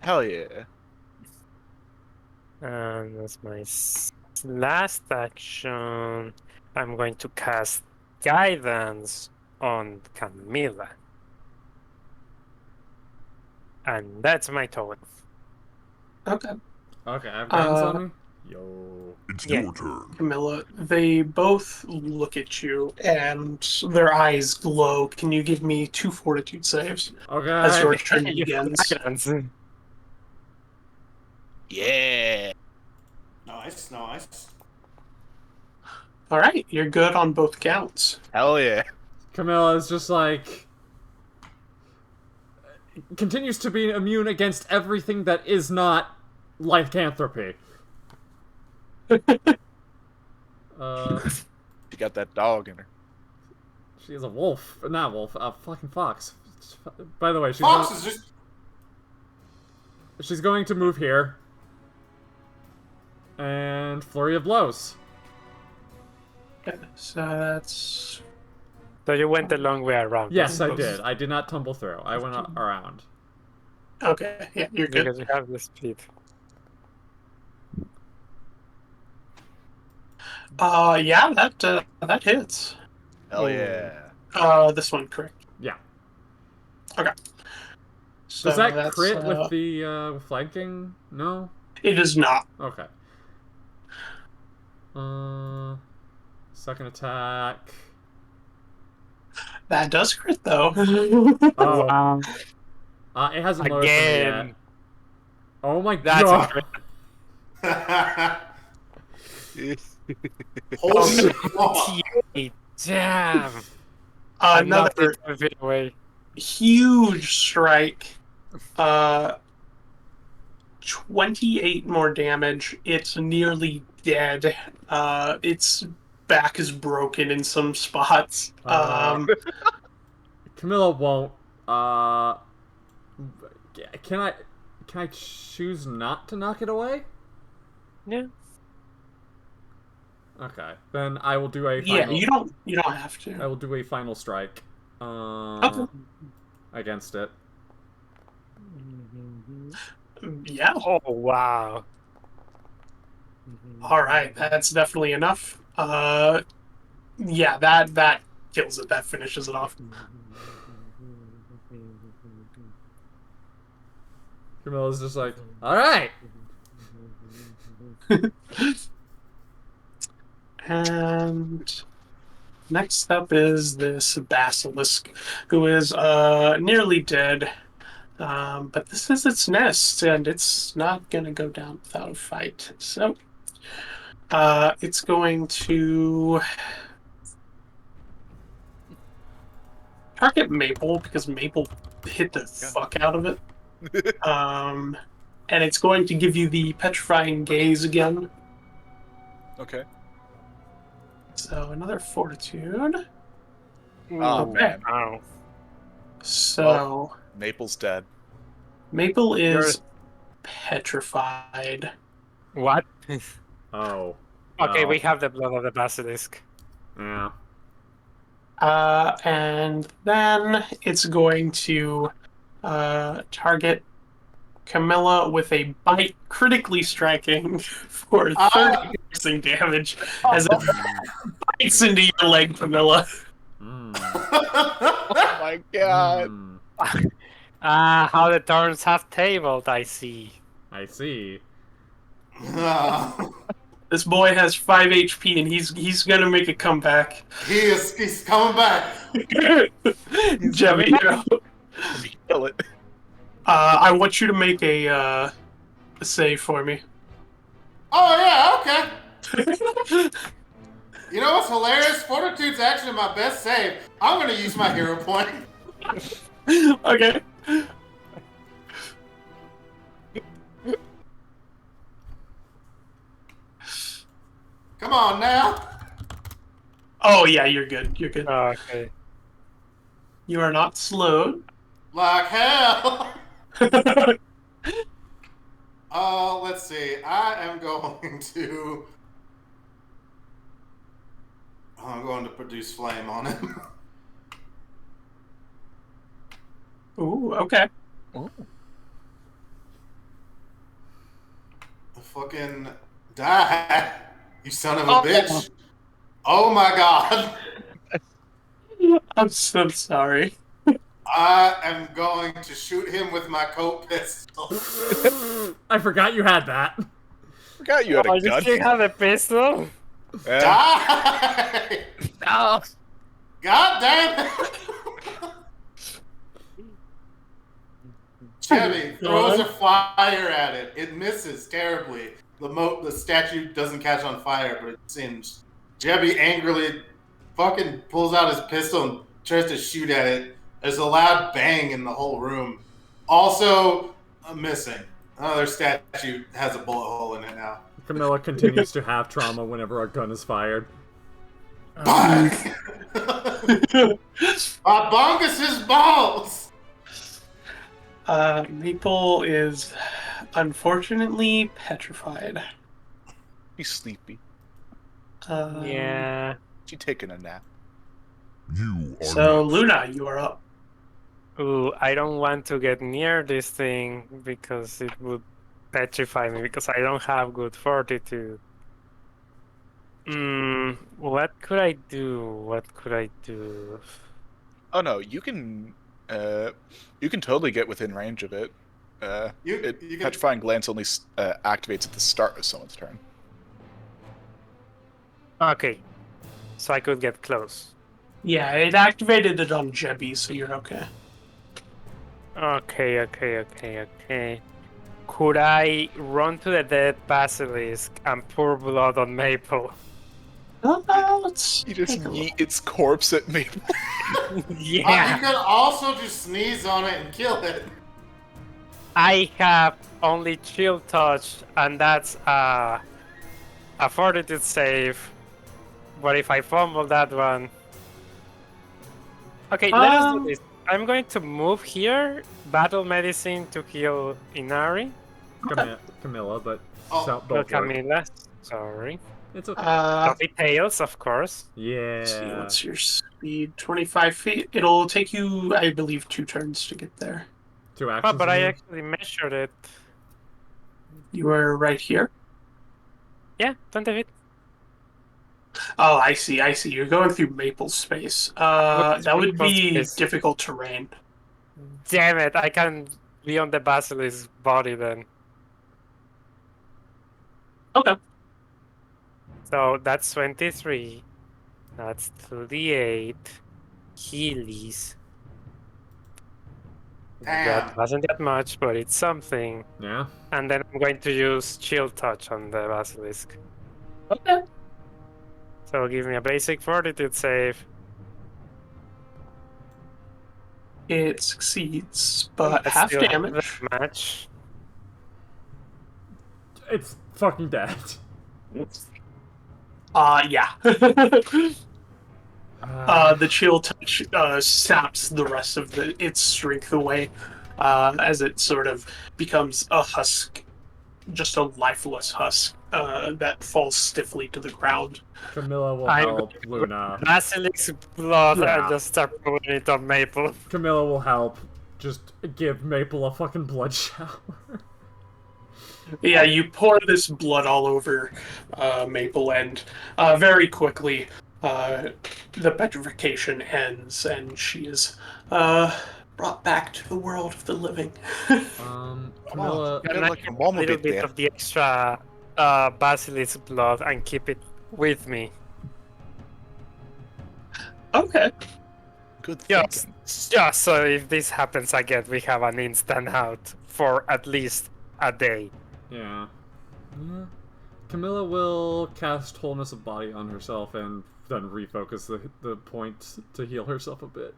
[SPEAKER 3] Hell yeah!
[SPEAKER 4] And that's my last action. I'm going to cast guidance on Camilla. And that's my total.
[SPEAKER 2] Okay.
[SPEAKER 1] Okay, I have guidance on me? Yo.
[SPEAKER 6] It's
[SPEAKER 4] Yeah.
[SPEAKER 6] your turn.
[SPEAKER 2] Camilla, they both look at you and their eyes glow. Can you give me 2 fortitude saves as your
[SPEAKER 1] Okay.
[SPEAKER 2] turn
[SPEAKER 4] You
[SPEAKER 2] begins?
[SPEAKER 4] silence.
[SPEAKER 3] Yeah.
[SPEAKER 5] Nice, nice.
[SPEAKER 2] All right, you're good on both counts.
[SPEAKER 3] Hell yeah.
[SPEAKER 1] Camilla's just like continues to be immune against everything that is not lycanthropy.
[SPEAKER 3] She got that dog in her.
[SPEAKER 1] She is a wolf, not wolf, a fucking fox. By the way,
[SPEAKER 5] Fox is just.
[SPEAKER 1] she's going to move here, and flurry of blows.
[SPEAKER 2] Okay, so that's
[SPEAKER 4] So you went the long way around.
[SPEAKER 1] Yes, I
[SPEAKER 2] Blows.
[SPEAKER 1] did. I did not tumble through. I went around.
[SPEAKER 2] okay. Yeah, you're good.
[SPEAKER 4] Because you have the speed.
[SPEAKER 2] Yeah, that hits.
[SPEAKER 3] Hell yeah.
[SPEAKER 2] This one correct.
[SPEAKER 1] Yeah.
[SPEAKER 2] Okay. So
[SPEAKER 1] Does that
[SPEAKER 2] that's,
[SPEAKER 1] crit with the flanking? No.
[SPEAKER 2] It is not.
[SPEAKER 1] Okay. Second attack.
[SPEAKER 2] That does crit though.
[SPEAKER 1] Oh. It hasn't loaded for me yet.
[SPEAKER 4] Again.
[SPEAKER 1] Oh my
[SPEAKER 4] That's
[SPEAKER 1] god.
[SPEAKER 5] Holy fuck.
[SPEAKER 4] Damn. I'm not
[SPEAKER 2] Another
[SPEAKER 4] a bit away.
[SPEAKER 2] huge strike. 28 more damage. It's nearly dead. Its back is broken in some spots.
[SPEAKER 1] Camilla won't. Can I choose not to knock it away?
[SPEAKER 4] Yeah.
[SPEAKER 1] Okay, then I will do a
[SPEAKER 2] yeah,
[SPEAKER 1] final,
[SPEAKER 2] you don't have
[SPEAKER 1] I
[SPEAKER 2] to.
[SPEAKER 1] will do a final strike.
[SPEAKER 2] Okay.
[SPEAKER 1] Against it.
[SPEAKER 2] Yeah.
[SPEAKER 4] Oh wow.
[SPEAKER 2] All right, that's definitely enough. Yeah, that kills it. That finishes it off.
[SPEAKER 1] Camilla's just like, all right.
[SPEAKER 2] And next up is this basilisk, who is nearly dead. But this is its nest, and it's not gonna go down without a fight. So, it's going to target Maple because Maple hit the fuck out of it. And it's going to give you the petrifying gaze again.
[SPEAKER 3] Okay.
[SPEAKER 2] So another fortitude.
[SPEAKER 3] Oh,
[SPEAKER 2] Okay.
[SPEAKER 3] man.
[SPEAKER 4] Ow.
[SPEAKER 2] So
[SPEAKER 3] Maple's dead.
[SPEAKER 2] Maple is
[SPEAKER 4] You're-
[SPEAKER 2] petrified.
[SPEAKER 4] What?
[SPEAKER 1] Oh.
[SPEAKER 4] Okay,
[SPEAKER 1] No.
[SPEAKER 4] we have the blood of the basilisk.
[SPEAKER 1] Yeah.
[SPEAKER 2] And then it's going to target Camilla with a bite, critically striking for 30 piercing damage as it bites into your leg, Camilla.
[SPEAKER 1] Mm.
[SPEAKER 3] Oh my god.
[SPEAKER 1] Mm.
[SPEAKER 4] How the turns have tabled, I see.
[SPEAKER 1] I see.
[SPEAKER 2] This boy has 5 HP and he's gonna make a comeback.
[SPEAKER 5] He's coming back.
[SPEAKER 2] Jebby,
[SPEAKER 3] Kill it.
[SPEAKER 2] I want you to make a save for me.
[SPEAKER 5] Oh yeah, okay. You know what's hilarious? Fortitude's actually my best save. I'm gonna use my hero point.
[SPEAKER 2] Okay.
[SPEAKER 5] Come on now.
[SPEAKER 2] Oh yeah, you're good. You're good.
[SPEAKER 4] Okay.
[SPEAKER 2] You are not slowed.
[SPEAKER 5] Like hell. Let's see. I am going to. I'm going to produce flame on him.
[SPEAKER 2] Ooh, okay.
[SPEAKER 5] Fucking die, you son of a bitch. Oh my god.
[SPEAKER 2] I'm so sorry.
[SPEAKER 5] I am going to shoot him with my coat pistol.
[SPEAKER 1] I forgot you had that.
[SPEAKER 3] Forgot you had
[SPEAKER 4] Oh,
[SPEAKER 3] a
[SPEAKER 4] you
[SPEAKER 3] gun.
[SPEAKER 4] still have a pistol?
[SPEAKER 3] Yeah.
[SPEAKER 5] Die!
[SPEAKER 4] No.
[SPEAKER 5] God damn it! Chevy throws a fire at it. It misses terribly. The statue doesn't catch on fire, but it singed. Jebby angrily fucking pulls out his pistol and tries to shoot at it. There's a loud bang in the whole room. Also, missing. Another statue has a bullet hole in it now.
[SPEAKER 1] Camilla continues to have trauma whenever a gun is fired.
[SPEAKER 5] Fuck! Bungus' balls!
[SPEAKER 2] Maple is unfortunately petrified.
[SPEAKER 3] He's sleepy.
[SPEAKER 4] Yeah.
[SPEAKER 3] She taking a nap.
[SPEAKER 6] You are
[SPEAKER 2] So,
[SPEAKER 6] next.
[SPEAKER 2] Luna, you are up.
[SPEAKER 4] Ooh, I don't want to get near this thing because it would petrify me because I don't have good fortitude. What could I do? What could I do?
[SPEAKER 3] Oh no, you can totally get within range of it.
[SPEAKER 5] You can-
[SPEAKER 3] Petrifying Glance only activates at the start of someone's turn.
[SPEAKER 4] Okay, so I could get close.
[SPEAKER 2] Yeah, it activated it on Jebby, so you're okay.
[SPEAKER 4] Okay. Could I run to the dead basilisk and pour blood on Maple?
[SPEAKER 2] Let's
[SPEAKER 3] You just
[SPEAKER 2] take a look.
[SPEAKER 3] yeet its corpse at me.
[SPEAKER 5] You
[SPEAKER 4] Yeah,
[SPEAKER 5] could also just sneeze on it and kill it.
[SPEAKER 4] I have only chill touch, and that's a fortitude save. But if I fumble that one, okay, let us do this. I'm going to move here, battle medicine to heal Inari.
[SPEAKER 1] Camilla, but
[SPEAKER 5] Oh,
[SPEAKER 1] both
[SPEAKER 4] Well,
[SPEAKER 1] work.
[SPEAKER 4] Camila, sorry.
[SPEAKER 1] It's okay.
[SPEAKER 4] Coffee Tails, of course.
[SPEAKER 1] Yeah.
[SPEAKER 2] Let's see, what's your speed? 25 feet. It'll take you, I believe, 2 turns to get there.
[SPEAKER 1] 2
[SPEAKER 4] Oh,
[SPEAKER 1] actions.
[SPEAKER 4] but I
[SPEAKER 1] you mean?
[SPEAKER 4] actually measured it.
[SPEAKER 2] You are right here.
[SPEAKER 4] Yeah, 20 feet.
[SPEAKER 2] Oh, I see. You're going through maple space.
[SPEAKER 4] What's
[SPEAKER 2] That would
[SPEAKER 4] maple
[SPEAKER 2] be
[SPEAKER 4] space?
[SPEAKER 2] difficult terrain.
[SPEAKER 4] Damn it, I can be on the basilisk's body then.
[SPEAKER 2] Okay.
[SPEAKER 4] So that's 23. That's 38. Heelys. That
[SPEAKER 5] Damn.
[SPEAKER 4] wasn't that much, but it's something.
[SPEAKER 1] Yeah.
[SPEAKER 4] And then I'm going to use chill touch on the basilisk.
[SPEAKER 2] Okay.
[SPEAKER 4] So give me a basic fortitude save.
[SPEAKER 2] It succeeds, but
[SPEAKER 4] That's
[SPEAKER 2] half
[SPEAKER 4] still
[SPEAKER 2] damage.
[SPEAKER 4] Match.
[SPEAKER 1] It's fucking dead.
[SPEAKER 2] Yeah. The chill touch saps the rest of its strength away as it sort of becomes a husk, just a lifeless husk that falls stiffly to the ground.
[SPEAKER 1] Camilla will
[SPEAKER 4] I'm
[SPEAKER 1] help Luna.
[SPEAKER 4] Basilisk's blood
[SPEAKER 1] Yeah.
[SPEAKER 4] and just start putting it on Maple.
[SPEAKER 1] Camilla will help. Just give Maple a fucking blood shower.
[SPEAKER 2] Yeah, you pour this blood all over Maple, and very quickly the petrification ends, and she is brought back to the world of the living.
[SPEAKER 1] Camilla.
[SPEAKER 3] Yeah,
[SPEAKER 4] And I
[SPEAKER 3] like
[SPEAKER 4] get
[SPEAKER 3] a mom
[SPEAKER 4] a little
[SPEAKER 3] bit
[SPEAKER 4] bit
[SPEAKER 3] there.
[SPEAKER 4] of the extra basilisk blood and keep it with me.
[SPEAKER 2] Okay.
[SPEAKER 3] Good thinking.
[SPEAKER 4] Just so if this happens again, we have an instant out for at least a day.
[SPEAKER 1] Yeah. Camilla will cast Wholeness of Body on herself and then refocus the point to heal herself a bit.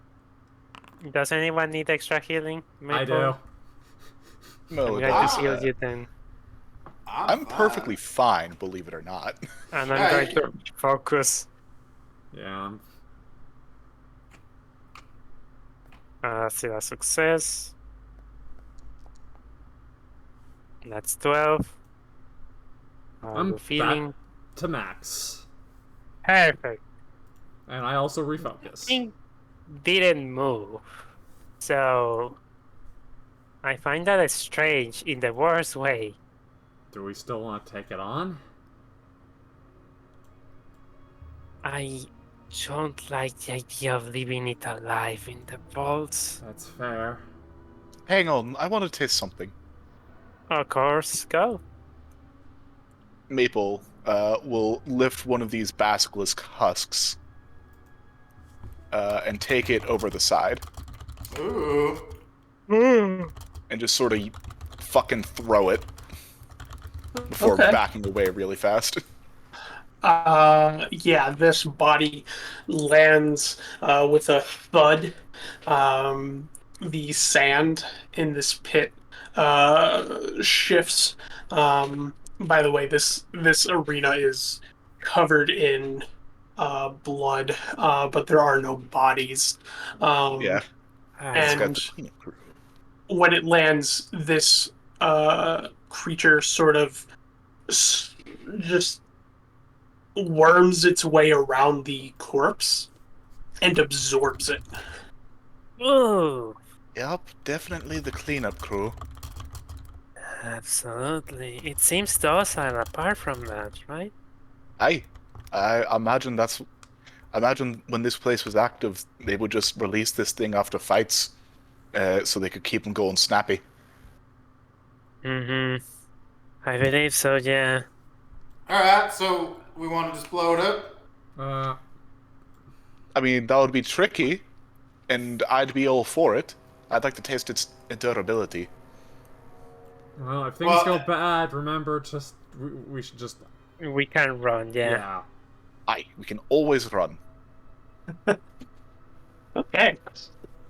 [SPEAKER 4] Does anyone need extra healing? Maple?
[SPEAKER 1] I do.
[SPEAKER 3] No,
[SPEAKER 4] I'm going
[SPEAKER 5] Ah.
[SPEAKER 4] to heal you then.
[SPEAKER 3] I'm perfectly fine, believe it or not.
[SPEAKER 4] And I'm
[SPEAKER 5] Yeah,
[SPEAKER 4] going to focus.
[SPEAKER 1] Yeah.
[SPEAKER 4] See a success. That's 12.
[SPEAKER 1] I'm
[SPEAKER 4] feeling
[SPEAKER 1] back to max.
[SPEAKER 4] perfect.
[SPEAKER 1] And I also refocus.
[SPEAKER 4] Thing didn't move. So I find that strange in the worst way.
[SPEAKER 1] Do we still want to take it on?
[SPEAKER 4] I don't like the idea of leaving it alive in the vaults.
[SPEAKER 1] That's fair.
[SPEAKER 3] Hang on, I want to taste something.
[SPEAKER 4] Of course, go.
[SPEAKER 3] Maple will lift one of these basilisk husks and take it over the side
[SPEAKER 5] Ooh.
[SPEAKER 3] and just sort of fucking throw it before
[SPEAKER 2] Okay.
[SPEAKER 3] backing away really fast.
[SPEAKER 2] Yeah, this body lands with a thud. The sand in this pit shifts. By the way, this arena is covered in blood, but there are no bodies.
[SPEAKER 3] Yeah, it's got
[SPEAKER 2] And
[SPEAKER 3] the cleanup crew.
[SPEAKER 2] when it lands, this creature sort of just worms its way around the corpse and absorbs it.
[SPEAKER 4] Ooh,
[SPEAKER 3] Yep, definitely the cleanup crew.
[SPEAKER 4] absolutely. It seems docile apart from that, right?
[SPEAKER 3] I imagine that's. Imagine when this place was active, they would just release this thing after fights, so they could keep them going snappy.
[SPEAKER 4] Mm-hmm. I believe so, yeah.
[SPEAKER 5] All right, so we want to just blow it up.
[SPEAKER 1] Uh,
[SPEAKER 3] I mean, that would be tricky, and I'd be all for it. I'd like to taste its durability.
[SPEAKER 1] well, if things
[SPEAKER 5] Well,
[SPEAKER 1] go bad, remember, just we should just
[SPEAKER 4] We can run, yeah.
[SPEAKER 1] yeah.
[SPEAKER 3] Aye, we can always run.
[SPEAKER 2] Okay.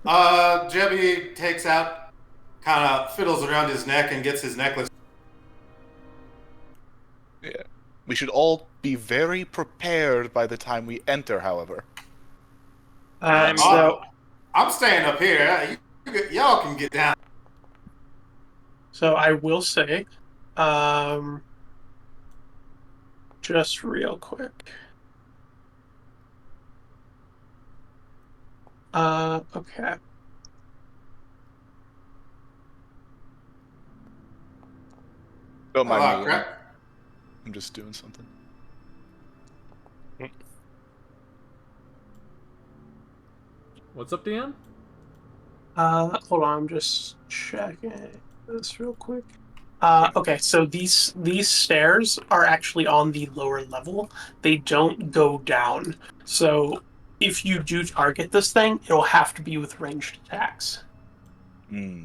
[SPEAKER 5] Jebby takes out, kind of fiddles around his neck and gets his necklace.
[SPEAKER 3] Yeah. We should all be very prepared by the time we enter, however.
[SPEAKER 2] So
[SPEAKER 5] I'm staying up here. Y'all can get down.
[SPEAKER 2] So I will say, just real quick. Okay.
[SPEAKER 3] Don't mind me.
[SPEAKER 5] Crap.
[SPEAKER 3] I'm just doing something.
[SPEAKER 1] What's up, Dan?
[SPEAKER 2] Hold on, I'm just checking this real quick. Okay, so these stairs are actually on the lower level. They don't go down. So if you do target this thing, it'll have to be with ranged attacks.
[SPEAKER 3] Hmm.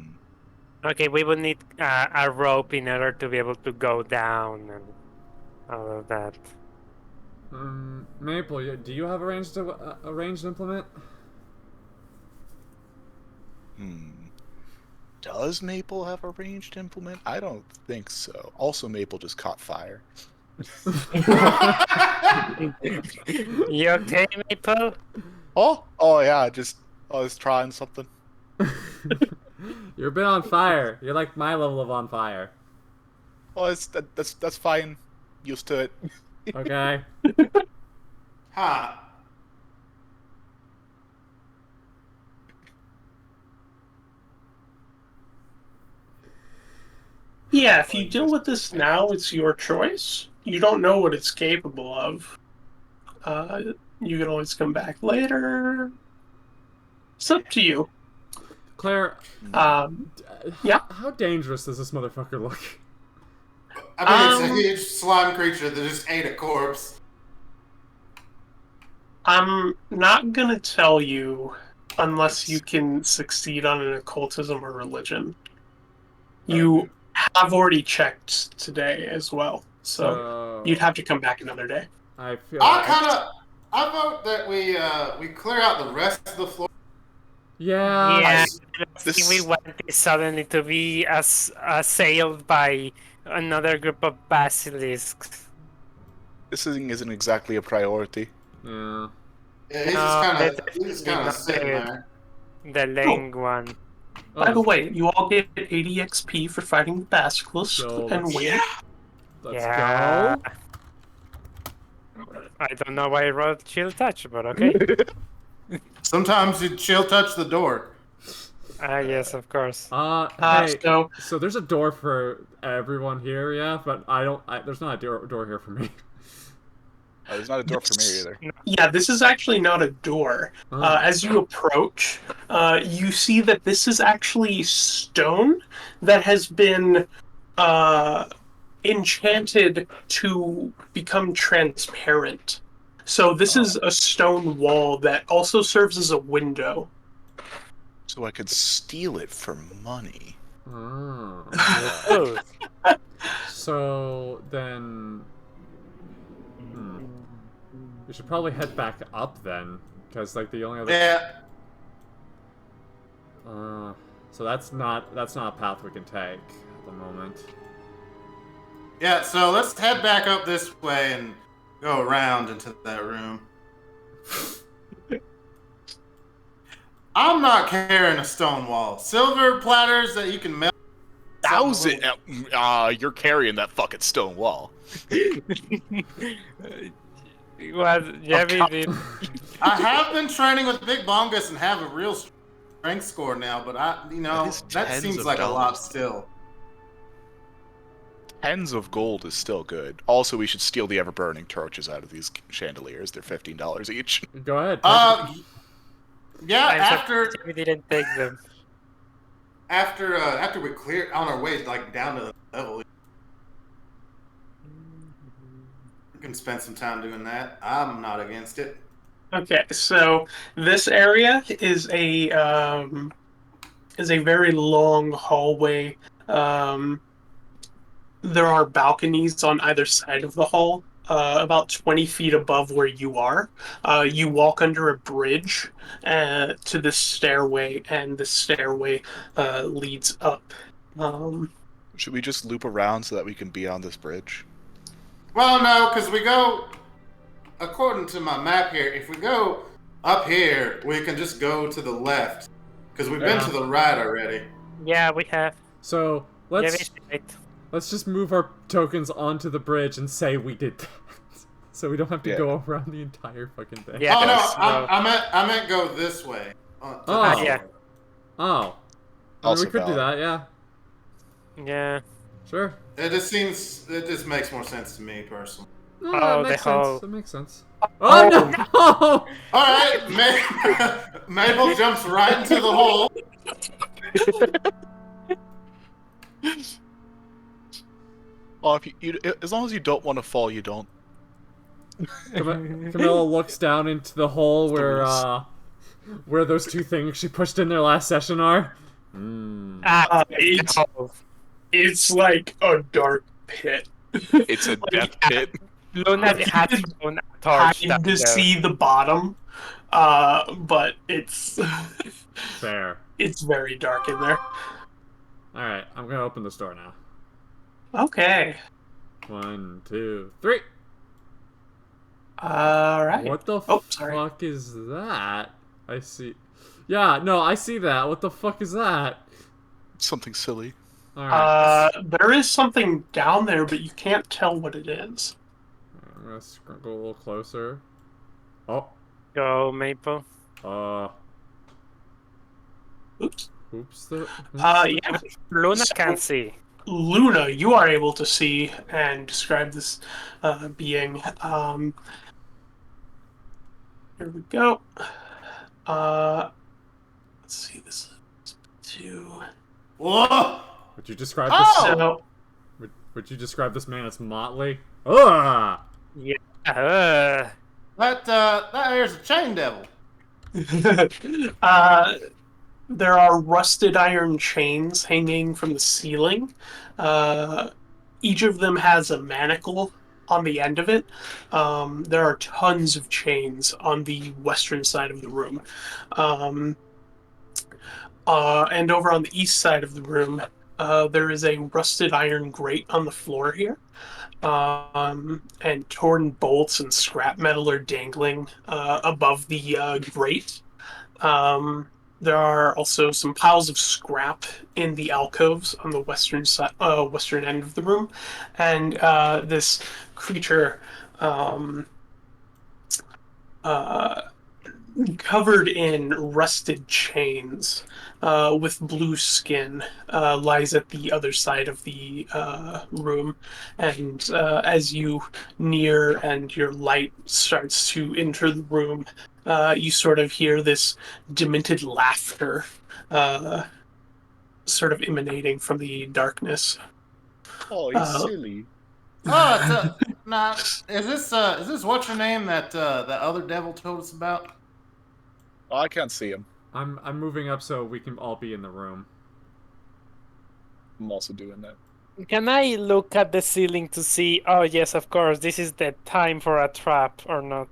[SPEAKER 4] Okay, we would need a rope in order to be able to go down and all of that.
[SPEAKER 1] Maple, do you have a ranged implement?
[SPEAKER 3] Does Maple have a ranged implement? I don't think so. Also, Maple just caught fire.
[SPEAKER 4] You okay, Maple?
[SPEAKER 3] Oh yeah, I was trying something.
[SPEAKER 1] You're a bit on fire. You're like my level of on fire.
[SPEAKER 3] Oh, that's fine. Used to it.
[SPEAKER 1] Okay.
[SPEAKER 5] Huh.
[SPEAKER 2] Yeah, if you deal with this now, it's your choice. You don't know what it's capable of. You can always come back later. It's up to you.
[SPEAKER 1] Claire,
[SPEAKER 2] Yeah.
[SPEAKER 1] how dangerous does this motherfucker look?
[SPEAKER 5] I mean, it's a huge slime creature that just ate a corpse.
[SPEAKER 2] I'm not gonna tell you unless you can succeed on an occultism or religion. You have already checked today as well, so you'd have to come back another day.
[SPEAKER 1] I feel.
[SPEAKER 5] I vote that we clear out the rest of the floor.
[SPEAKER 1] Yeah.
[SPEAKER 4] Yeah, we want this suddenly to be assailed by another group of basilisks.
[SPEAKER 3] This thing isn't exactly a priority.
[SPEAKER 1] Yeah.
[SPEAKER 5] Yeah, he's just kind
[SPEAKER 4] definitely
[SPEAKER 5] of sitting
[SPEAKER 4] not
[SPEAKER 5] there.
[SPEAKER 4] the Lang one.
[SPEAKER 2] By the way, you all get 80 XP for fighting the basilisk
[SPEAKER 1] So
[SPEAKER 2] and
[SPEAKER 1] let's-
[SPEAKER 2] win.
[SPEAKER 1] Let's
[SPEAKER 4] Yeah.
[SPEAKER 1] go.
[SPEAKER 4] I don't know why I wrote chill touch, but okay.
[SPEAKER 5] Sometimes you chill touch the door.
[SPEAKER 4] Yes, of course.
[SPEAKER 1] Hey,
[SPEAKER 2] So
[SPEAKER 1] so there's a door for everyone here, yeah, but there's not a door here for me.
[SPEAKER 3] Oh, there's not a door for me either.
[SPEAKER 2] yeah, this is actually not a door.
[SPEAKER 1] Oh.
[SPEAKER 2] As you approach, you see that this is actually stone that has been enchanted to become transparent. So this is a stone wall that also serves as a window.
[SPEAKER 3] So I could steal it for money.
[SPEAKER 1] Oh.
[SPEAKER 4] Oh,
[SPEAKER 1] So then, we should probably head back up then, because like the only other.
[SPEAKER 5] Yeah.
[SPEAKER 1] So that's not a path we can take at the moment.
[SPEAKER 5] Yeah, so let's head back up this way and go around into that room. I'm not carrying a stone wall. Silver platters that you can melt.
[SPEAKER 3] You're carrying that fucking stone wall.
[SPEAKER 4] well, Javi did.
[SPEAKER 5] I have been training with Big Bongus and have a real strength score now, but that
[SPEAKER 3] tens
[SPEAKER 5] seems
[SPEAKER 3] of
[SPEAKER 5] like a lot
[SPEAKER 3] dollars.
[SPEAKER 5] still.
[SPEAKER 3] Tens of gold is still good. Also, we should steal the ever-burning torches out of these chandeliers. They're $15 each.
[SPEAKER 1] Go ahead.
[SPEAKER 5] Yeah,
[SPEAKER 4] I'm surprised Javi didn't take them.
[SPEAKER 5] after we clear on our way like down to the level, we can spend some time doing that. I'm not against it.
[SPEAKER 2] Okay, so this area is a very long hallway. There are balconies on either side of the hall, about 20 feet above where you are. You walk under a bridge to this stairway, and the stairway leads up.
[SPEAKER 3] Should we just loop around so that we can be on this bridge?
[SPEAKER 5] Well, no, because we go according to my map here. If we go up here, we can just go to the left because we've been to the right already.
[SPEAKER 4] Yeah, we have.
[SPEAKER 1] So
[SPEAKER 4] Javi's right.
[SPEAKER 1] let's just move our tokens onto the bridge and say we did that, so we don't have to go around the entire fucking thing.
[SPEAKER 4] Yeah.
[SPEAKER 5] Oh no,
[SPEAKER 4] Yes,
[SPEAKER 5] I meant go this way.
[SPEAKER 1] Oh.
[SPEAKER 4] Yeah.
[SPEAKER 1] Oh. I mean,
[SPEAKER 3] Also
[SPEAKER 1] we could do
[SPEAKER 3] valid.
[SPEAKER 1] that, yeah.
[SPEAKER 4] Yeah.
[SPEAKER 1] Sure.
[SPEAKER 5] It just makes more sense to me personally.
[SPEAKER 1] No,
[SPEAKER 4] Oh,
[SPEAKER 1] that makes
[SPEAKER 4] the whole-
[SPEAKER 1] sense. That makes sense. Oh, no!
[SPEAKER 5] All right, Mabel jumps right into the hole.
[SPEAKER 3] Well, if you as long as you don't want to fall, you don't.
[SPEAKER 1] Camilla looks down into the hole where those two things she pushed in their last session are.
[SPEAKER 2] It's like a dark pit.
[SPEAKER 3] It's a death pit.
[SPEAKER 4] Luna has thrown a torch down
[SPEAKER 2] Hard to
[SPEAKER 4] there.
[SPEAKER 2] see the bottom, but it's
[SPEAKER 1] Fair.
[SPEAKER 2] it's very dark in there.
[SPEAKER 1] Alright, I'm gonna open this door now.
[SPEAKER 2] Okay.
[SPEAKER 1] 1, 2, 3.
[SPEAKER 2] All right.
[SPEAKER 1] What the
[SPEAKER 2] sorry.
[SPEAKER 1] fuck is that? I see. Yeah, no, I see that. What the fuck is that?
[SPEAKER 3] Something silly.
[SPEAKER 1] Alright.
[SPEAKER 2] There is something down there, but you can't tell what it is.
[SPEAKER 1] I'm gonna go a little closer. Oh.
[SPEAKER 4] Go, Maple.
[SPEAKER 2] Oops.
[SPEAKER 1] Oops.
[SPEAKER 2] Yeah.
[SPEAKER 4] Luna can't see.
[SPEAKER 2] Luna, you are able to see and describe this being. Here we go. Let's see. This is 2.
[SPEAKER 5] Whoa!
[SPEAKER 1] Would you describe
[SPEAKER 2] So,
[SPEAKER 1] would you describe this man as motley? Ugh!
[SPEAKER 4] Yeah.
[SPEAKER 5] That there's a chain devil.
[SPEAKER 2] there are rusted iron chains hanging from the ceiling. Each of them has a manacle on the end of it. There are tons of chains on the western side of the room. And over on the east side of the room, there is a rusted iron grate on the floor here. And torn bolts and scrap metal are dangling above the grate. There are also some piles of scrap in the alcoves on the western side, western end of the room, and this creature covered in rusted chains with blue skin lies at the other side of the room. And as you near and your light starts to enter the room, you sort of hear this demented laughter sort of emanating from the darkness.
[SPEAKER 3] Oh, he's silly.
[SPEAKER 5] Oh, it's nah. Is this what's your name that that other devil told us about?
[SPEAKER 3] Oh, I can't see him.
[SPEAKER 1] I'm moving up so we can all be in the room.
[SPEAKER 3] I'm also doing that.
[SPEAKER 4] Can I look at the ceiling to see? Oh yes, of course. This is the time for a trap or not?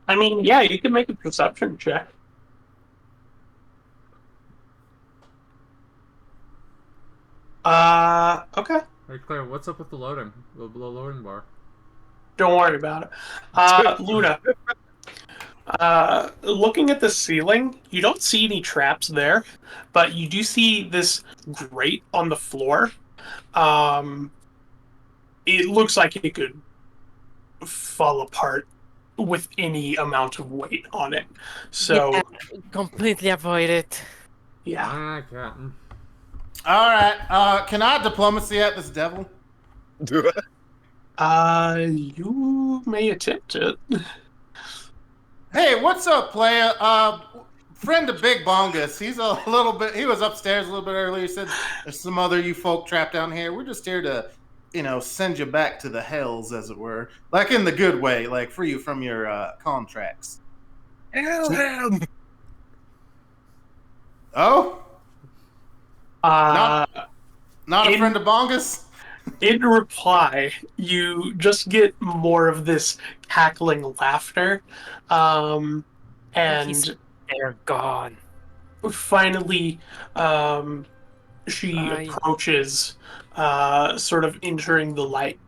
[SPEAKER 2] I mean, yeah, you can make a perception check. Okay.
[SPEAKER 1] Hey Claire, what's up with the loading? The loading bar.
[SPEAKER 2] Don't worry about it. Luna, looking at the ceiling, you don't see any traps there, but you do see this grate on the floor. It looks like it could fall apart with any amount of weight on it. So,
[SPEAKER 4] Yeah, completely avoid it.
[SPEAKER 2] yeah.
[SPEAKER 1] Ah, Captain.
[SPEAKER 5] All right. Can I diplomacy at this devil?
[SPEAKER 2] You may attempt it.
[SPEAKER 5] Hey, what's up, player? Friend of Big Bongus. He's a little bit. He was upstairs a little bit earlier. He said there's some other you folk trapped down here. We're just here to, send you back to the hells, as it were, like in the good way, like free you from your contracts.
[SPEAKER 3] Hell.
[SPEAKER 5] Oh, not a
[SPEAKER 2] in-
[SPEAKER 5] friend of Bongus.
[SPEAKER 2] In reply, you just get more of this cackling laughter. And
[SPEAKER 4] They're gone.
[SPEAKER 2] finally, she
[SPEAKER 4] Bye.
[SPEAKER 2] approaches, sort of entering the light.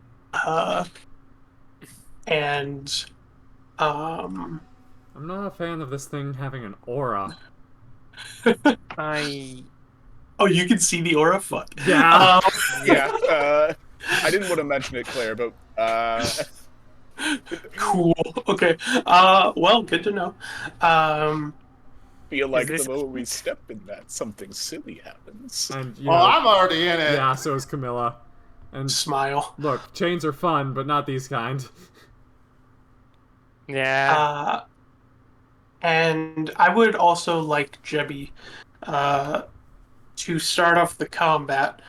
[SPEAKER 2] And,
[SPEAKER 1] I'm not a fan of this thing having an aura.
[SPEAKER 2] oh, you can see the aura? Fuck.
[SPEAKER 1] Yeah.
[SPEAKER 3] Yeah. I didn't want to mention it, Claire, but
[SPEAKER 2] Cool. Okay. Well, good to know.
[SPEAKER 3] feel like
[SPEAKER 4] this-
[SPEAKER 3] the moment we step in that, something silly happens.
[SPEAKER 1] And
[SPEAKER 5] Well, I'm already in it.
[SPEAKER 1] yeah, so is Camilla. And
[SPEAKER 2] Smile.
[SPEAKER 1] look, chains are fun, but not these kind.
[SPEAKER 4] Yeah.
[SPEAKER 2] And I would also like Jebby to start off the combat.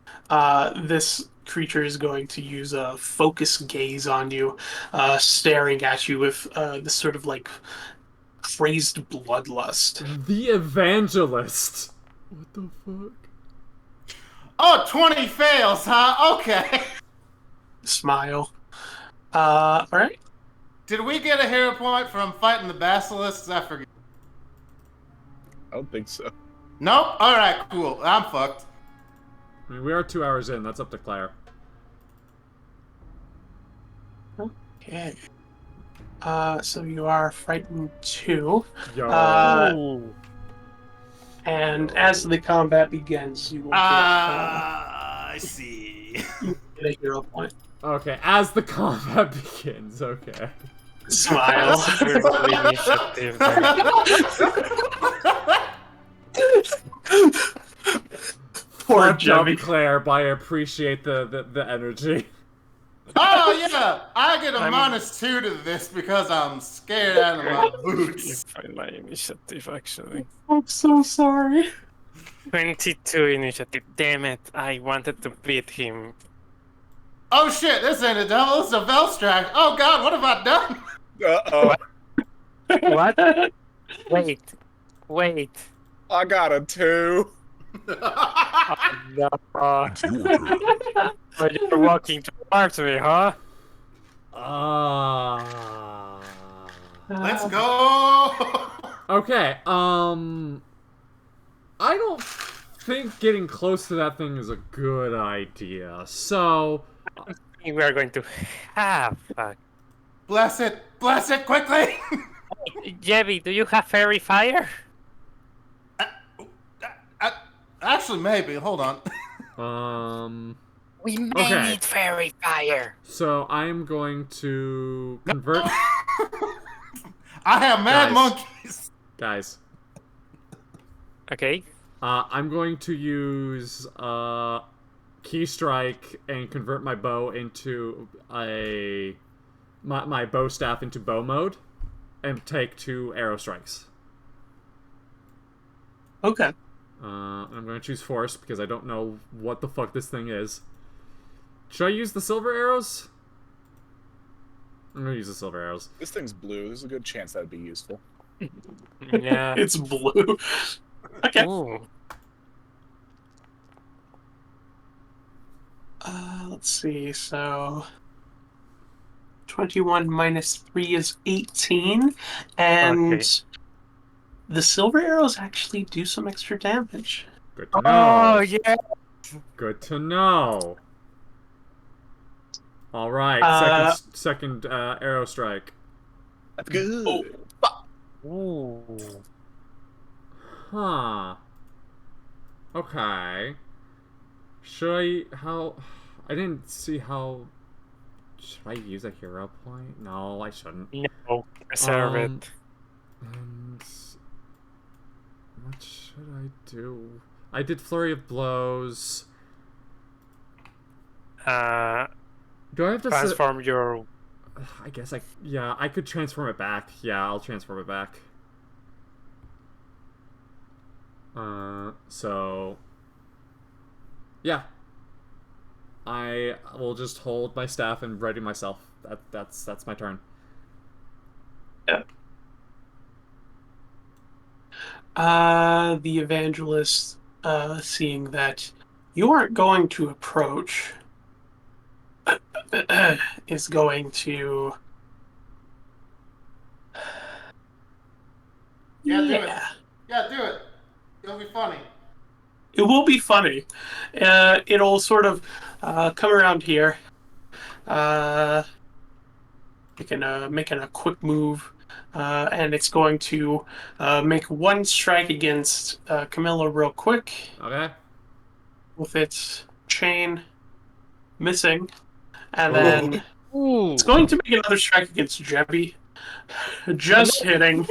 [SPEAKER 2] This creature is going to use a focus gaze on you, staring at you with this sort of like crazed bloodlust.
[SPEAKER 1] The evangelist. What the fuck?
[SPEAKER 5] Oh, 20 fails, huh? Okay.
[SPEAKER 2] Smile. All right.
[SPEAKER 5] Did we get a hero point from fighting the basilisks? I forget.
[SPEAKER 3] I don't think so.
[SPEAKER 5] Nope. All right, cool. I'm fucked.
[SPEAKER 1] I mean, we are 2 hours in. That's up to Claire.
[SPEAKER 2] Okay. So you are frightened too.
[SPEAKER 1] Yo.
[SPEAKER 2] And as the combat begins, you will
[SPEAKER 5] I see.
[SPEAKER 2] get a hero point.
[SPEAKER 1] Okay, as the combat begins. Okay.
[SPEAKER 2] Smile.
[SPEAKER 4] Initiative.
[SPEAKER 2] Poor
[SPEAKER 1] Fucked up,
[SPEAKER 2] Jebby.
[SPEAKER 1] Claire, but I appreciate the energy.
[SPEAKER 5] Oh yeah, I get a -2 to this because I'm scared out of my boots.
[SPEAKER 4] Find my initiative actually.
[SPEAKER 2] I'm so sorry.
[SPEAKER 4] 22 initiative. Damn it! I wanted to beat him.
[SPEAKER 5] Oh shit, this ain't a devil, it's a Velstrike. Oh god, what have I done?
[SPEAKER 3] Uh-oh.
[SPEAKER 4] What? Wait.
[SPEAKER 3] I got a 2.
[SPEAKER 4] No.
[SPEAKER 6] It's your turn.
[SPEAKER 4] But you're walking towards me, huh?
[SPEAKER 5] Let's go.
[SPEAKER 1] Okay, I don't think getting close to that thing is a good idea. So,
[SPEAKER 4] We are going to have.
[SPEAKER 5] Bless it quickly.
[SPEAKER 4] Jebby, do you have fairy fire?
[SPEAKER 5] Actually, maybe. Hold on.
[SPEAKER 4] We may
[SPEAKER 1] Okay.
[SPEAKER 4] need fairy fire.
[SPEAKER 1] So I am going to convert.
[SPEAKER 5] I have mad
[SPEAKER 1] Guys.
[SPEAKER 5] monkeys.
[SPEAKER 1] Guys,
[SPEAKER 4] Okay.
[SPEAKER 1] I'm going to use key strike and convert my bow into my bow staff into bow mode, and take 2 arrow strikes.
[SPEAKER 2] Okay.
[SPEAKER 1] I'm going to choose force because I don't know what the fuck this thing is. Should I use the silver arrows? I'm going to use the silver arrows.
[SPEAKER 3] This thing's blue. There's a good chance that'd be useful.
[SPEAKER 4] Yeah.
[SPEAKER 2] It's blue. Okay.
[SPEAKER 4] Ooh.
[SPEAKER 2] Let's see. So 21 minus 3 is 18, and
[SPEAKER 4] Okay.
[SPEAKER 2] the silver arrows actually do some extra damage.
[SPEAKER 1] Good to know.
[SPEAKER 4] Oh yeah.
[SPEAKER 1] Good to know. All right, second arrow strike.
[SPEAKER 3] That's good.
[SPEAKER 4] Ooh.
[SPEAKER 1] Huh. Okay. Should I... How... I didn't see how... Should I use a hero point? No, I shouldn't.
[SPEAKER 4] No. Preserve it.
[SPEAKER 1] And... What should I do? I did Flurry of Blows. Do I have to...
[SPEAKER 4] Transform your.
[SPEAKER 1] I guess I... Yeah, I could transform it back. Yeah, I'll transform it back. So... Yeah. I will just hold my staff and ready myself. That's my turn.
[SPEAKER 2] Yeah. The evangelist, seeing that you aren't going to approach, is going to.
[SPEAKER 5] Yeah, do it. Yeah, do it. It'll be funny.
[SPEAKER 2] It will be funny. It'll sort of come around here. Making a quick move, and it's going to make one strike against Camilla real quick
[SPEAKER 1] Okay.
[SPEAKER 2] with its chain, missing, and
[SPEAKER 1] Ooh.
[SPEAKER 2] then
[SPEAKER 4] Ooh.
[SPEAKER 2] it's going to make another strike against Jebby, just hitting.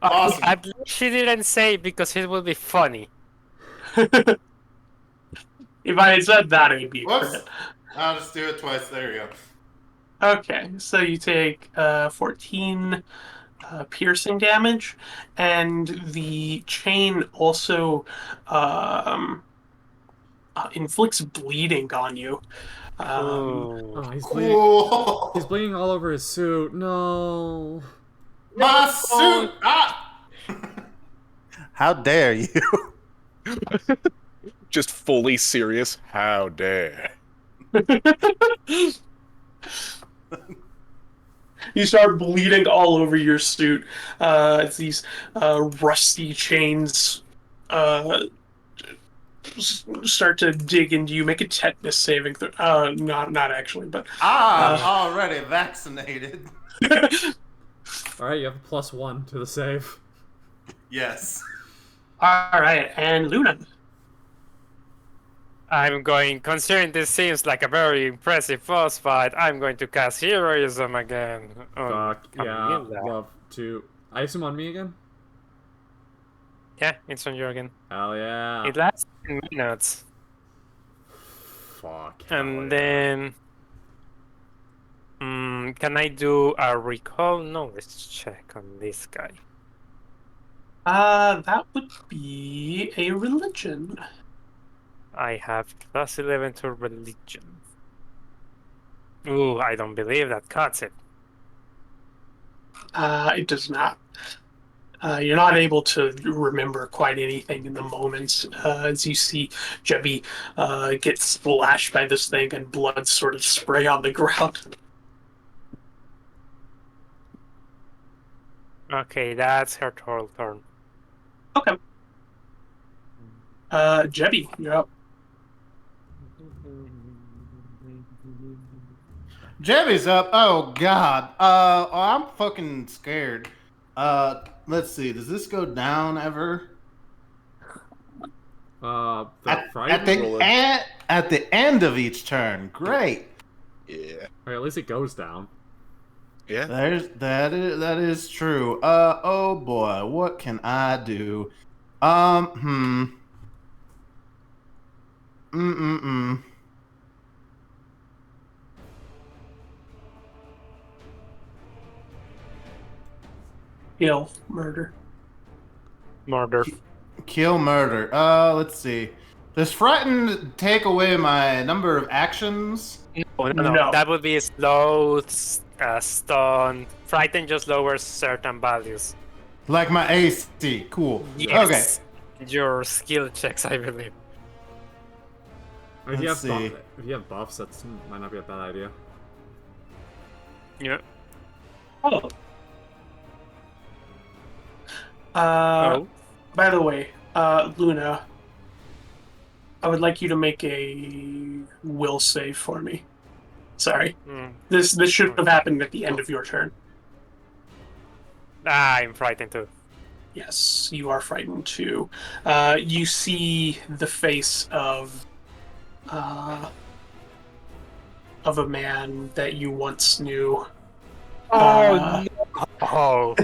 [SPEAKER 5] Awesome.
[SPEAKER 4] At least she didn't say because it will be funny.
[SPEAKER 2] If I had said that, it'd be a
[SPEAKER 5] Whoops.
[SPEAKER 2] crit.
[SPEAKER 5] I'll just do it twice. There you go.
[SPEAKER 2] Okay, so you take 14 piercing damage, and the chain also inflicts bleeding on you.
[SPEAKER 4] Ooh.
[SPEAKER 1] Oh, he's bleeding.
[SPEAKER 5] Cool.
[SPEAKER 1] He's bleeding all over his suit. No.
[SPEAKER 5] My suit. Ah! How dare you?
[SPEAKER 3] Just fully serious. How dare.
[SPEAKER 2] You start bleeding all over your suit as these rusty chains start to dig into you. Make a tetanus saving throw. Not actually, but
[SPEAKER 5] I'm already vaccinated.
[SPEAKER 1] Alright, you have a +1 to the save.
[SPEAKER 5] Yes.
[SPEAKER 2] All right, and Luna.
[SPEAKER 4] I'm going, considering this seems like a very impressive boss fight, I'm going to cast Heroism again.
[SPEAKER 1] Fuck, yeah,
[SPEAKER 4] Camilla.
[SPEAKER 1] love to... I assume on me again?
[SPEAKER 4] Yeah, it's on you again.
[SPEAKER 1] Hell yeah.
[SPEAKER 4] It lasts 10 minutes.
[SPEAKER 1] Fuck. hell
[SPEAKER 4] And
[SPEAKER 1] yeah.
[SPEAKER 4] then... can I do a recall? No, let's check on this guy.
[SPEAKER 2] That would be a religion.
[SPEAKER 4] I have +11 to religion. Ooh, I don't believe that cuts it.
[SPEAKER 2] It does not. You're not able to remember quite anything in the moment as you see Jebby get splashed by this thing and blood sort of spray on the ground.
[SPEAKER 4] Okay, that's her total turn.
[SPEAKER 2] Okay. Jebby, you're up.
[SPEAKER 5] Jebby's up. Oh God. I'm fucking scared. Let's see. Does this go down ever?
[SPEAKER 1] The
[SPEAKER 5] At
[SPEAKER 1] frightened?
[SPEAKER 5] the end of each turn. Great.
[SPEAKER 3] Yeah.
[SPEAKER 1] Or at least it goes down.
[SPEAKER 3] Yeah.
[SPEAKER 5] That is true. Oh boy, what can I do? Mm.
[SPEAKER 2] Kill, murder.
[SPEAKER 4] Murder.
[SPEAKER 5] Kill murder. Let's see. Does frighten take away my number of actions?
[SPEAKER 4] No.
[SPEAKER 2] No.
[SPEAKER 4] That would be slow, stun. Frighten just lowers certain values.
[SPEAKER 5] Like my AC. Cool.
[SPEAKER 4] Yes. Your skill checks, I believe.
[SPEAKER 1] If you,
[SPEAKER 5] Let's
[SPEAKER 1] have
[SPEAKER 5] see.
[SPEAKER 1] if you have buffs, that might not be a bad idea.
[SPEAKER 4] Yeah.
[SPEAKER 2] Oh.
[SPEAKER 4] Oh.
[SPEAKER 2] By the way, Luna, I would like you to make a will save for me. Sorry.
[SPEAKER 4] Mm.
[SPEAKER 2] This should have happened at the end of your turn.
[SPEAKER 4] I'm frightened too.
[SPEAKER 2] Yes, you are frightened too. You see the face of a man that you once knew.
[SPEAKER 4] Oh, Oh.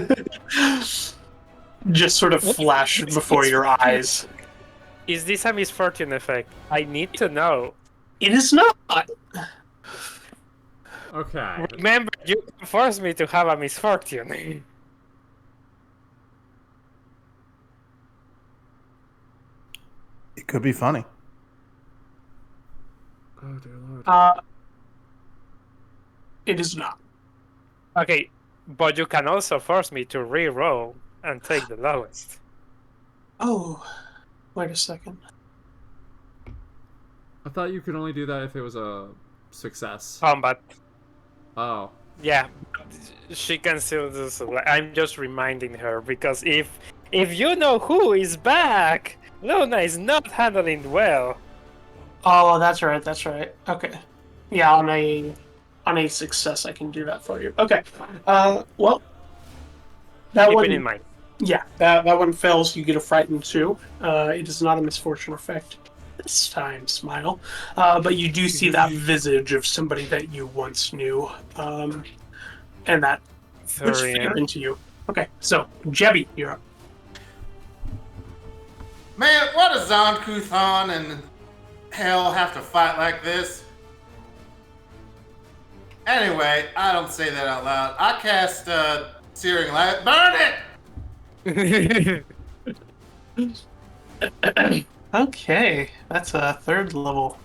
[SPEAKER 2] Just sort of flash before your eyes.
[SPEAKER 4] Is this a misfortune effect? I need to know.
[SPEAKER 2] It is not.
[SPEAKER 1] Okay.
[SPEAKER 4] Remember, you forced me to have a misfortune.
[SPEAKER 5] It could be funny.
[SPEAKER 1] Oh dear lord.
[SPEAKER 2] It is not.
[SPEAKER 4] Okay, but you can also force me to re-roll and take the lowest.
[SPEAKER 2] Oh, wait a second.
[SPEAKER 1] I thought you could only do that if it was a success.
[SPEAKER 4] Combat.
[SPEAKER 1] Oh.
[SPEAKER 4] Yeah, she can still do so. I'm just reminding her because if you know who is back, Luna is not handling well.
[SPEAKER 2] Oh, that's right. That's right. Okay. Yeah, on a success, I can do that for you. Okay. Well, that
[SPEAKER 4] Keep
[SPEAKER 2] one.
[SPEAKER 4] it in mind.
[SPEAKER 2] Yeah, that one fails. You get a frightened too. It is not a misfortune effect this time. Smile, but you do see that visage of somebody that you once knew, and that puts fear into you. Okay, so Jebby, you're up.
[SPEAKER 5] Man, what does Zonkuthon and hell have to fight like this? Anyway, I don't say that out loud. I cast Searing Light. Burn it!
[SPEAKER 2] Okay, that's a third level.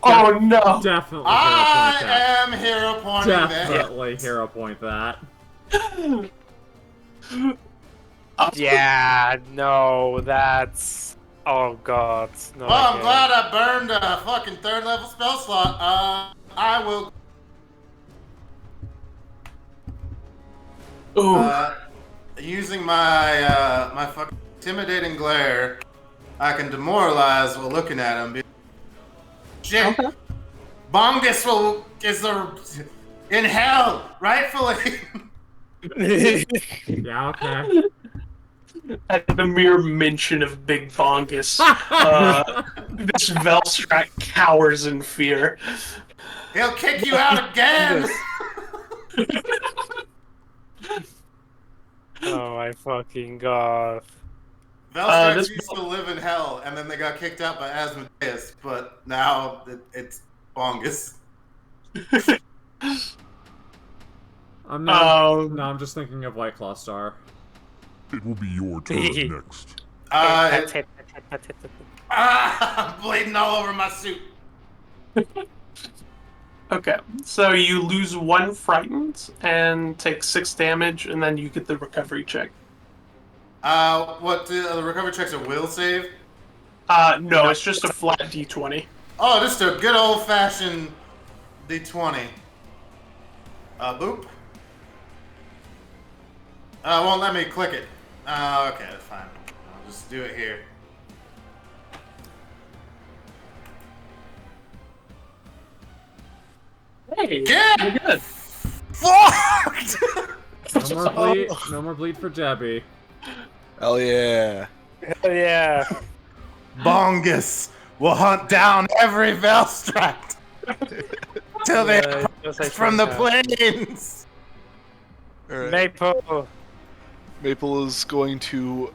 [SPEAKER 2] Oh no!
[SPEAKER 1] Definitely
[SPEAKER 5] I am hero pointing that.
[SPEAKER 1] Definitely hero point that.
[SPEAKER 4] Yeah, no, that's. Oh god. No,
[SPEAKER 5] Well, I'm glad I burned a fucking third level spell slot. I will.
[SPEAKER 2] Ooh.
[SPEAKER 5] Using my my fucking intimidating glare, I can demoralize while looking at him. Shit.
[SPEAKER 2] Okay.
[SPEAKER 5] Bongus is in hell, rightfully.
[SPEAKER 1] Yeah, okay.
[SPEAKER 2] At the mere mention of Big Bongus, this Velstrat cowers in fear.
[SPEAKER 5] He'll kick you out again.
[SPEAKER 4] Oh my fucking god.
[SPEAKER 5] Velstrat
[SPEAKER 2] this-
[SPEAKER 5] used to live in hell, and then they got kicked out by Asmodeus, but now it's Bongus.
[SPEAKER 1] I'm not.
[SPEAKER 2] Um,
[SPEAKER 1] No, I'm just thinking of White Claw Star.
[SPEAKER 6] It will be your turn next.
[SPEAKER 5] I'm bleeding all over my suit.
[SPEAKER 2] Okay, so you lose 1 frightened and take 6 damage, and then you get the recovery check.
[SPEAKER 5] What the recovery checks a will save?
[SPEAKER 2] No, it's just a flat d20.
[SPEAKER 5] Oh, just a good old fashioned d20. Boop. Won't let me click it. Okay, that's fine. I'll just do it here.
[SPEAKER 2] Hey,
[SPEAKER 5] Yeah!
[SPEAKER 2] you're good.
[SPEAKER 5] Fucked!
[SPEAKER 1] No more bleed. No more bleed for Jebby.
[SPEAKER 3] Hell yeah.
[SPEAKER 4] Hell yeah.
[SPEAKER 5] Bongus will hunt down every Velstrat till they
[SPEAKER 4] Yeah, just like
[SPEAKER 5] from the
[SPEAKER 4] that.
[SPEAKER 5] plains.
[SPEAKER 3] Alright.
[SPEAKER 4] Maple.
[SPEAKER 3] Maple is going to,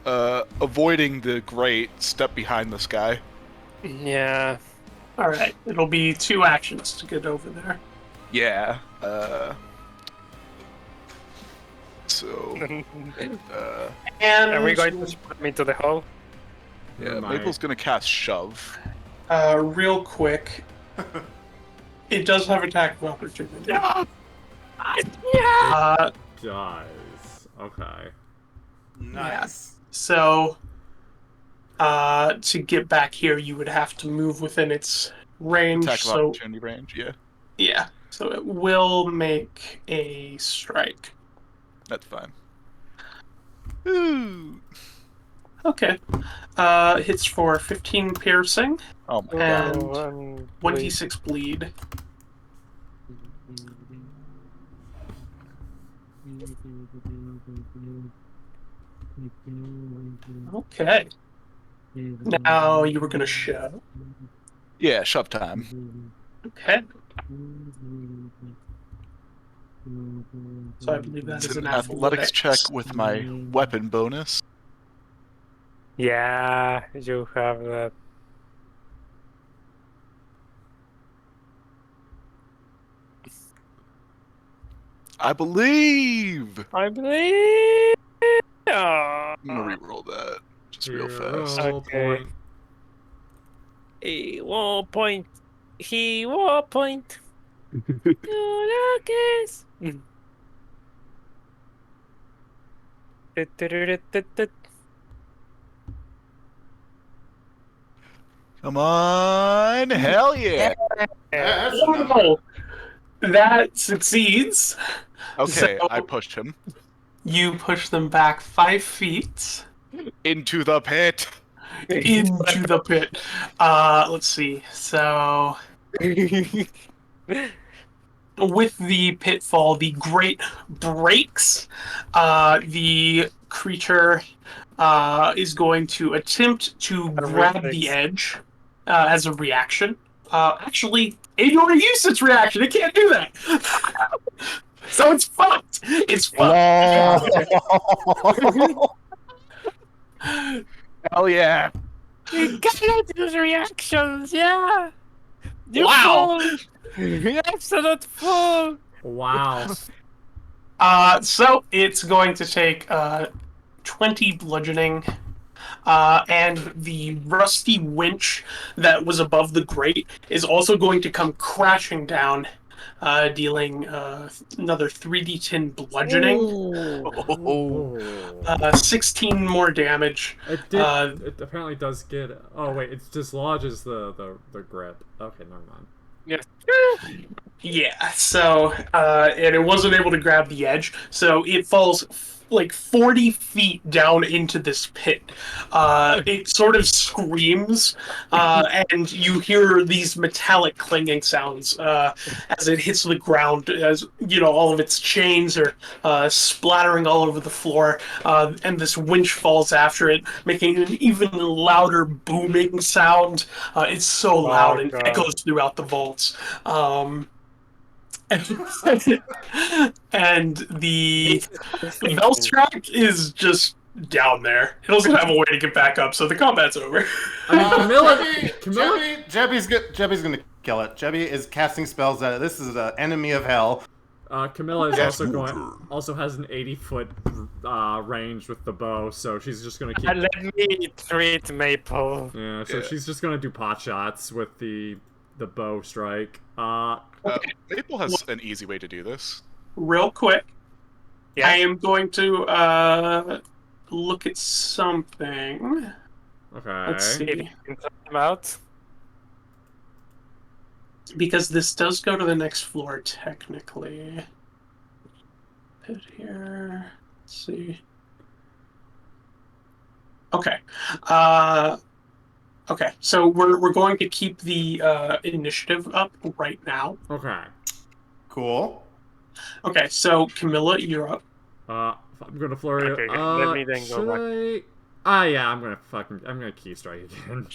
[SPEAKER 3] avoiding the grate, step behind this guy.
[SPEAKER 4] Yeah.
[SPEAKER 2] All right, it'll be 2 actions to get over there.
[SPEAKER 3] Yeah. So,
[SPEAKER 2] And
[SPEAKER 4] Are we going to spam into the hole?
[SPEAKER 3] yeah,
[SPEAKER 1] Might.
[SPEAKER 3] Maple's gonna cast Shove.
[SPEAKER 2] real quick, it does have attack of opportunity.
[SPEAKER 4] Yeah.
[SPEAKER 1] Does. Okay.
[SPEAKER 5] Nice.
[SPEAKER 2] So, to get back here, you would have to move within its range.
[SPEAKER 3] Attack of
[SPEAKER 2] So,
[SPEAKER 3] opportunity range, yeah.
[SPEAKER 2] yeah. So it will make a strike.
[SPEAKER 3] That's fine. Ooh.
[SPEAKER 2] Okay. Hits for 15 piercing
[SPEAKER 3] Oh my
[SPEAKER 2] and
[SPEAKER 4] Oh,
[SPEAKER 2] 26 bleed. Okay. Now you were gonna show.
[SPEAKER 3] Yeah, shove time.
[SPEAKER 2] Okay. So I believe that
[SPEAKER 3] It's
[SPEAKER 2] is
[SPEAKER 3] an
[SPEAKER 2] an
[SPEAKER 3] athletics check with my weapon bonus.
[SPEAKER 4] Yeah, you have that.
[SPEAKER 3] I believe.
[SPEAKER 4] I believe. Oh,
[SPEAKER 3] I'm gonna re-roll that just real
[SPEAKER 1] Hero
[SPEAKER 3] fast.
[SPEAKER 4] Okay.
[SPEAKER 1] point.
[SPEAKER 4] He war point. He war point. Lucas.
[SPEAKER 3] Come on, hell yeah!
[SPEAKER 5] That's a number.
[SPEAKER 2] Wonderful. That succeeds.
[SPEAKER 3] Okay,
[SPEAKER 2] So-
[SPEAKER 3] I pushed him
[SPEAKER 2] You push them back 5 feet
[SPEAKER 3] into the pit.
[SPEAKER 2] into the pit. Let's see. So with the pitfall, the grate breaks. The creature is going to attempt to grab the
[SPEAKER 4] reflex.
[SPEAKER 2] edge as a reaction. Actually, it already used its reaction. It can't do that. So it's fucked. It's fucked.
[SPEAKER 3] Hell yeah!
[SPEAKER 4] You gotta do the reactions, yeah. You
[SPEAKER 2] Wow.
[SPEAKER 4] fool. You absolute fool.
[SPEAKER 1] Wow.
[SPEAKER 2] So it's going to take 20 bludgeoning, and the rusty winch that was above the grate is also going to come crashing down, dealing another 3d10 bludgeoning,
[SPEAKER 1] Oh.
[SPEAKER 2] 16 more damage.
[SPEAKER 1] It did.
[SPEAKER 2] Uh,
[SPEAKER 1] It apparently does get. Oh wait, it dislodges the grip. Okay, never mind.
[SPEAKER 4] Yes.
[SPEAKER 2] Yeah, so, and it wasn't able to grab the edge, so it falls like 40 feet down into this pit. It sort of screams, and you hear these metallic clanging sounds as it hits the ground, as, you know, all of its chains are splattering all over the floor, and this winch falls after it, making an even louder booming sound. It's so loud and
[SPEAKER 4] God.
[SPEAKER 2] echoes throughout the vaults. And the Velstrak is just down there. It doesn't have a way to get back up, so the combat's over.
[SPEAKER 1] I mean, Camilla.
[SPEAKER 5] Jebby's gonna kill it. Jebby is casting spells at it. This is an enemy of hell.
[SPEAKER 1] Camilla is
[SPEAKER 3] Yes.
[SPEAKER 1] also has an 80-foot range with the bow, so she's just gonna keep.
[SPEAKER 4] Let me treat Maple.
[SPEAKER 1] Yeah, so
[SPEAKER 3] Yeah.
[SPEAKER 1] she's just gonna do pot shots with the bow strike.
[SPEAKER 3] Maple has an easy way to do this.
[SPEAKER 2] Real quick,
[SPEAKER 4] Yeah.
[SPEAKER 2] I am going to look at something.
[SPEAKER 1] Okay.
[SPEAKER 2] Let's see.
[SPEAKER 4] If you can try him out.
[SPEAKER 2] Because this does go to the next floor, technically. Put here. Let's see. Okay. Okay, so we're going to keep the initiative up right now.
[SPEAKER 1] Okay.
[SPEAKER 5] Cool.
[SPEAKER 2] Okay, so Camilla, you're up.
[SPEAKER 1] I'm gonna flurry.
[SPEAKER 4] Okay, let me then go
[SPEAKER 1] should
[SPEAKER 4] back.
[SPEAKER 1] Yeah, I'm gonna key strike again.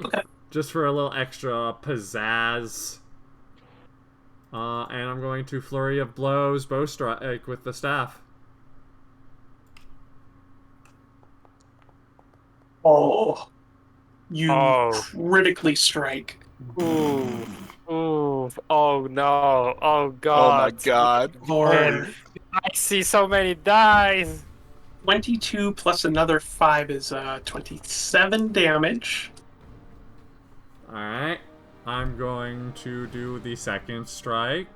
[SPEAKER 2] Okay.
[SPEAKER 1] Just for a little extra pizzazz. And I'm going to flurry of blows, bow strike with the staff.
[SPEAKER 2] Oh, you
[SPEAKER 4] Oh.
[SPEAKER 2] critically strike.
[SPEAKER 4] Ooh. Ooh. Oh no. Oh
[SPEAKER 3] Oh my
[SPEAKER 4] god.
[SPEAKER 3] god.
[SPEAKER 2] For
[SPEAKER 4] And I see so many dice.
[SPEAKER 2] 22 plus another 5 is 27 damage.
[SPEAKER 1] Alright. I'm going to do the second strike.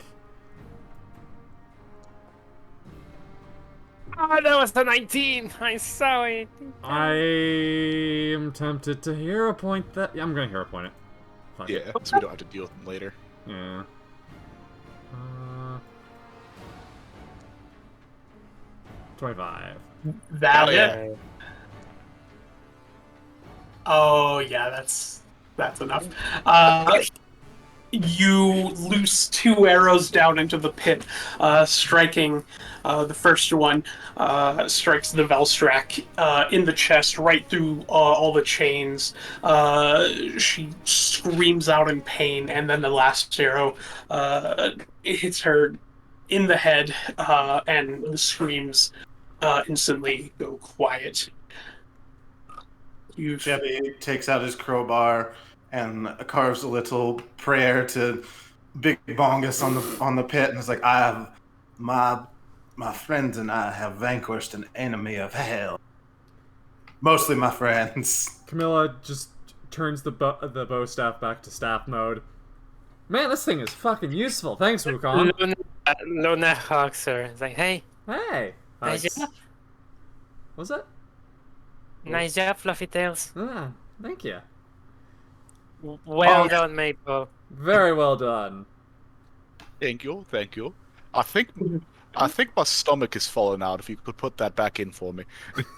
[SPEAKER 4] Oh, that was a 19. I saw it.
[SPEAKER 1] I am tempted to hero point that. Yeah, I'm gonna hero point it. Fuck it.
[SPEAKER 3] Yeah, so we don't have to deal with them later.
[SPEAKER 1] Yeah. 25.
[SPEAKER 2] That
[SPEAKER 3] Oh, yeah.
[SPEAKER 2] hit. Oh yeah, that's enough. You loose 2 arrows down into the pit, striking the first one strikes the Velstrak in the chest, right through all the chains. She screams out in pain, and then the last arrow it hits her in the head, and the screams instantly go quiet. You've
[SPEAKER 5] Jebby takes out his crowbar and carves a little prayer to Big Bongus on the pit, and is like, "I have my friends and I have vanquished an enemy of hell. Mostly my friends."
[SPEAKER 1] Camilla just turns the bow staff back to staff mode. Man, this thing is fucking useful. Thanks, Wukong.
[SPEAKER 4] Luna hugs her. It's like, hey,
[SPEAKER 1] Hey.
[SPEAKER 4] nice
[SPEAKER 1] Hugs.
[SPEAKER 4] job.
[SPEAKER 1] What's that?
[SPEAKER 4] Nice job, Fluffy Tails.
[SPEAKER 1] Ah, thank you.
[SPEAKER 4] Well done, Maple.
[SPEAKER 1] Very well done.
[SPEAKER 3] Thank you, thank you. I think my stomach is falling out. If you could put that back in for me.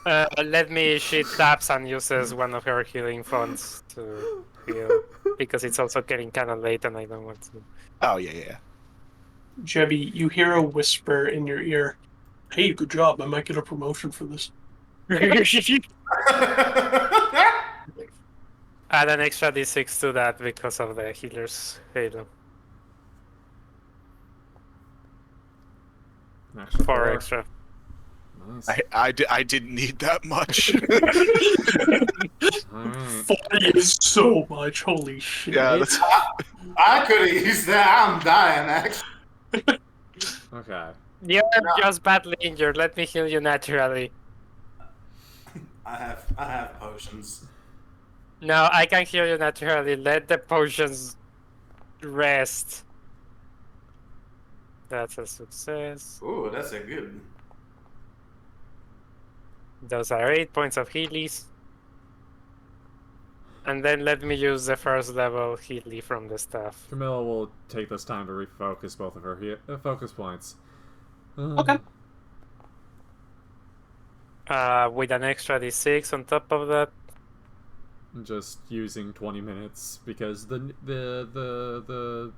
[SPEAKER 4] Let me. She taps and uses one of her healing funds to heal because it's also getting kind of late and I don't want to.
[SPEAKER 3] Oh yeah.
[SPEAKER 2] Jebby, you hear a whisper in your ear. Hey, good job. I might get a promotion for this.
[SPEAKER 4] Add an extra d6 to that because of the healer's halo.
[SPEAKER 1] An extra
[SPEAKER 4] 4
[SPEAKER 1] 4.
[SPEAKER 4] extra.
[SPEAKER 1] Nice.
[SPEAKER 3] I didn't need that much.
[SPEAKER 1] Alright.
[SPEAKER 2] 40 is so much. Holy shit.
[SPEAKER 3] Yeah, that's
[SPEAKER 5] I could have used that. I'm dying, actually.
[SPEAKER 1] Okay.
[SPEAKER 4] You're just badly injured. Let me heal you naturally.
[SPEAKER 5] I have potions.
[SPEAKER 4] No, I can heal you naturally. Let the potions rest. That's a success.
[SPEAKER 5] Ooh, that's a good.
[SPEAKER 4] Those are 8 points of healies. And then let me use the first level healy from the staff.
[SPEAKER 1] Camilla will take this time to refocus both of her focus points.
[SPEAKER 2] Okay.
[SPEAKER 4] With an extra d6 on top of that.
[SPEAKER 1] Just using 20 minutes because the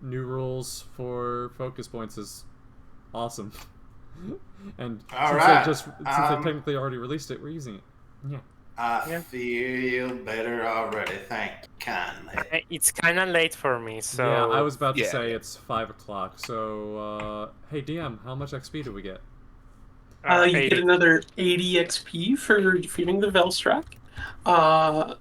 [SPEAKER 1] new rules for focus points is awesome. And since they technically already released it, we're using it. Yeah.
[SPEAKER 5] I feel better already. Thank you kindly.
[SPEAKER 4] It's kind of late for me, so...
[SPEAKER 1] Yeah, I was about to
[SPEAKER 3] Yeah.
[SPEAKER 1] say it's 5 o'clock. So, hey DM, how much XP do we get?
[SPEAKER 2] You get another 80 XP for defeating the Velstrak. How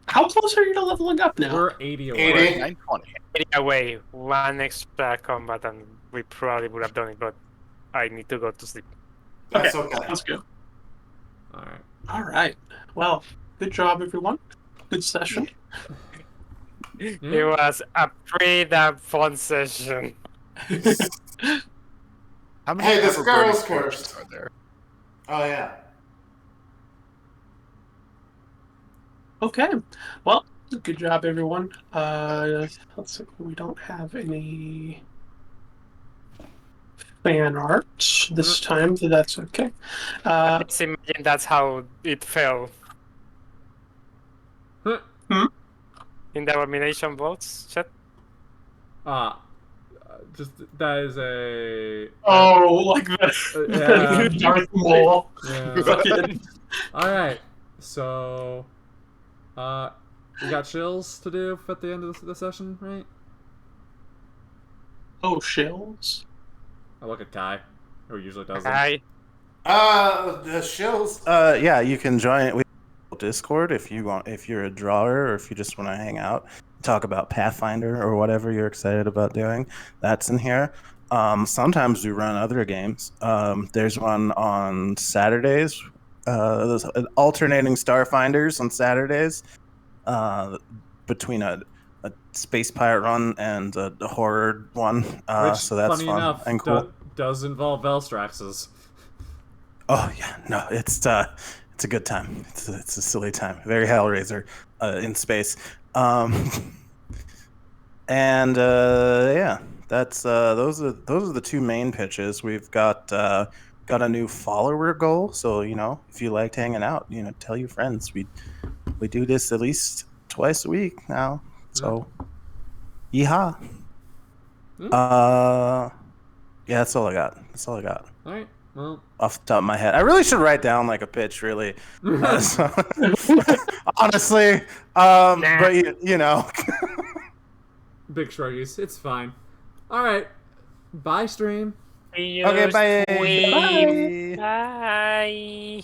[SPEAKER 2] close are you to leveling up now?
[SPEAKER 1] We're 80 away.
[SPEAKER 5] 80.
[SPEAKER 3] 920.
[SPEAKER 4] Away, 1 extra combat and we probably would have done it, but I need to go to sleep.
[SPEAKER 5] That's okay.
[SPEAKER 2] Let's go.
[SPEAKER 1] Alright.
[SPEAKER 2] All right. Well, good job, everyone. Good session.
[SPEAKER 4] It was a pretty damn fun session.
[SPEAKER 3] How many
[SPEAKER 5] Hey, this
[SPEAKER 3] ever
[SPEAKER 5] girl's
[SPEAKER 3] burning
[SPEAKER 5] cursed.
[SPEAKER 3] torches are there?
[SPEAKER 5] Oh yeah.
[SPEAKER 2] Okay. Well, good job, everyone. Let's see. We don't have any fan art this time, so that's okay.
[SPEAKER 4] Let's imagine that's how it fell. In the Abomination votes chat.
[SPEAKER 1] Just that is a.
[SPEAKER 2] Oh, like
[SPEAKER 1] yeah.
[SPEAKER 2] the Darth Maul.
[SPEAKER 1] Yeah.
[SPEAKER 2] Fucking-
[SPEAKER 1] All right. So, we got chills to do at the end of the session, right?
[SPEAKER 2] Oh, shells.
[SPEAKER 1] I look at Kai, who usually does them.
[SPEAKER 4] Hi.
[SPEAKER 5] The shows. Yeah, you can join. We have Discord if you want. If you're a drawer or if you just want to hang out, talk about Pathfinder or whatever you're excited about doing. That's in here. Sometimes we run other games. There's one on Saturdays. There's alternating Starfinders on Saturdays. Between a space pirate run and a horror one.
[SPEAKER 1] Which,
[SPEAKER 5] So that's
[SPEAKER 1] funny
[SPEAKER 5] fun
[SPEAKER 1] enough,
[SPEAKER 5] and cool.
[SPEAKER 1] does involve Velstraxes.
[SPEAKER 5] Oh yeah, no, it's a good time. It's a silly time. Very Hellraiser in space. And yeah, that's those are the two main pitches. We've got a new follower goal. So if you liked hanging out, tell your friends. We do this at least twice a week now. So, yeehaw. Yeah, that's all I got.
[SPEAKER 1] All right. Well,
[SPEAKER 5] Off the top of my head, I really should write down like a pitch. Really, honestly. But
[SPEAKER 1] big shruggies. It's fine. All right. Bye, stream.
[SPEAKER 4] See you
[SPEAKER 5] Okay, bye.
[SPEAKER 4] stream.
[SPEAKER 5] Bye.
[SPEAKER 4] Bye.